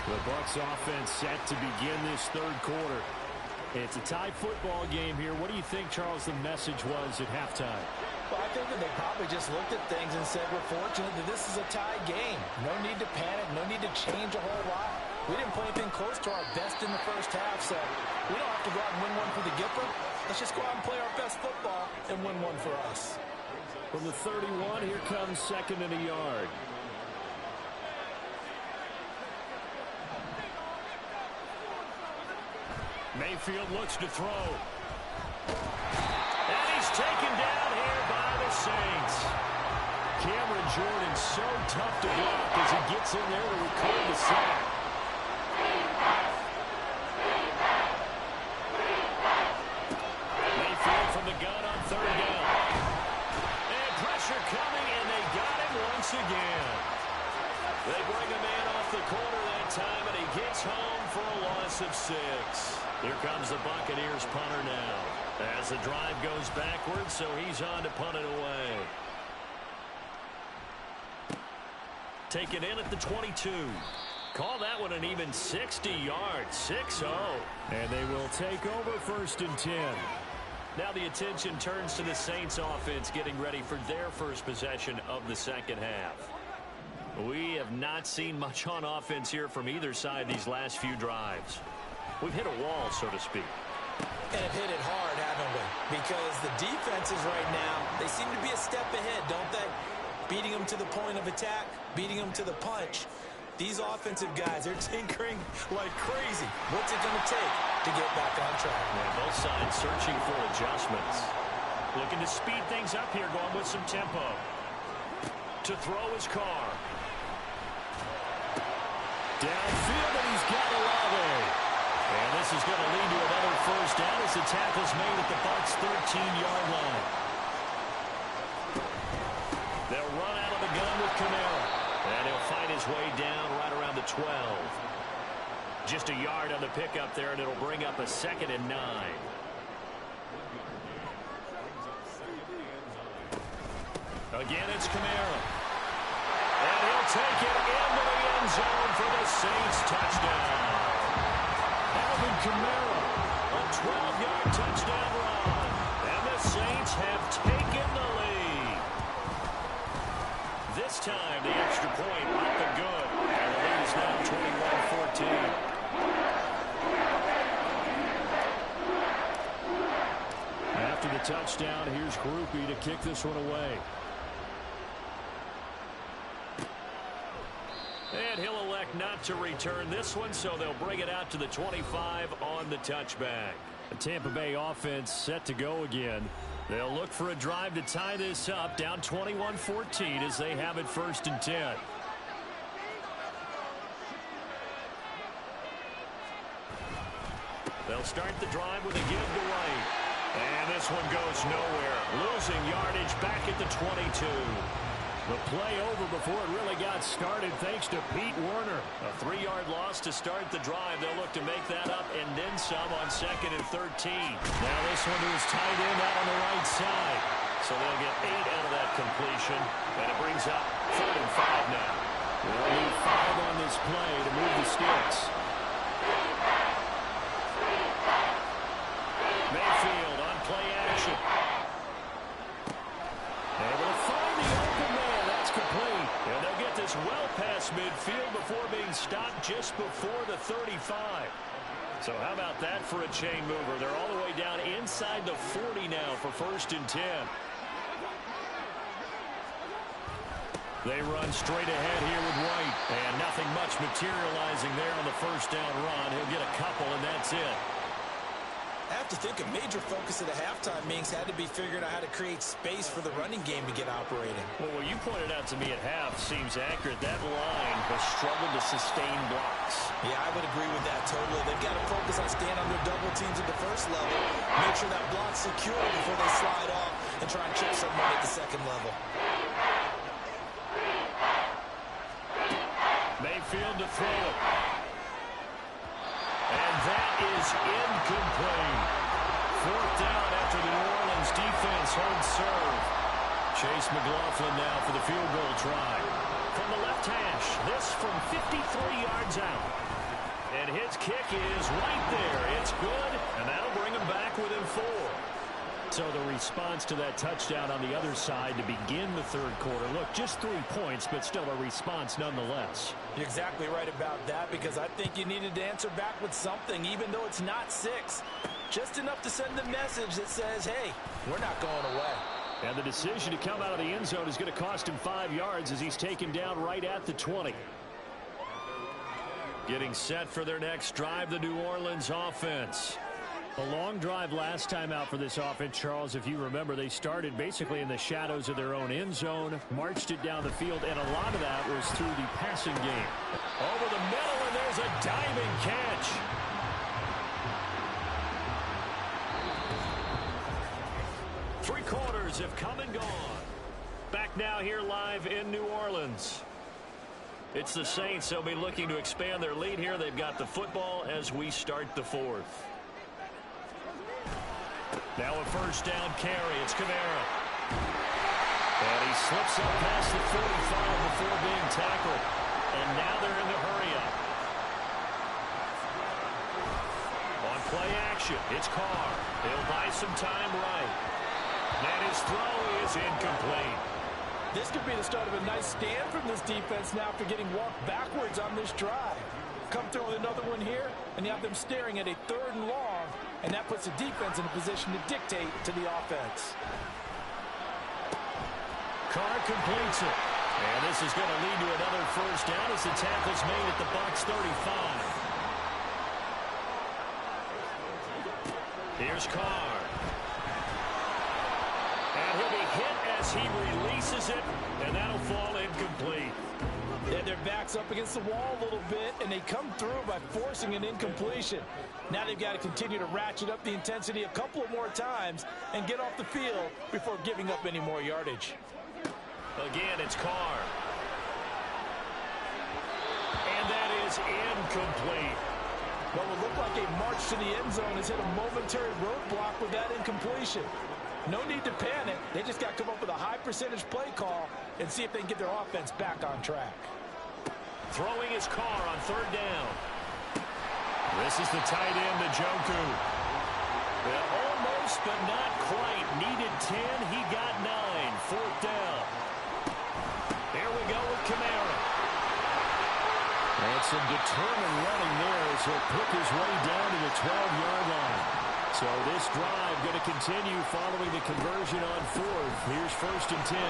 The Bucs offense set to begin this third quarter. It's a tie football game here. What do you think, Charles, the message was at halftime? Well, I think that they probably just looked at things and said, we're fortunate that this is a tie game. No need to panic, no need to change a whole lot. We didn't play anything close to our best in the first half, so we don't have to go out and win one for the Gipper. Let's just go out and play our best football and win one for us. From the 31, here comes second and a yard. Mayfield looks to throw. And he's taken down here by the Saints. Cameron Jordan so tough to block as he gets in there to record the sack. Mayfield from the gun on third down. And pressure coming, and they got him once again. They bring a man off the corner that time, and he gets home for a loss of 6. Here comes the Buccaneers punter now. As the drive goes backwards, so he's on to punt it away. Taken in at the 22. Call that one an even 60 yards, 6-0. And they will take over 1st and 10. Now the attention turns to the Saints offense getting ready for their first possession of the second half. We have not seen much on offense here from either side these last few drives. We've hit a wall, so to speak. And have hit it hard, haven't we? Because the defenses right now, they seem to be a step ahead, don't they? Beating them to the point of attack, beating them to the punch. These offensive guys, they're tinkering like crazy. What's it going to take to get back on track? Yeah, both sides searching for adjustments. Looking to speed things up here, going with some tempo. To throw his car. Downfield, and he's got Olave. And this is going to lead to another first down as the tackle's made at the Bucs' 13-yard line. They'll run out of the gun with Kamara. And he'll find his way down right around the 12. Just a yard on the pickup there, and it'll bring up a 2nd and 9. Again, it's Kamara. And he'll take it into the end zone for the Saints touchdown. Alvin Kamara, a 12-yard touchdown run. And the Saints have taken the lead. This time, the extra point up and good. And the lead is now 21-14. After the touchdown, here's Grupe to kick this one away. And he'll elect not to return this one, so they'll bring it out to the 25 on the touchback. The Tampa Bay offense set to go again. They'll look for a drive to tie this up, down 21-14 as they have it 1st and 10. They'll start the drive with a give to White. And this one goes nowhere. Losing yardage back at the 22. The play over before it really got started thanks to Pete Werner. A 3-yard loss to start the drive. They'll look to make that up and then some on 2nd and 13. Now this one is tight end out on the right side. So they'll get 8 out of that completion. And it brings up 3rd and 5 now. We'll need 5 on this play to move the sticks. Mayfield on play action. Able to find the open man. That's complete. And they'll get this well past midfield before being stopped just before the 35. So how about that for a chain mover? They're all the way down inside the 40 now for 1st and 10. They run straight ahead here with White. And nothing much materializing there on the 1st down run. He'll get a couple, and that's it. I have to think a major focus of the halftime meetings had to be figuring out how to create space for the running game to get operating. Well, what you pointed out to me at half seems accurate. That line has struggled to sustain blocks. Yeah, I would agree with that totally. They've got to focus on staying on their double teams at the first level, make sure that block's secure before they slide off and try and chip someone at the second level. Mayfield to throw it. And that is incomplete. Fourth down after the New Orleans defense holds serve. Chase McLaughlin now for the field goal try. From the left hash, this from 53 yards out. And his kick is right there. It's good, and that'll bring him back within 4. So the response to that touchdown on the other side to begin the third quarter. Look, just 3 points, but still a response nonetheless. You're exactly right about that, because I think you needed to answer back with something, even though it's not 6. Just enough to send the message that says, hey, we're not going away. And the decision to come out of the end zone is going to cost him 5 yards as he's taken down right at the 20. Getting set for their next drive, the New Orleans offense. A long drive last time out for this offense, Charles. If you remember, they started basically in the shadows of their own end zone, marched it down the field, and a lot of that was through the passing game. Over the middle, and there's a diving catch. Three quarters have come and gone. Back now here live in New Orleans. It's the Saints. They'll be looking to expand their lead here. They've got the football as we start the fourth. Now a first down carry. It's Kamara. And he slips up past the 45 before being tackled. And now they're in the hurry up. On play action, it's Carr. He'll buy some time right. And his throw is incomplete. This could be the start of a nice stand from this defense now after getting walked backwards on this drive. Come through with another one here, and you have them staring at a 3rd and long, and that puts the defense in a position to dictate to the offense. Carr completes it. And this is going to lead to another first down as the tackle's made at the Bucs 35. Here's Carr. And he'll be hit as he releases it, and that'll fall incomplete. Yeah, their back's up against the wall a little bit, and they come through by forcing an incompletion. Now they've got to continue to ratchet up the intensity a couple of more times and get off the field before giving up any more yardage. Again, it's Carr. And that is incomplete. What will look like a march to the end zone has hit a momentary roadblock with that incompletion. No need to panic. They just got to come up with a high percentage play call and see if they can get their offense back on track. Throwing his Carr on 3rd down. This is the tight end, Njoku. Well, almost, but not quite. Needed 10. He got 9. 4th down. Here we go with Kamara. And some determined running there as he'll pick his way down to the 12-yard line. So this drive going to continue following the conversion on 4th. Here's 1st and 10.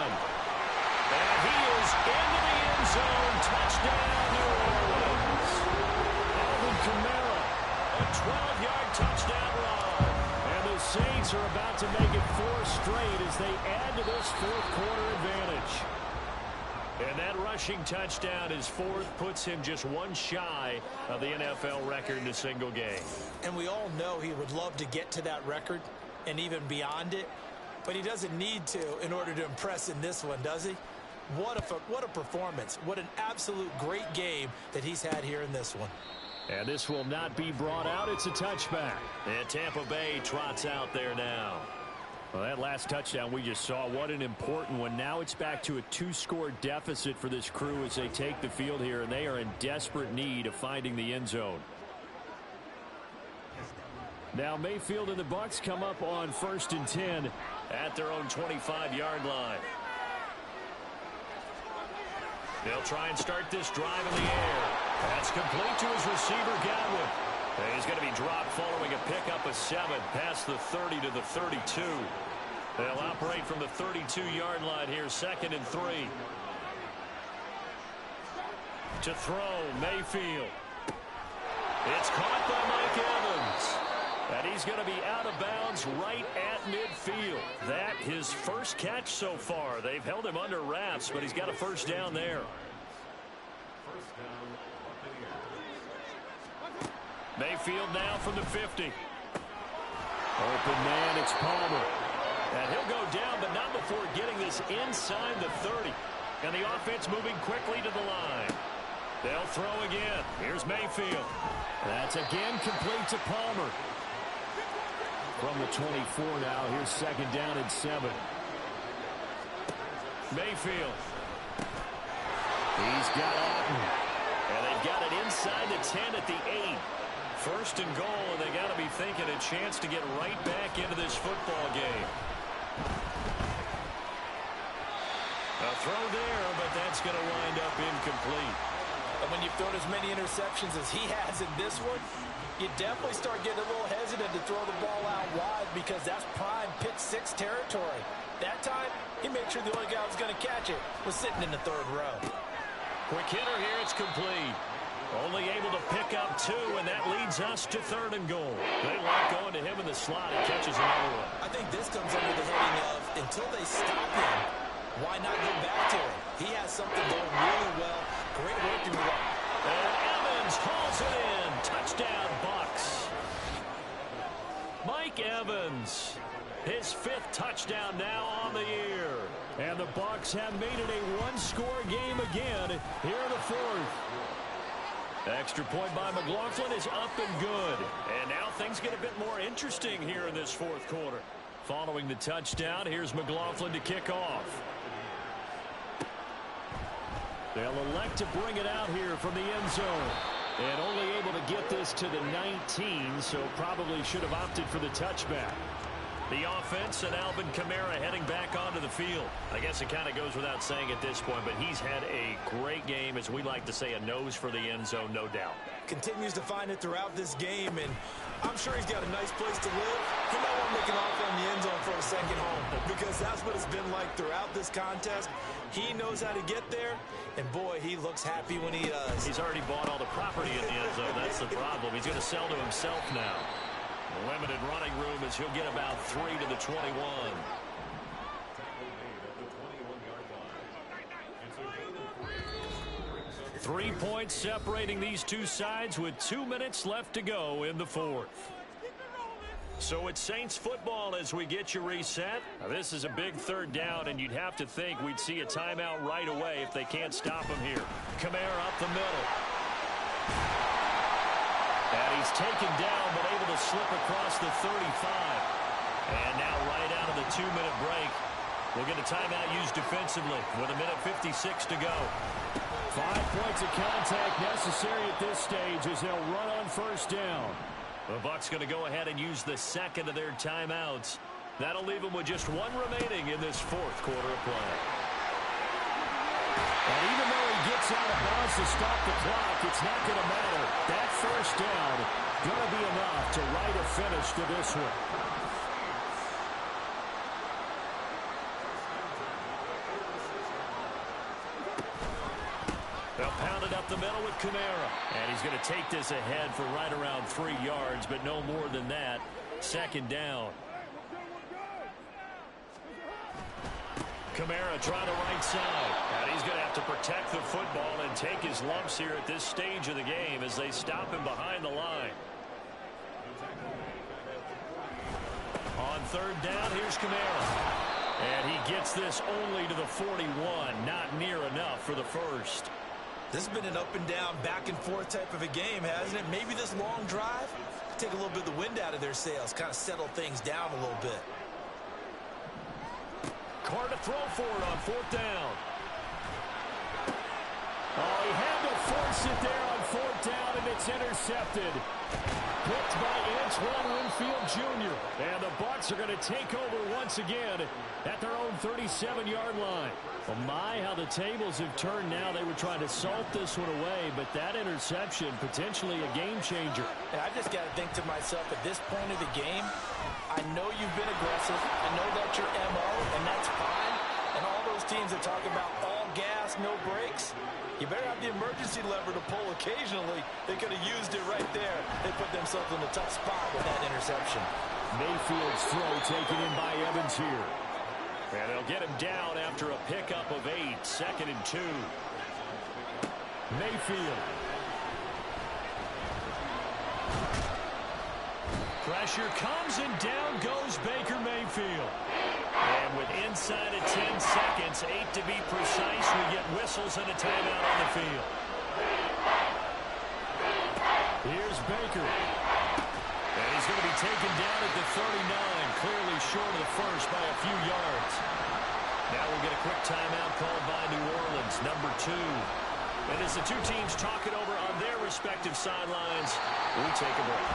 And he is into the end zone. Touchdown, New Orleans. Alvin Kamara, a 12-yard touchdown run. And the Saints are about to make it 4 straight as they add to this 4th quarter advantage. And that rushing touchdown, his 4th, puts him just one shy of the NFL record in a single game. And we all know he would love to get to that record and even beyond it, but he doesn't need to in order to impress in this one, does he? What a performance. What an absolute great game that he's had here in this one. And this will not be brought out. It's a touchback. And Tampa Bay trots out there now. Well, that last touchdown we just saw, what an important one. Now it's back to a 2-score deficit for this crew as they take the field here, and they are in desperate need of finding the end zone. Now Mayfield and the Bucs come up on 1st and 10 at their own 25-yard line. They'll try and start this drive in the air. That's complete to his receiver, Godwin. He's going to be dropped following a pickup of 7 past the 30 to the 32. They'll operate from the 32-yard line here, 2nd and 3. To throw, Mayfield. It's caught by Mike Evans. And he's going to be out of bounds right at midfield. That his first catch so far. They've held him under wraps, but he's got a first down there. Mayfield now from the 50. Open man, it's Palmer. And he'll go down, but not before getting this inside the 30. And the offense moving quickly to the line. They'll throw again. Here's Mayfield. That's again complete to Palmer. From the 24 now, here's second down and 7. Mayfield. He's got Otten. And they've got it inside the 10 at the 8. First and goal, and they got to be thinking a chance to get right back into this football game. A throw there, but that's going to wind up incomplete. And when you've thrown as many interceptions as he has in this one, you definitely start getting a little hesitant to throw the ball out wide because that's prime pick 6 territory. That time, he made sure the only guy who was going to catch it was sitting in the 3rd row. Quick hitter here, it's complete. Only able to pick up 2, and that leads us to 3rd and goal. They like going to him in the slot and catches another one. I think this comes under the heading of, until they stop him, why not go back to him? He has something going really well. Great work through the line. And Evans hauls it in. Touchdown, Bucks. Mike Evans, his 5th touchdown now on the year. And the Bucks have made it a one-score game again here in the 4th. Extra point by McLaughlin is up and good. And now things get a bit more interesting here in this 4th quarter. Following the touchdown, here's McLaughlin to kick off. They'll elect to bring it out here from the end zone. And only able to get this to the 19, so probably should have opted for the touchback. The offense and Alvin Kamara heading back onto the field. I guess it kind of goes without saying at this point, but he's had a great game, as we like to say, a nose for the end zone, no doubt. Continues to find it throughout this game, and I'm sure he's got a nice place to live. He might want to make an offer on the end zone for a second home, because that's what it's been like throughout this contest. He knows how to get there, and boy, he looks happy when he does. He's already bought all the property in the end zone. That's the problem. He's going to sell to himself now. Limited running room as he'll get about 3 to the 21. 3 points separating these two sides with 2 minutes left to go in the 4th. So it's Saints football as we get you reset. Now, this is a big 3rd down, and you'd have to think we'd see a timeout right away if they can't stop him here. Kamara up the middle. And he's taken down, but able to slip across the 35. And now right out of the 2-minute break, we'll get a timeout used defensively with 1:56 to go. 5 points of contact necessary at this stage as they'll run on 1st down. The Bucs going to go ahead and use the 2nd of their timeouts. That'll leave them with just 1 remaining in this 4th quarter of play. And even though he gets out of bounds to stop the clock, it's not going to matter. That 1st down going to be enough to write a finish to this one. They'll pound it up the middle with Kamara. And he's going to take this ahead for right around 3 yards, but no more than that. 2nd down. Kamara trying the right side. And he's going to have to protect the football and take his lumps here at this stage of the game as they stop him behind the line. On 3rd down, here's Kamara. And he gets this only to the 41. Not near enough for the 1st. This has been an up and down, back and forth type of a game, hasn't it? Maybe this long drive take a little bit of the wind out of their sails, kind of settle things down a little bit. Carr to throw for it on 4th down. Oh, he had to force it there on 4th down, and it's intercepted. Picked by Antoine Winfield Jr. And the Bucs are going to take over once again at their own 37-yard line. Well, my, how the tables have turned now. They were trying to salt this one away, but that interception, potentially a game changer. And I just got to think to myself, at this point of the game, I know you've been aggressive. I know that's your MO, and that's fine. And all those those teams that talk about all gas, no brakes, you better have the emergency lever to pull occasionally. They could have used it right there. They put themselves in a tough spot with that interception. Mayfield's throw taken in by Evans here. And they'll get him down after a pickup of 8, 2nd and 2. Mayfield. Pressure comes and down goes Baker Mayfield. And with inside of 10 seconds, 8 to be precise, we get whistles and a timeout on the field. Here's Baker. And he's going to be taken down at the 39, clearly short of the first by a few yards. Now we'll get a quick timeout called by New Orleans, number 2. And as the two teams talk it over on their respective sidelines, we take a break.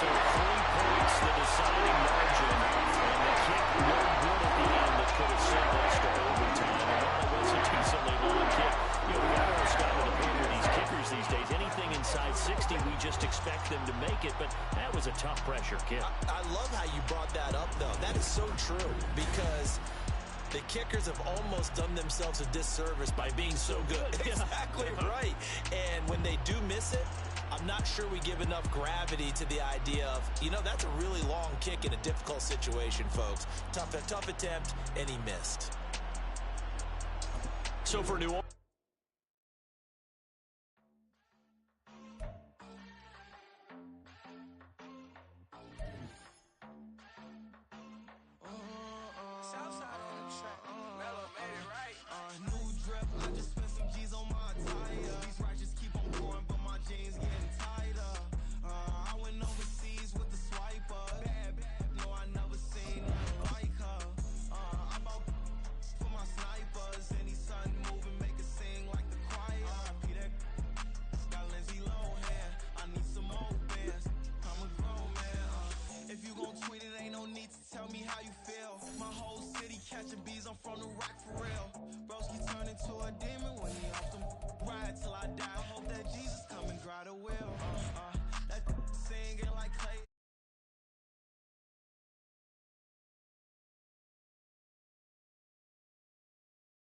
So 3 points, the deciding margin, and the kick no good at the end that could have sent us to overtime. And while it was a decently long kick, you know, we almost got to the point where these kickers these days, anything inside 60, we just expect them to make it, but that was a tough pressure kick. I love how you brought that up, though. That is so true, because the kickers have almost done themselves a disservice by being so good. Exactly right. And when they do miss it, I'm not sure we give enough gravity to the idea of, you know, that's a really long kick in a difficult situation, folks. Tough attempt, and he missed. So for New Orleans,